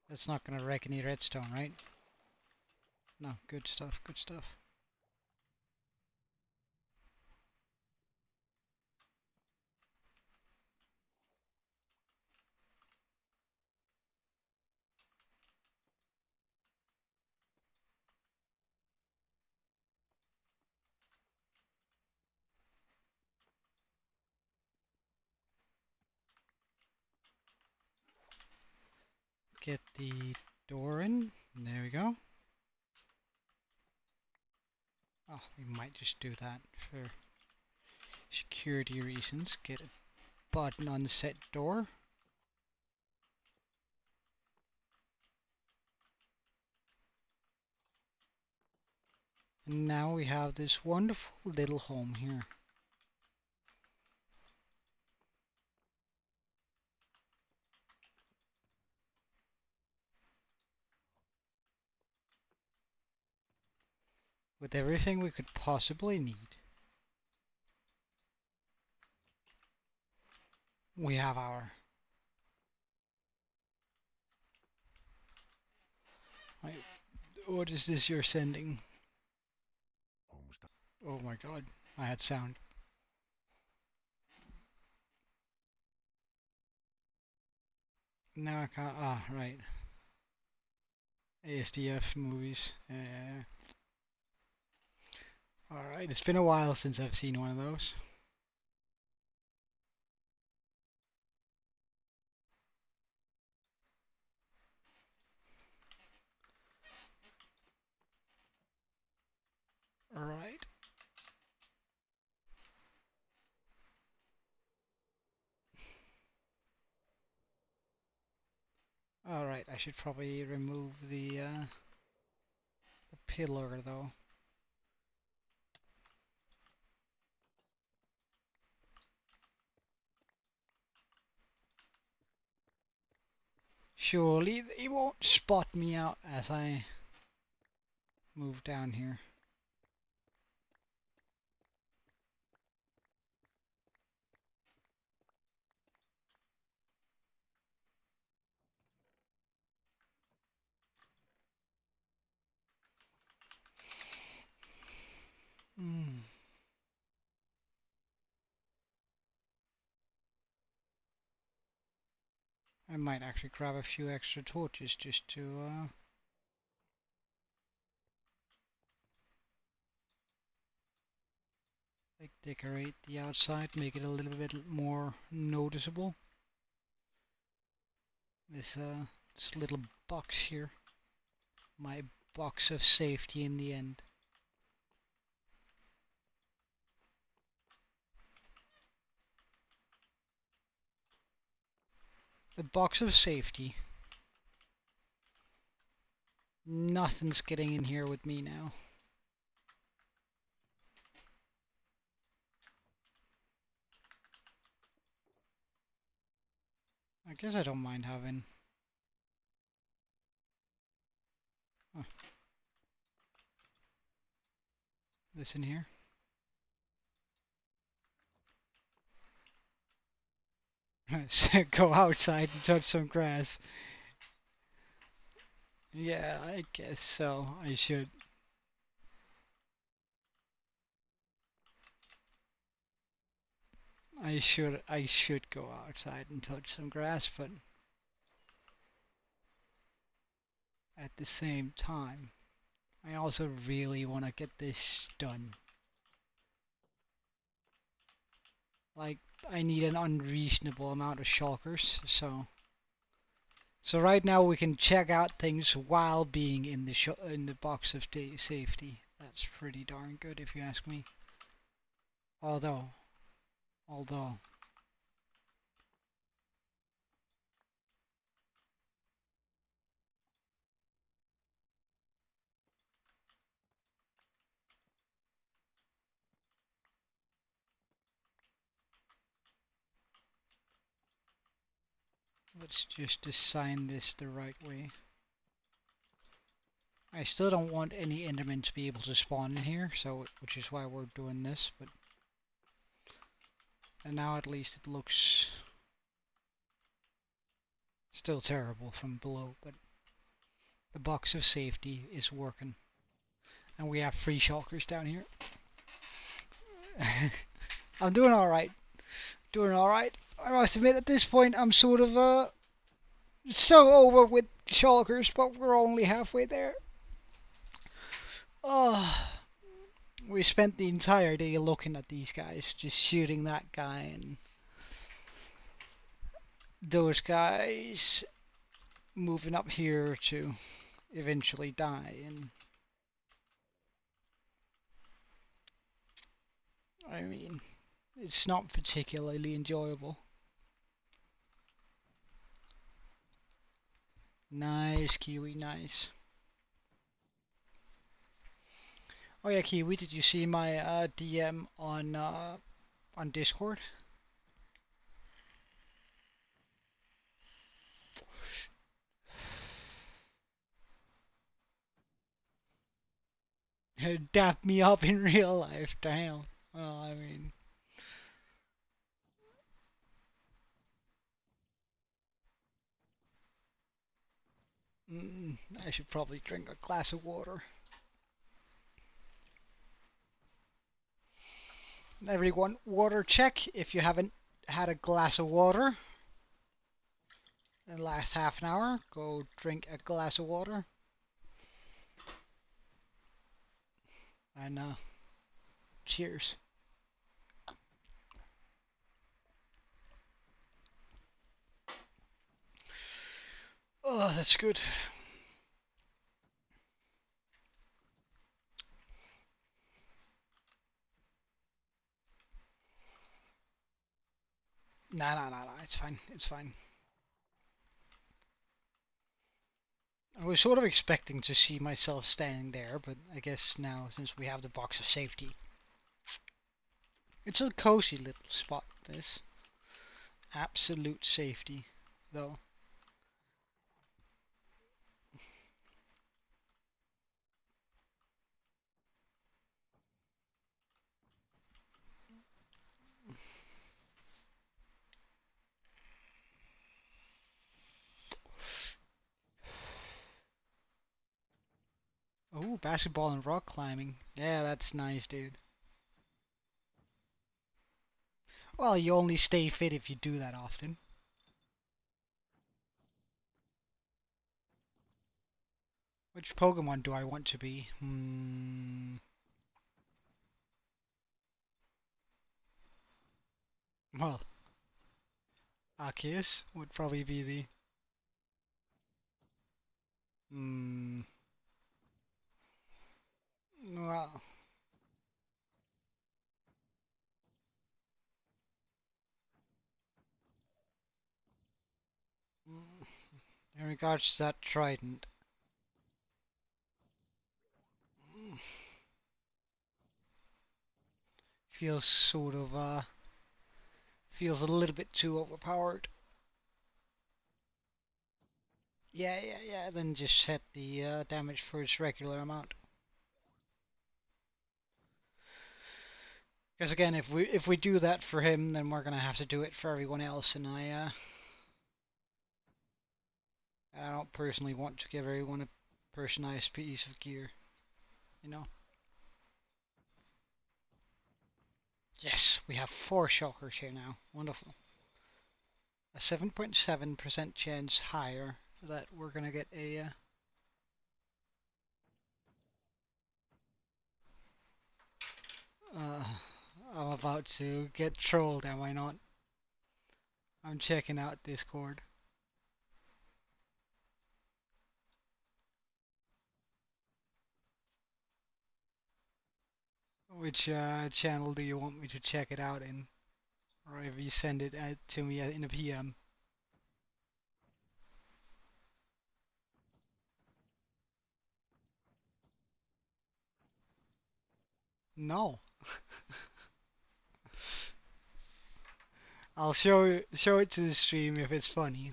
That's not gonna wreck any redstone, right? No, good stuff, good stuff. Get the door in. There we go. Oh, we might just do that for security reasons. Get a button on the set door. And now we have this wonderful little home here. With everything we could possibly need. We have our... Right, what is this you're sending? Oh my god, I had sound. Now I can't... Ah, right. ASDF movies. Alright, it's been a while since I've seen one of those. Alright. Alright, I should probably remove the pillar though. Surely they won't spot me out as I move down here. Hmm. I might actually grab a few extra torches just to like Decorate the outside, make it a little bit more noticeable. This little box here, my box of safety in the end. The box of safety. Nothing's getting in here with me now. I guess I don't mind having... Oh, this in here. Go outside and touch some grass. Yeah, I guess so. I should. I should go outside and touch some grass, but at the same time, I also really want to get this done. Like, I need an unreasonable amount of shulkers, so right now we can check out things while being in the box of safety. That's pretty darn good if you ask me. Although, let's just assign this the right way. I still don't want any Endermen to be able to spawn in here, so which is why we're doing this, but and now at least it looks still terrible from below, but the box of safety is working. And we have 3 shulkers down here. I'm doing alright. Doing alright. I must admit at this point I'm sort of so over with shulkers, but we're only halfway there. Oh, we spent the entire day looking at these guys, just shooting that guy and those guys moving up here to eventually die, and I mean, it's not particularly enjoyable. Nice, Kiwi, nice. Oh yeah, Kiwi, did you see my DM on Discord? Dap me up in real life, damn. Well, I mean, I should probably drink a glass of water. Everyone, water check. If you haven't had a glass of water in the last half an hour, go drink a glass of water. And cheers. Oh, that's good. No, it's fine, it's fine. I was sort of expecting to see myself standing there, but I guess now, since we have the box of safety, it's a cozy little spot, this. Absolute safety, though. Oh, basketball and rock climbing. Yeah, that's nice, dude. Well, you only stay fit if you do that often. Which Pokemon do I want to be? Well, Arceus would probably be the. Hmm. Well, in regards to that trident, feels sort of feels a little bit too overpowered. Yeah, yeah, yeah. Then just set the damage for its regular amount. Because again, if we do that for him, then we're gonna have to do it for everyone else, and I don't personally want to give everyone a personalized piece of gear, you know. Yes, we have 4 shockers here now. Wonderful. A 7.7% chance higher that we're gonna get a. Uh, I'm about to get trolled, am I not? I'm checking out Discord. Which channel do you want me to check it out in? Or if you send it to me in a PM? No. I'll show it to the stream if it's funny.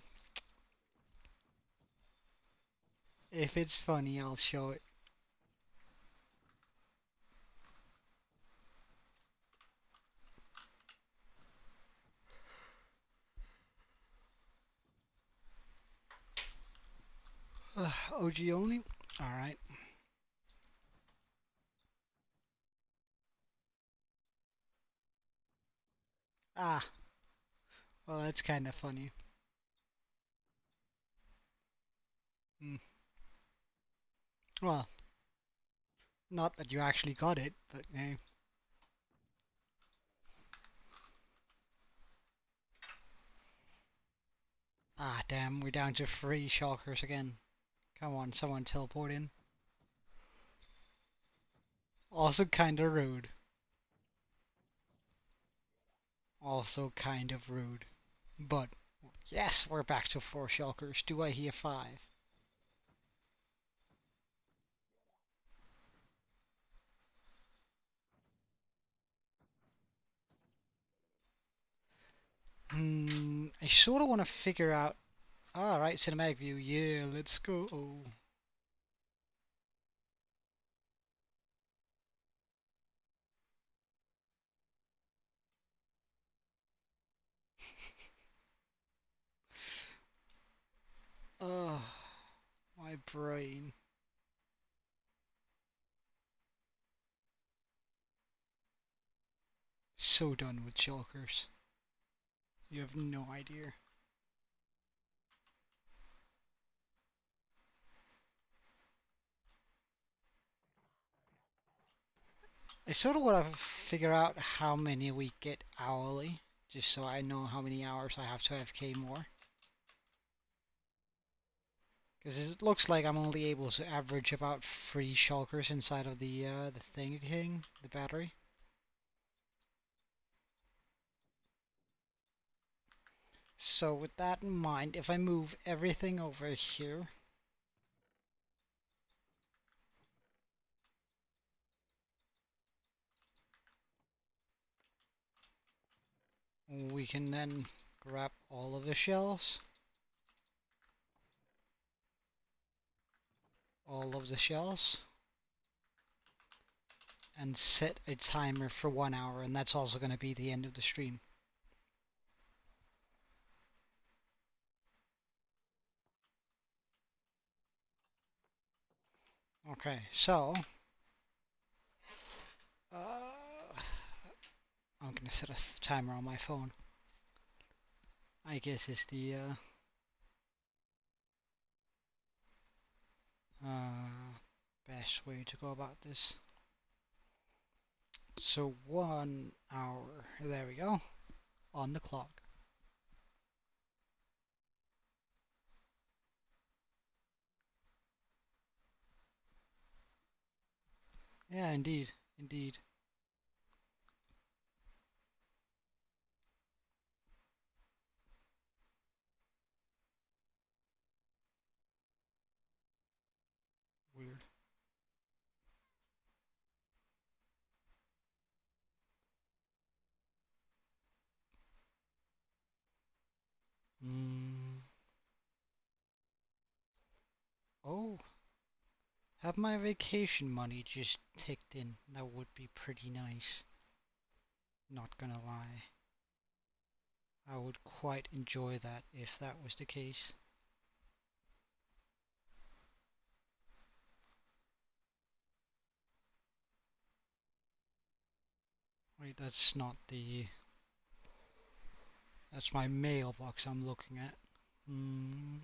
If it's funny, I'll show it. OG only? Alright. Ah, well, that's kind of funny. Hmm. Well, not that you actually got it, but hey. Ah, damn, we're down to 3 shockers again. Come on, someone teleport in. Also kinda rude. Also kind of rude. But, yes, we're back to 4 shockers. Do I hear 5? I sort of want to figure out. Alright, cinematic view. Yeah, let's go. Oh, my brain. So done with shockers. You have no idea. I sort of want to figure out how many we get hourly, just so I know how many hours I have to FK more. Because it looks like I'm only able to average about 3 shockers inside of the thing, the battery. So with that in mind, if I move everything over here, we can then grab all of the shells, all of the shells, and set a timer for 1 hour, and that's also going to be the end of the stream. Okay, so I'm going to set a timer on my phone. I guess it's the best way to go about this. So 1 hour, there we go. on the clock. Yeah, indeed. Indeed. Weird. Mm. Oh, have my vacation money just ticked in. That would be pretty nice. Not gonna lie. I would quite enjoy that if that was the case. Wait, that's not the... That's my mailbox I'm looking at. Hmm.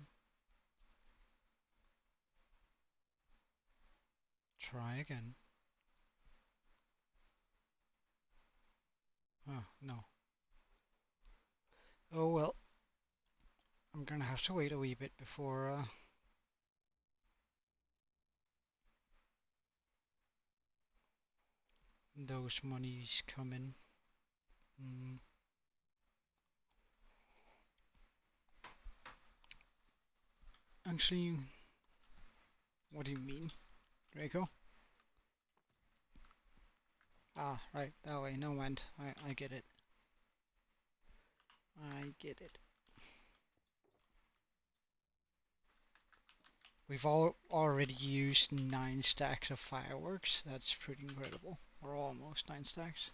Try again. Oh, no. Oh well. I'm gonna have to wait a wee bit before those monies come in. Mm. Actually, what do you mean, Draco? Ah, right, that way. No mind. I get it. I get it. We've already used 9 stacks of fireworks. That's pretty incredible. Or almost 9 stacks.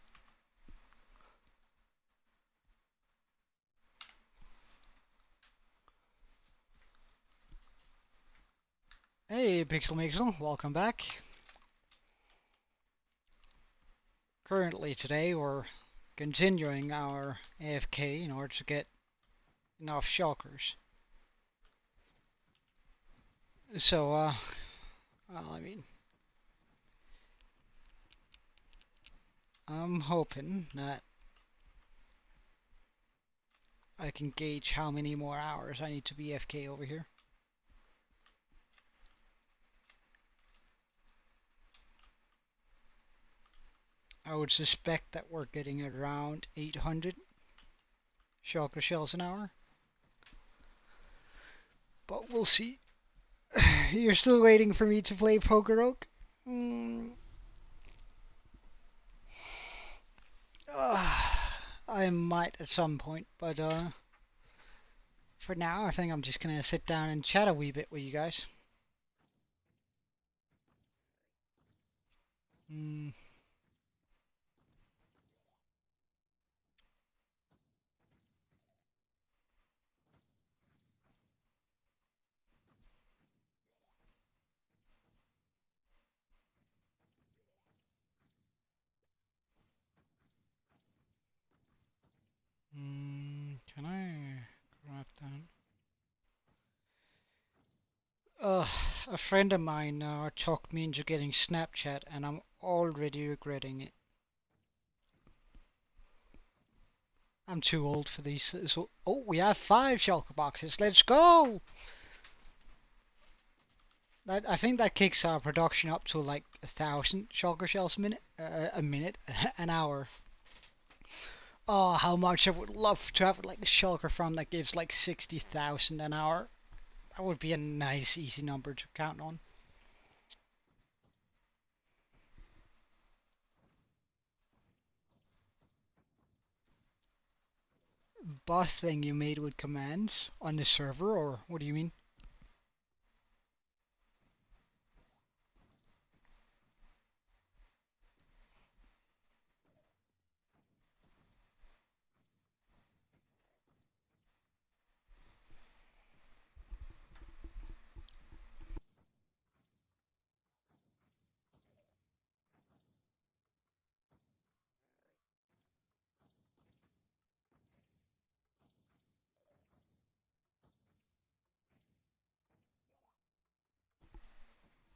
Hey, Pixel Mixel, welcome back. Currently today we're continuing our AFK in order to get enough shulkers. So, well, I mean, I'm hoping that I can gauge how many more hours I need to be AFK over here. I would suspect that we're getting around 800 shulker shells an hour. But we'll see. You're still waiting for me to play Pokeroke? Mm, I might at some point, but for now I think I'm just gonna sit down and chat a wee bit with you guys. Mm, can I grab that? Uh, a friend of mine talked me into getting Snapchat, and I'm already regretting it. I'm too old for these. So, oh, we have 5 shulker boxes. Let's go! I think that kicks our production up to like 1,000 shulker shells a minute, an hour. Oh, how much I would love to have like a shulker farm that gives like 60,000 an hour. That would be a nice, easy number to count on. Boss thing you made with commands on the server, or what do you mean?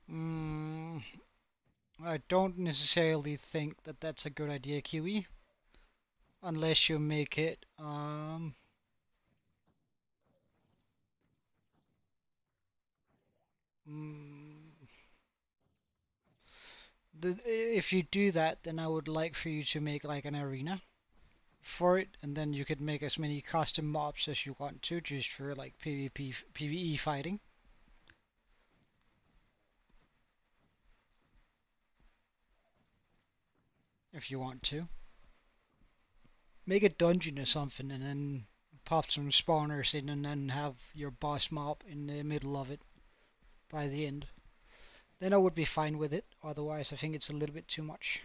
Mm, I don't necessarily think that that's a good idea, Kiwi. unless you make it mm, if you do that, then I would like for you to make like an arena for it, and then you could make as many custom mobs as you want to, just for like PvP, PvE fighting, if you want to. Make a dungeon or something, and then pop some spawners in, and then have your boss mob in the middle of it by the end. Then I would be fine with it. Otherwise, I think it's a little bit too much.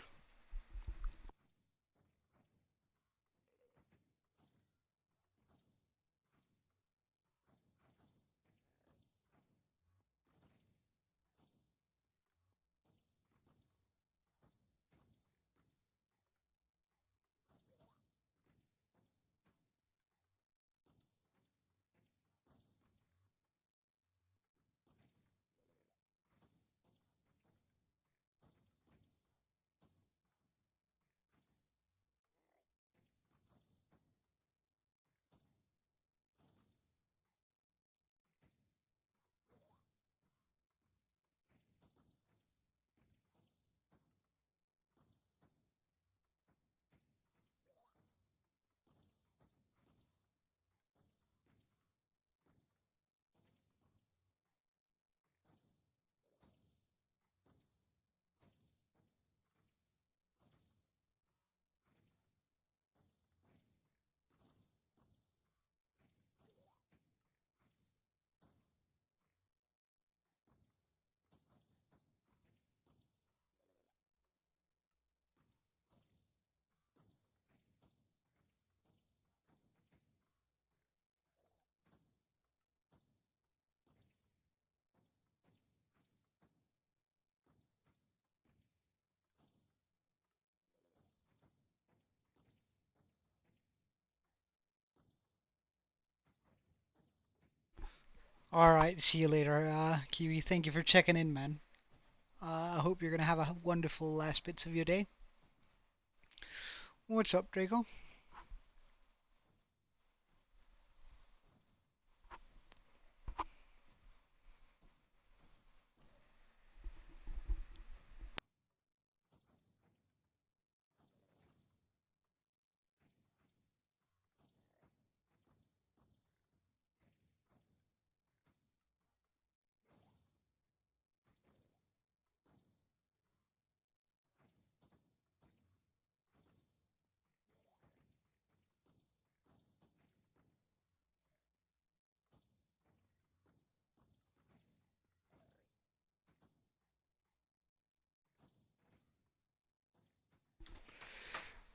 Alright, see you later, Kiwi. Thank you for checking in, man. I hope you're gonna have a wonderful last bits of your day. What's up, Draco?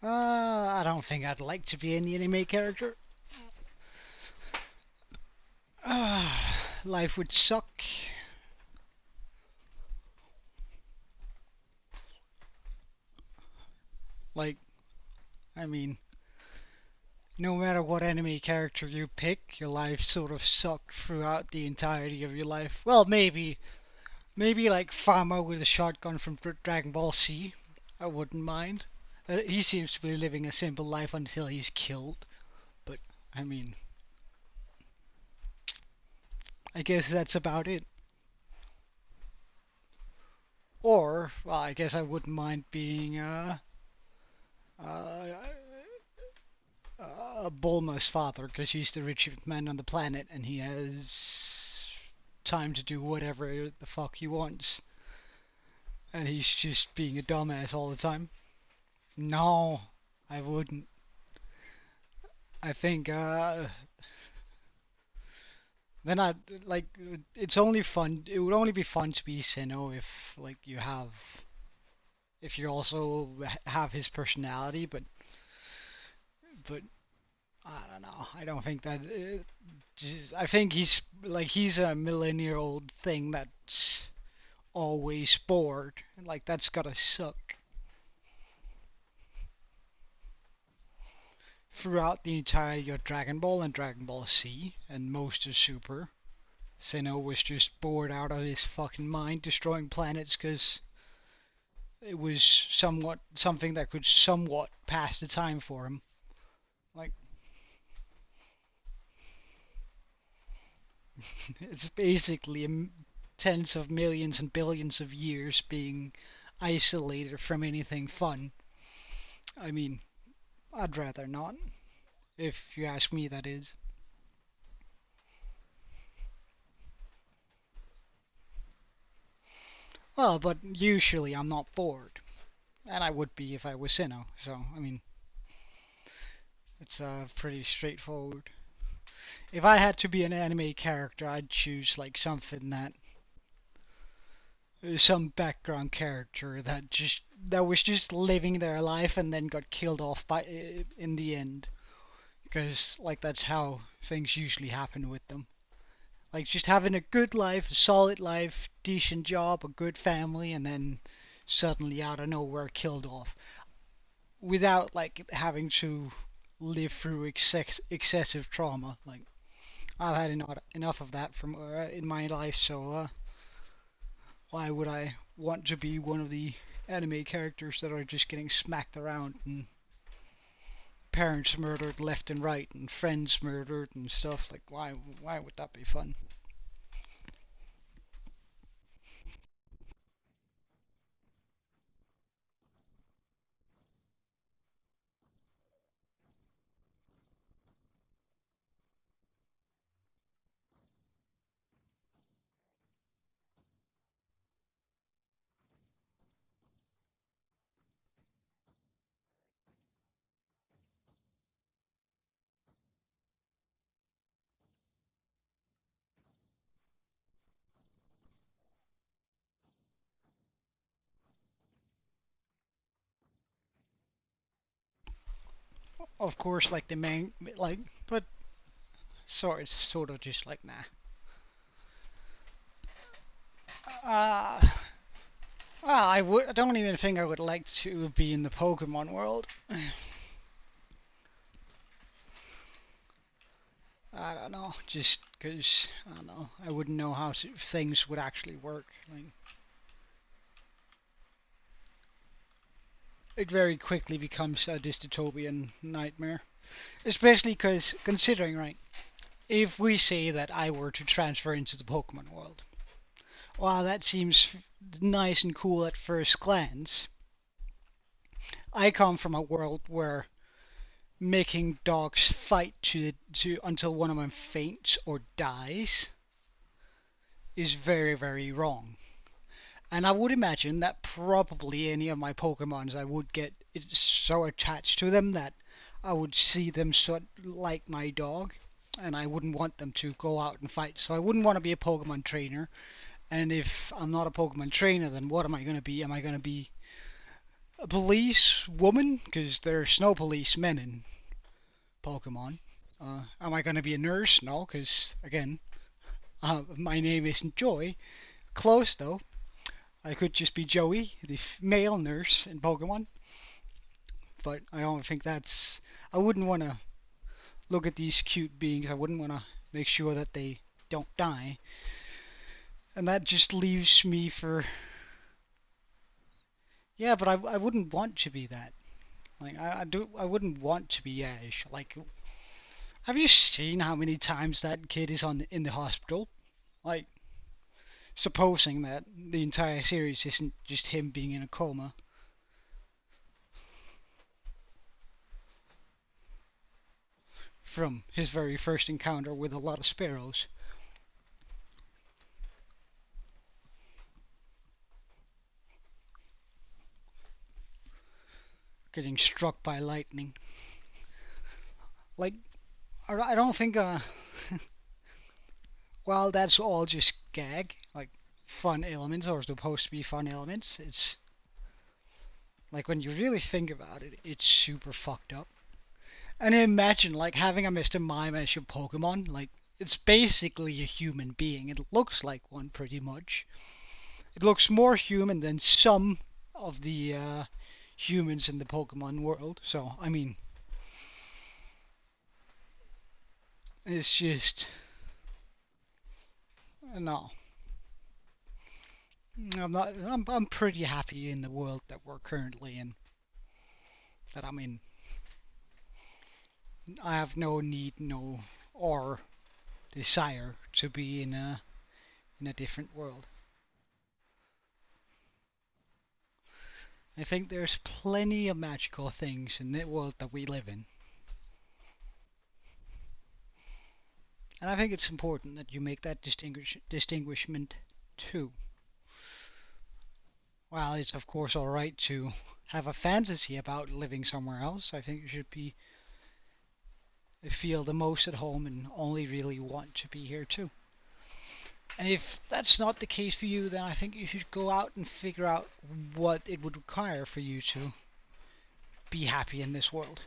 I don't think I'd like to be an anime character. Life would suck. Like, I mean, no matter what anime character you pick, your life sort of sucked throughout the entirety of your life. Well, maybe like Fama with a shotgun from Dragon Ball Z. I wouldn't mind. He seems to be living a simple life until he's killed. But, I mean, I guess that's about it. Or, well, I guess I wouldn't mind being uh, Bulma's father, because he's the richest man on the planet and he has time to do whatever the fuck he wants. And he's just being a dumbass all the time. No, I wouldn't. I think then I like it's only fun. It would only be fun to be Sinnoh if like you have if you also have his personality, but I don't know. I don't think that. I think he's a millennial-old thing that's always bored. Like that's gotta suck. Throughout the entirety of Dragon Ball and Dragon Ball Z and most of Super, Sinnoh was just bored out of his fucking mind, destroying planets because it was somewhat something that could somewhat pass the time for him. Like it's basically tens of millions and billions of years being isolated from anything fun. I mean, I'd rather not, if you ask me, that is. Well, but usually I'm not bored, and I would be if I was Sinnoh. So, I mean, it's pretty straightforward. If I had to be an anime character, I'd choose like something that some background character that was just living their life and then got killed off by in the end, because like that's how things usually happen with them. Like just having a good life, a solid life, decent job, a good family, and then suddenly out of nowhere killed off without like having to live through excessive trauma. Like I've had enough of that from in my life, so why would I want to be one of the anime characters that are just getting smacked around and parents murdered left and right and friends murdered and stuff? Like why would that be fun? Of course, like the main like, but sorry, it's sort of just like nah. Uh, well, I don't even think I would like to be in the Pokemon world. I don't know, just 'cause I don't know, I wouldn't know how things would actually work. Like it very quickly becomes a dystopian nightmare, especially 'cause considering right, if we say that I were to transfer into the Pokemon world, while that seems nice and cool at first glance, I come from a world where making dogs fight to until one of them faints or dies is very, very wrong. And I would imagine that probably any of my Pokemons I would get so attached to them that I would see them so like my dog, and I wouldn't want them to go out and fight. So I wouldn't want to be a Pokemon trainer. And if I'm not a Pokemon trainer, then what am I going to be? Am I going to be a police woman? Because there's no police men in Pokemon. Am I going to be a nurse? No, because again, my name isn't Joy. Close though. I could just be Joey, the male nurse in Pokemon, but I don't think that's. I wouldn't want to look at these cute beings. I wouldn't want to make sure that they don't die, and that just leaves me for. Yeah, but I wouldn't want to be that. Like I do. I wouldn't want to be Ash. Like, have you seen how many times that kid is on in the hospital? Like, supposing that the entire series isn't just him being in a coma from his very first encounter with a lot of sparrows. Getting struck by lightning. Like, I don't think, well, that's all just gag, like fun elements, or supposed to be fun elements. It's like when you really think about it, it's super fucked up. And imagine like having a Mr. Mime as your Pokemon, like it's basically a human being. It looks like one pretty much. It looks more human than some of the humans in the Pokemon world. So, I mean, it's just no. I'm not. I'm pretty happy in the world that we're currently in. That I'm in. I have no need, no or desire to be in a different world. I think there's plenty of magical things in the world that we live in. And I think it's important that you make that distinguishment too. While it's of course alright to have a fantasy about living somewhere else, I think you should be feel the most at home and only really want to be here too. And if that's not the case for you, then I think you should go out and figure out what it would require for you to be happy in this world.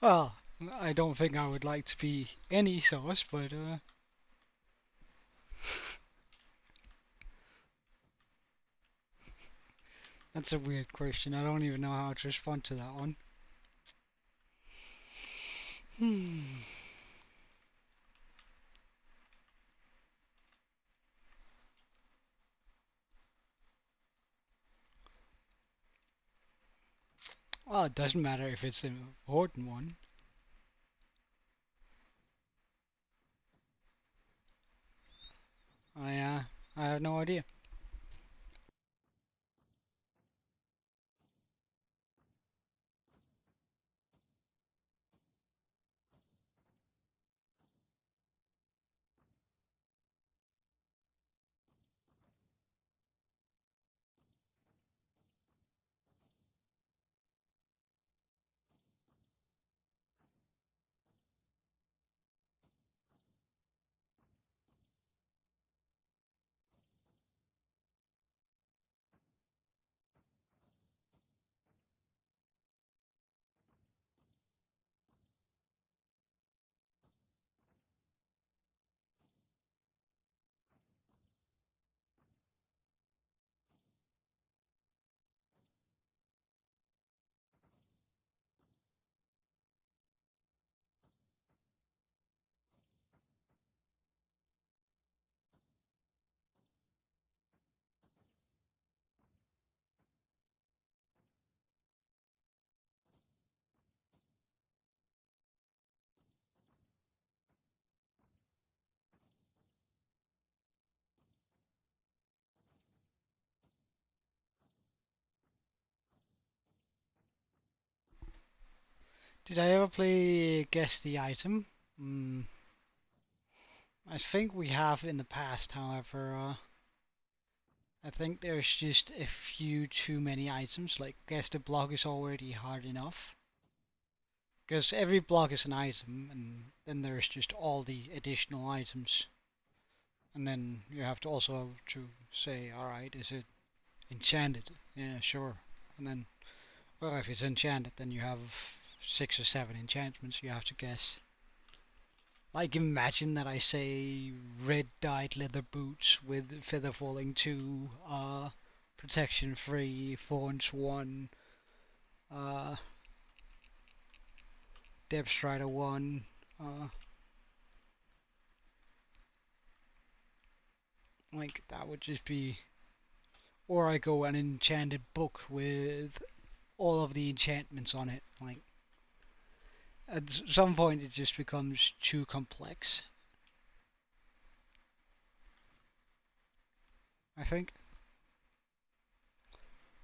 Well, I don't think I would like to be any sauce, but that's a weird question. I don't even know how to respond to that one. Hmm. Well, it doesn't matter if it's an important one. I have no idea. Did I ever play Guess the Item? I think we have in the past, however, I think there's just a few too many items. Like, guess the block is already hard enough. Because every block is an item, and then there's just all the additional items. And then you have to also to say, alright, is it enchanted? Yeah, sure. And then, well, if it's enchanted, then you have 6 or 7 enchantments you have to guess. Like, imagine that I say red dyed leather boots with feather falling 2, protection 3, thorns 1, uh, depth strider 1, like, that would just be. Or I go an enchanted book with all of the enchantments on it. Like, at some point it just becomes too complex, I think.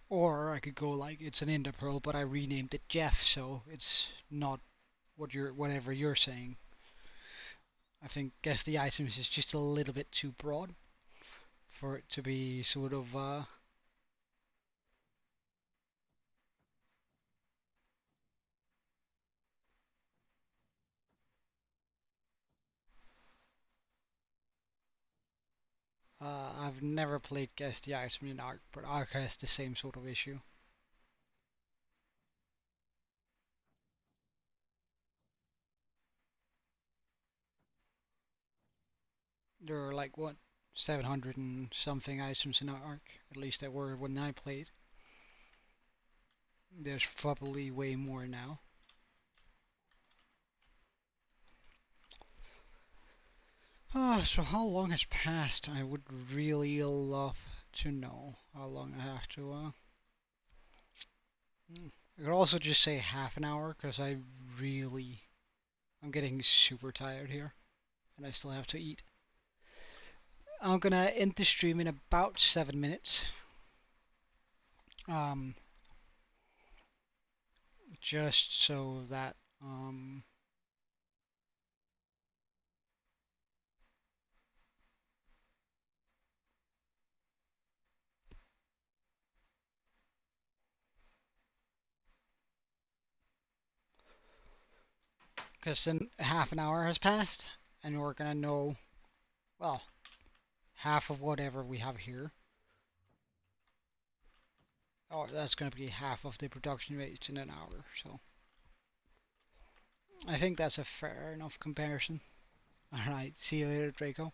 Or I could go like it's an Enderpearl, but I renamed it Jeff, so it's not whatever you're saying. I think guess the items is just a little bit too broad for it to be sort of I've never played guess the item in Ark, but Ark has the same sort of issue. There are like what 700 and something items in Ark. At least there were when I played. There's probably way more now. So how long has passed? I would really love to know how long I have to. I could also just say half an hour because I'm getting super tired here, and I still have to eat. I'm gonna end the stream in about 7 minutes. Um, just so that because then half an hour has passed, and we're gonna know, well, half of whatever we have here. Oh, that's gonna be half of the production rates in an hour. So I think that's a fair enough comparison. All right, see you later, Draco.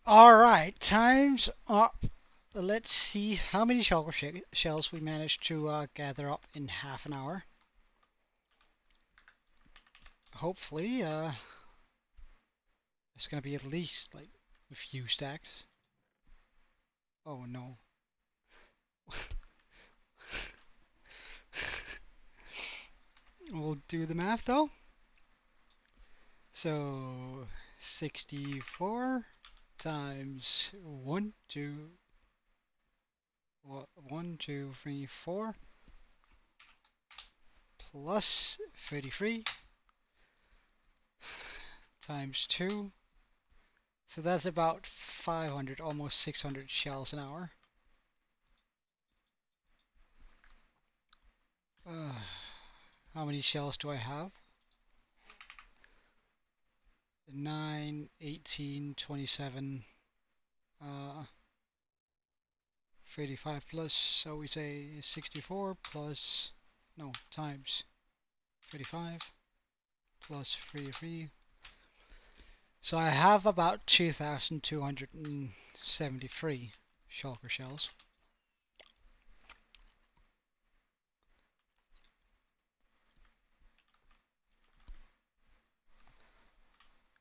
Alright, time's up. Let's see how many shells we managed to gather up in half an hour. Hopefully, it's gonna be at least like a few stacks. Oh no. We'll do the math though. So 64 times 1, 2, 1, 2, 3, 4 plus 33 times 2. So that's about 500, almost 600 shells an hour. How many shells do I have? 9, 18, 27, 35 plus, so we say 64 plus, no, times 35 plus 33. So I have about 2,273 shulker shells.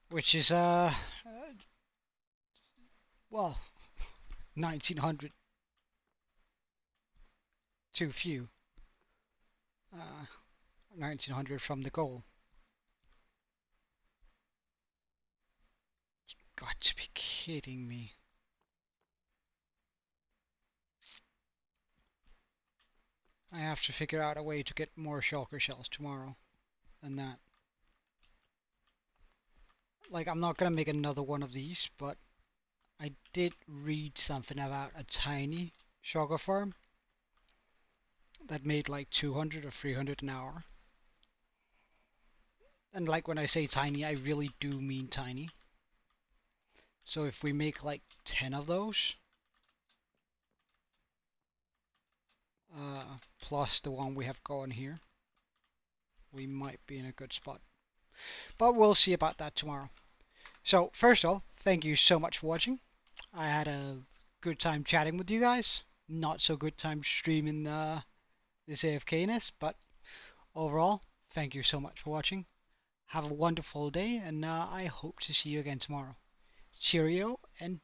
Which is, well, 1,900 too few. 1,900 from the goal. Got to be kidding me. I have to figure out a way to get more shulker shells tomorrow than that. Like, I'm not gonna make another one of these, but I did read something about a tiny shulker farm that made like 200 or 300 an hour. And like when I say tiny, I really do mean tiny. So if we make like 10 of those, plus the one we have going here, we might be in a good spot. But we'll see about that tomorrow. So first off, thank you so much for watching. I had a good time chatting with you guys. Not so good time streaming this AFK-ness, but overall, thank you so much for watching. Have a wonderful day, and I hope to see you again tomorrow. Cheerio, and